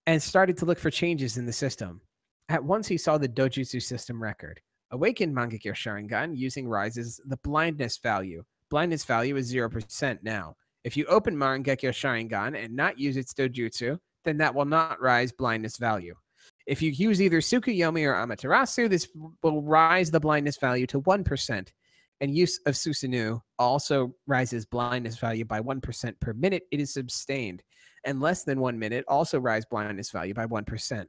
and started to look for changes in the system. At once, he saw the Dojutsu system record. Awakened Mangekyo Sharingan using rises the blindness value. Blindness value is 0% now. If you open Mangekyo Sharingan and not use its Dojutsu, then that will not rise blindness value. If you use either Tsukuyomi or Amaterasu, this will rise the blindness value to 1%. And use of Susanoo also rises blindness value by 1% per minute it is sustained. And less than 1 minute also rise blindness value by 1%.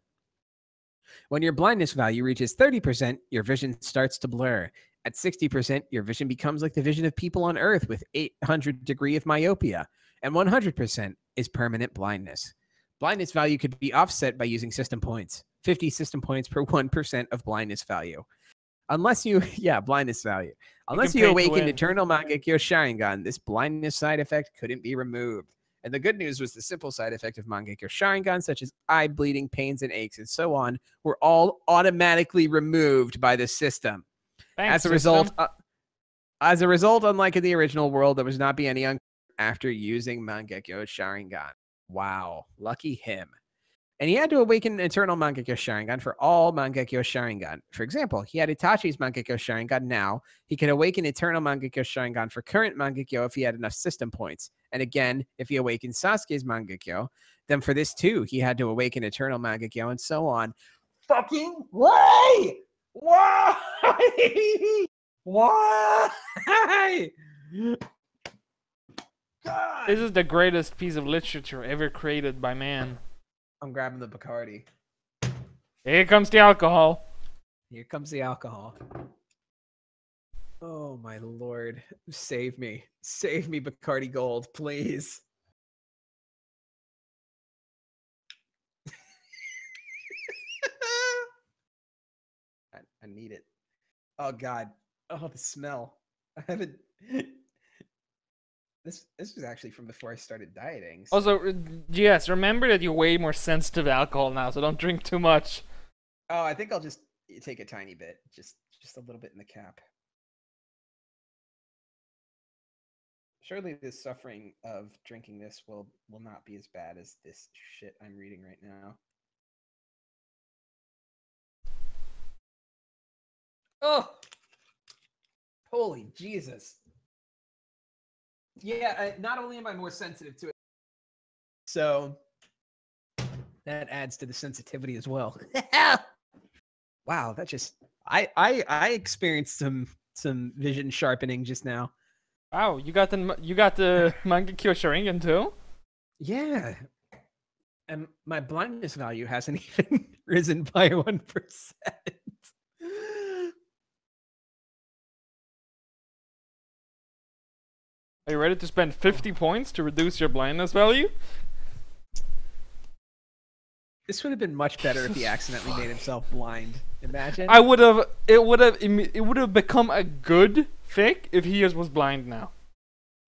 When your blindness value reaches 30%, your vision starts to blur. At 60%, your vision becomes like the vision of people on Earth with 800 degree of myopia. And 100% is permanent blindness. Blindness value could be offset by using system points. 50 system points per 1% of blindness value. Unless you, blindness value. Unless you awaken Eternal Mangekyo Sharingan, this blindness side effect couldn't be removed. And the good news was the simple side effect of Mangekyo Sharingan, such as eye bleeding, pains, and aches, and so on, were all automatically removed by the system. Thanks, As a result, unlike in the original world, there was not be any after using Mangekyo Sharingan. Wow, lucky him. And he had to awaken Eternal Mangekyo Sharingan for all Mangekyo Sharingan. For example, he had Itachi's Mangekyo Sharingan now. He could awaken Eternal Mangekyo Sharingan for current Mangekyo if he had enough system points. And again, if he awakened Sasuke's Mangekyo, then for this too, he had to awaken Eternal Mangekyo and so on. Fucking why? Why? Why? God. This is the greatest piece of literature ever created by man. I'm grabbing the Bacardi. Here comes the alcohol. Here comes the alcohol. Oh my lord. Save me. Save me, Bacardi Gold, please. I need it. Oh god. Oh, the smell. I haven't... This was actually from before I started dieting. So. Also, yes, remember that you're way more sensitive to alcohol now, so don't drink too much. Oh, I think I'll just take a tiny bit, just a little bit in the cap. Surely the suffering of drinking this will not be as bad as this shit I'm reading right now. Oh! Holy Jesus. Yeah, not only am I more sensitive to it, so that adds to the sensitivity as well. Wow, that just I experienced some vision sharpening just now. Wow, you got the Mangekyo Sharingan too? Yeah. And my blindness value hasn't even risen by 1%. Are you ready to spend 50 points to reduce your blindness value? This would have been much better if he accidentally made himself blind. Imagine. It would have become a good fic if he was blind now.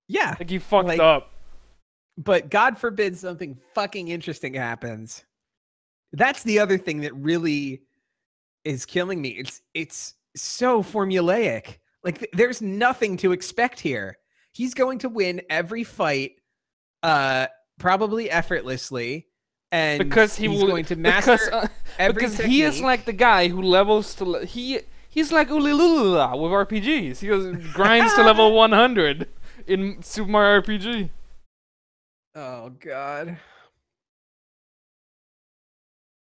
Yeah. Like he fucked up. But God forbid something fucking interesting happens. That's the other thing that really is killing me. It's so formulaic. Like there's nothing to expect here. He's going to win every fight, probably effortlessly, and because he's going to master. because he is like the guy who levels to he's like Ulilula with RPGs. He grinds to level 100 in Super Mario RPG. Oh God.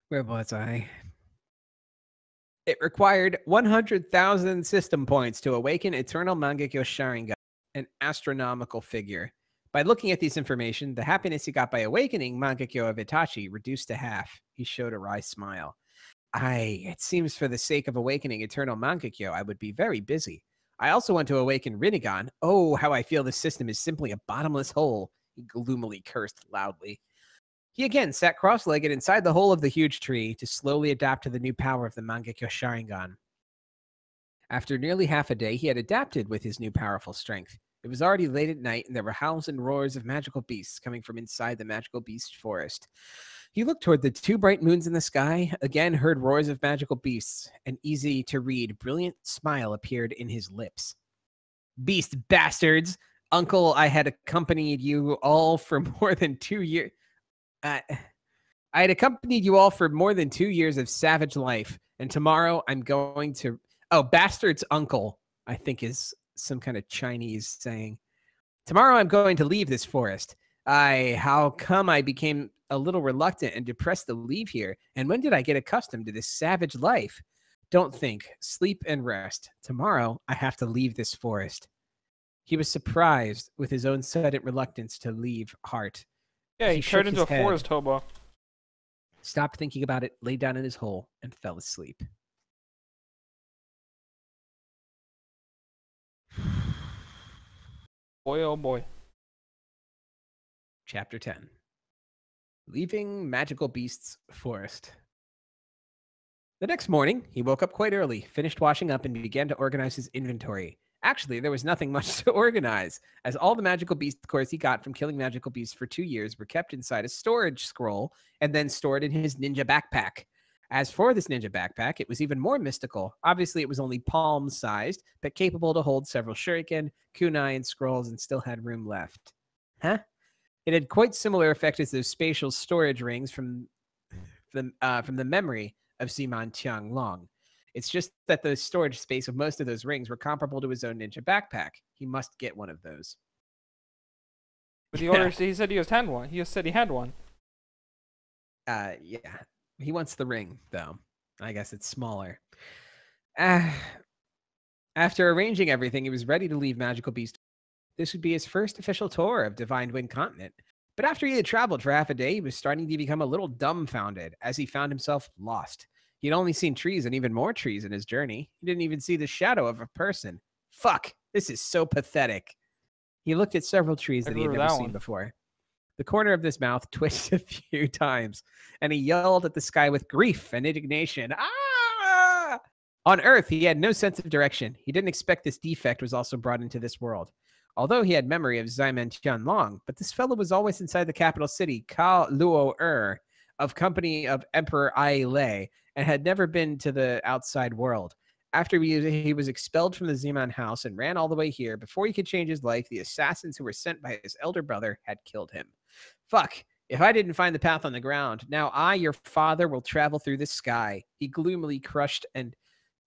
Where was I? It required 100,000 system points to awaken Eternal Mangekyo Sharingan, an astronomical figure. By looking at this information, the happiness he got by awakening Mangekyo of Itachi reduced to half. He showed a wry smile. It seems for the sake of awakening Eternal Mangekyo, I would be very busy. I also want to awaken Rinnegan. Oh, how I feel this system is simply a bottomless hole. He gloomily cursed loudly. He again sat cross-legged inside the hole of the huge tree to slowly adapt to the new power of the Mangekyo Sharingan. After nearly half a day, he had adapted with his new powerful strength. It was already late at night, and there were howls and roars of magical beasts coming from inside the magical beast forest. He looked toward the 2 bright moons in the sky, again heard roars of magical beasts. An easy-to-read, brilliant smile appeared in his lips. Beast bastards! Uncle, I had accompanied you all for more than 2 years... I had accompanied you all for more than 2 years of savage life, and tomorrow I'm going to... Oh, bastard's uncle, I think is some kind of Chinese saying. Tomorrow I'm going to leave this forest. How come I became a little reluctant and depressed to leave here? And when did I get accustomed to this savage life? Don't think. Sleep and rest. Tomorrow I have to leave this forest. He was surprised with his own sudden reluctance to leave Heart. Yeah, he turned into a forest hobo. Stopped thinking about it, lay down in his hole, and fell asleep. Boy, oh boy. Chapter 10. Leaving Magical Beasts Forest. The next morning, he woke up quite early, finished washing up, and began to organize his inventory. Actually, there was nothing much to organize, as all the magical beast cores he got from killing magical beasts for 2 years were kept inside a storage scroll and then stored in his ninja backpack. As for this ninja backpack, it was even more mystical. Obviously, it was only palm-sized, but capable to hold several shuriken, kunai, and scrolls, and still had room left. Huh? It had quite similar effect as those spatial storage rings from the memory of Simon Tiang Long. It's just that the storage space of most of those rings were comparable to his own ninja backpack. He must get one of those. But he said he had one. He just said he had one. Yeah. He wants the ring, though. I guess it's smaller. After arranging everything, he was ready to leave Magical Beast. This would be his first official tour of Divine Wind Continent. But after he had traveled for half a day, he was starting to become a little dumbfounded as he found himself lost. He'd only seen trees and even more trees in his journey. He didn't even see the shadow of a person. Fuck, this is so pathetic. He looked at several trees that he had never seen before. The corner of his mouth twitched a few times, and he yelled at the sky with grief and indignation. Ah! On Earth, he had no sense of direction. He didn't expect this defect was also brought into this world. Although he had memory of Ximen Tianlong, but this fellow was always inside the capital city, Ka Luo of company of Emperor Ai Lei, and had never been to the outside world. After he was expelled from the Zeman house and ran all the way here, before he could change his life, the assassins who were sent by his elder brother had killed him. Fuck, if I didn't find the path on the ground, now I, your father, will travel through the sky. He gloomily crushed and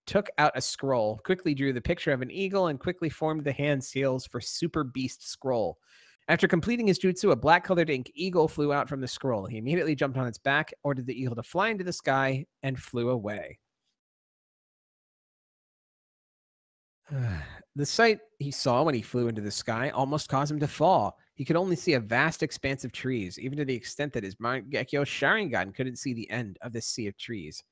took out a scroll, quickly drew the picture of an eagle, and quickly formed the hand seals for Super Beast Scroll. After completing his jutsu, a black-colored ink eagle flew out from the scroll. He immediately jumped on its back, ordered the eagle to fly into the sky, and flew away. The sight he saw when he flew into the sky almost caused him to fall. He could only see a vast expanse of trees, even to the extent that his Mangekyo Sharingan couldn't see the end of this sea of trees.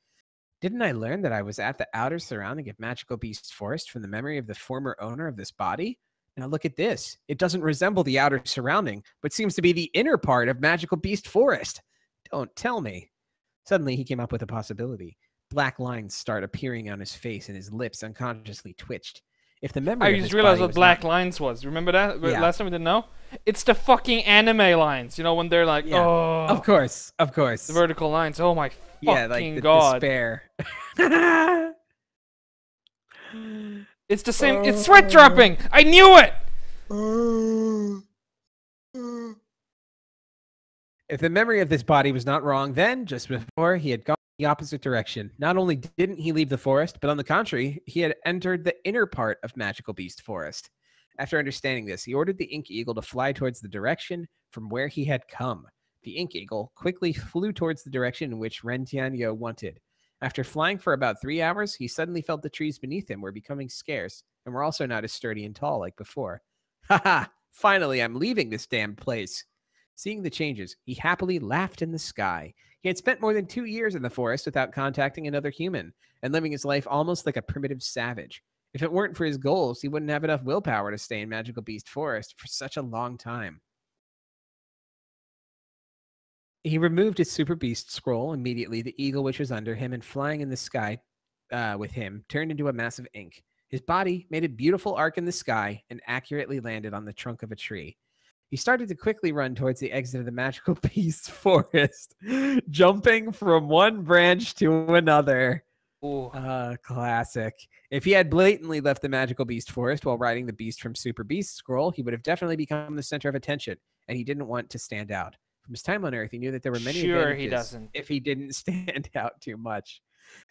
Didn't I learn that I was at the outer surrounding of Magical Beast Forest from the memory of the former owner of this body? Now look at this. It doesn't resemble the outer surrounding, but seems to be the inner part of Magical Beast Forest. Don't tell me. Suddenly, he came up with a possibility. Black lines start appearing on his face, and his lips unconsciously twitched. If the memory I just realized what black lines was. Remember that? Yeah. Last time we didn't know? It's the fucking anime lines. You know, when they're like, oh. Of course. The vertical lines. Oh my fucking like the god. Despair. It's the same. It's sweat dropping. I knew it. If the memory of this body was not wrong, then, just before, he had gone the opposite direction. Not only didn't he leave the forest, but on the contrary, he had entered the inner part of Magical Beast Forest. After understanding this, he ordered the Ink Eagle to fly towards the direction from where he had come. The Ink Eagle quickly flew towards the direction in which Ren Tianyo wanted. After flying for about 3 hours, he suddenly felt the trees beneath him were becoming scarce and were also not as sturdy and tall like before. Ha! Finally, I'm leaving this damned place. Seeing the changes, he happily laughed in the sky. He had spent more than 2 years in the forest without contacting another human and living his life almost like a primitive savage. If it weren't for his goals, he wouldn't have enough willpower to stay in Magical Beast Forest for such a long time. He removed his Super Beast scroll. Immediately, the eagle which was under him and flying in the sky with him turned into a mass of ink. His body made a beautiful arc in the sky and accurately landed on the trunk of a tree. He started to quickly run towards the exit of the Magical Beast Forest, jumping from one branch to another. Classic. If he had blatantly left the Magical Beast Forest while riding the beast from Super Beast Scroll, he would have definitely become the center of attention, and he didn't want to stand out. From his time on Earth, he knew that there were many advantages if he didn't stand out too much.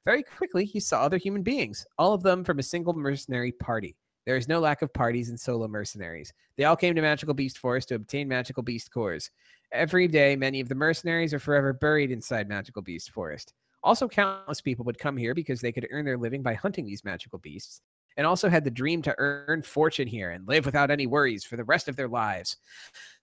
Very quickly, he saw other human beings, all of them from a single mercenary party. There is no lack of parties and solo mercenaries. They all came to Magical Beast Forest to obtain Magical Beast cores. Every day, many of the mercenaries are forever buried inside Magical Beast Forest. Also, countless people would come here because they could earn their living by hunting these magical beasts, and also had the dream to earn fortune here and live without any worries for the rest of their lives.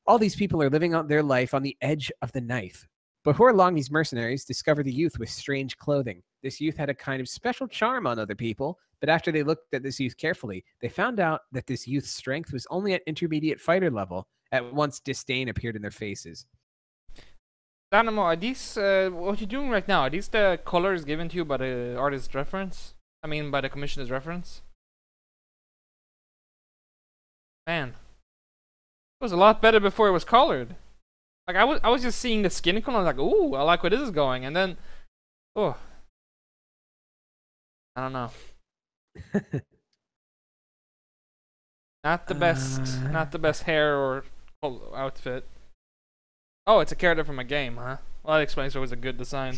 All these people are living out their life on the edge of the knife. Before long, these mercenaries discovered the youth with strange clothing. This youth had a kind of special charm on other people, but after they looked at this youth carefully, they found out that this youth's strength was only at intermediate fighter level. At once, disdain appeared in their faces. Dynamo, are these, what you're doing right now, are these the colors given to you by the artist's reference? I mean, by the commissioner's reference? Man. It was a lot better before it was colored. Like, I was just seeing the skin color, I was like, ooh, I like where this is going, and then, oh. I don't know. Not the best hair or outfit. Oh, it's a character from a game, huh? Well, that explains why it was a good design.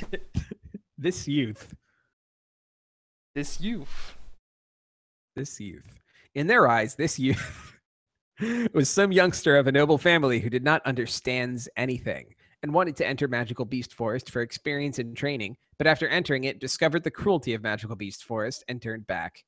This youth. In their eyes, this youth was some youngster of a noble family who did not understand anything and wanted to enter Magical Beast Forest for experience and training, but after entering it, discovered the cruelty of Magical Beast Forest and turned back.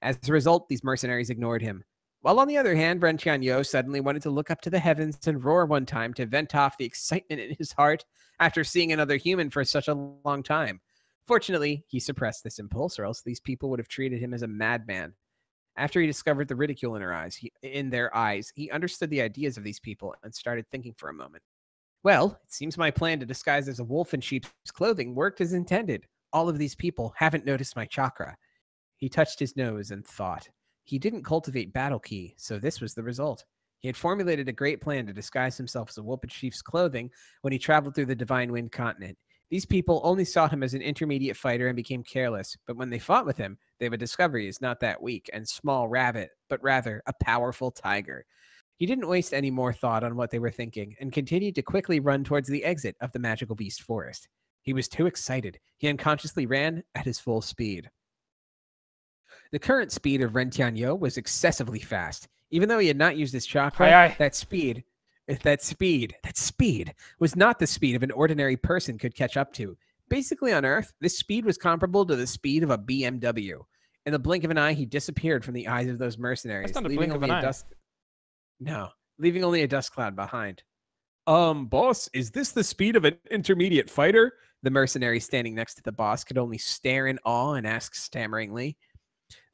As a result, these mercenaries ignored him. While on the other hand, Ren Tianyo suddenly wanted to look up to the heavens and roar one time to vent off the excitement in his heart after seeing another human for such a long time. Fortunately, he suppressed this impulse, or else these people would have treated him as a madman. After he discovered the ridicule in their eyes, he understood the ideas of these people and started thinking for a moment. Well, it seems my plan to disguise as a wolf in sheep's clothing worked as intended. All of these people haven't noticed my chakra. He touched his nose and thought. He didn't cultivate Battle Key, so this was the result. He had formulated a great plan to disguise himself as a wolf in sheep's clothing when he traveled through the Divine Wind continent. These people only saw him as an intermediate fighter and became careless, but when they fought with him, they would discover he is not that weak and small rabbit, but rather a powerful tiger. He didn't waste any more thought on what they were thinking and continued to quickly run towards the exit of the Magical Beast Forest. He was too excited. He unconsciously ran at his full speed. The current speed of Ren Tianyo was excessively fast. Even though he had not used his chakra, that speed was not the speed of an ordinary person could catch up to. Basically on Earth, this speed was comparable to the speed of a BMW. In the blink of an eye, he disappeared from the eyes of those mercenaries, leaving only a dust cloud behind. Boss, is this the speed of an intermediate fighter? The mercenary standing next to the boss could only stare in awe and ask stammeringly.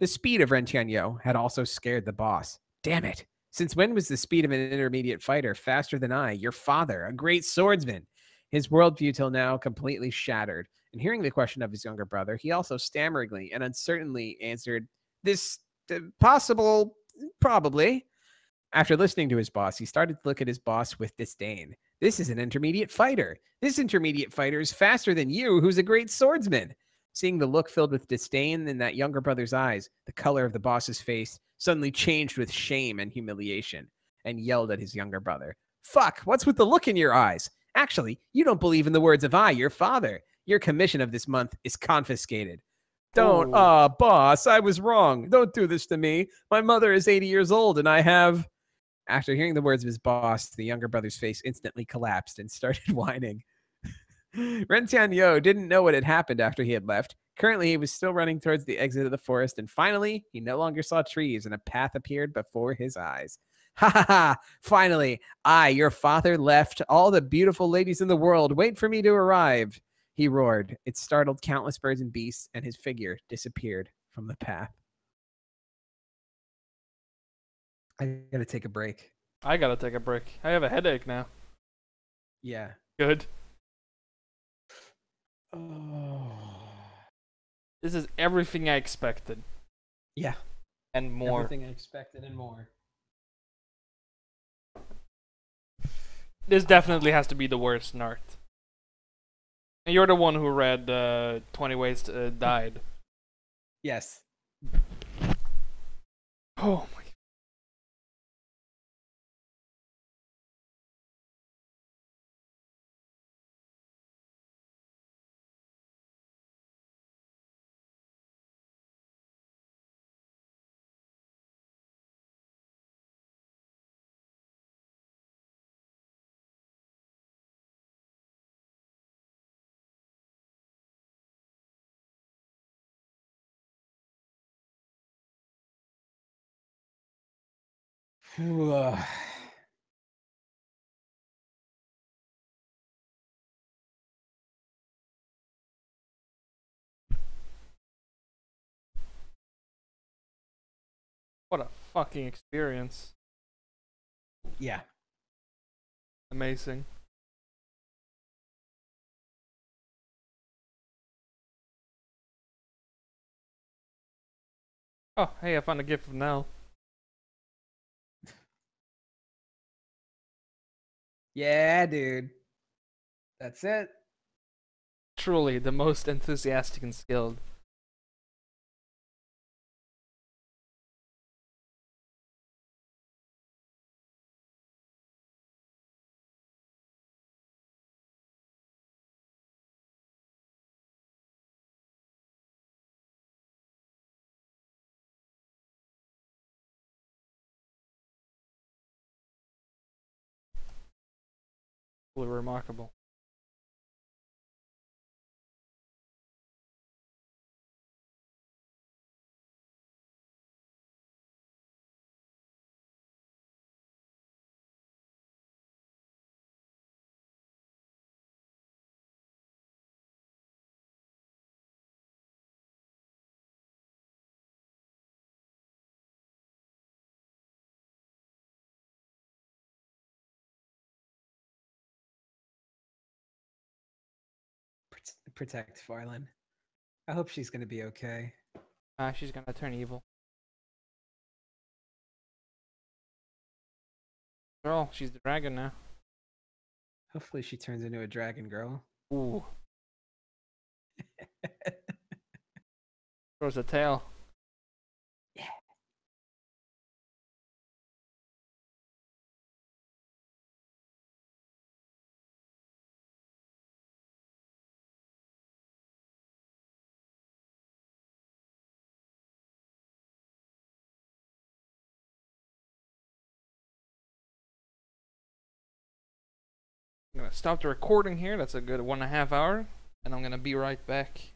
The speed of Ren Tianyo had also scared the boss. Damn it. Since when was the speed of an intermediate fighter faster than I, your father, a great swordsman? His worldview till now completely shattered. And hearing the question of his younger brother, he also stammeringly and uncertainly answered, probably. After listening to his boss, he started to look at his boss with disdain. This is an intermediate fighter. This intermediate fighter is faster than you, who's a great swordsman. Seeing the look filled with disdain in that younger brother's eyes, the color of the boss's face suddenly changed with shame and humiliation, and yelled at his younger brother. Fuck, what's with the look in your eyes? Actually, you don't believe in the words of I, your father. Your commission of this month is confiscated. Don't, boss, I was wrong. Don't do this to me. My mother is 80 years old and I have. After hearing the words of his boss, the younger brother's face instantly collapsed and started whining. Ren Tianyo didn't know what had happened after he had left. Currently, he was still running towards the exit of the forest, and finally, he no longer saw trees, and a path appeared before his eyes. Ha ha ha! Finally, I, your father, left. All the beautiful ladies in the world wait for me to arrive. He roared. It startled countless birds and beasts, and his figure disappeared from the path. I gotta take a break. I gotta take a break. I have a headache now. Yeah. Good. Oh. This is everything I expected. Yeah. And more. Everything I expected and more. This definitely has to be the worst Nart. And you're the one who read 20 Ways to Died. Yes. Oh my. What a fucking experience. Yeah. Amazing. Oh, hey, I found a gift from Nell. Yeah, dude. That's it. Truly the most enthusiastic and skilled. Truly remarkable. Protect Farland. I hope she's gonna be okay. She's gonna turn evil. Girl, she's the dragon now. Hopefully she turns into a dragon girl. Ooh. Throws a tail. Yeah. I'm gonna stop the recording here. That's a good 1.5 hours. And I'm gonna be right back.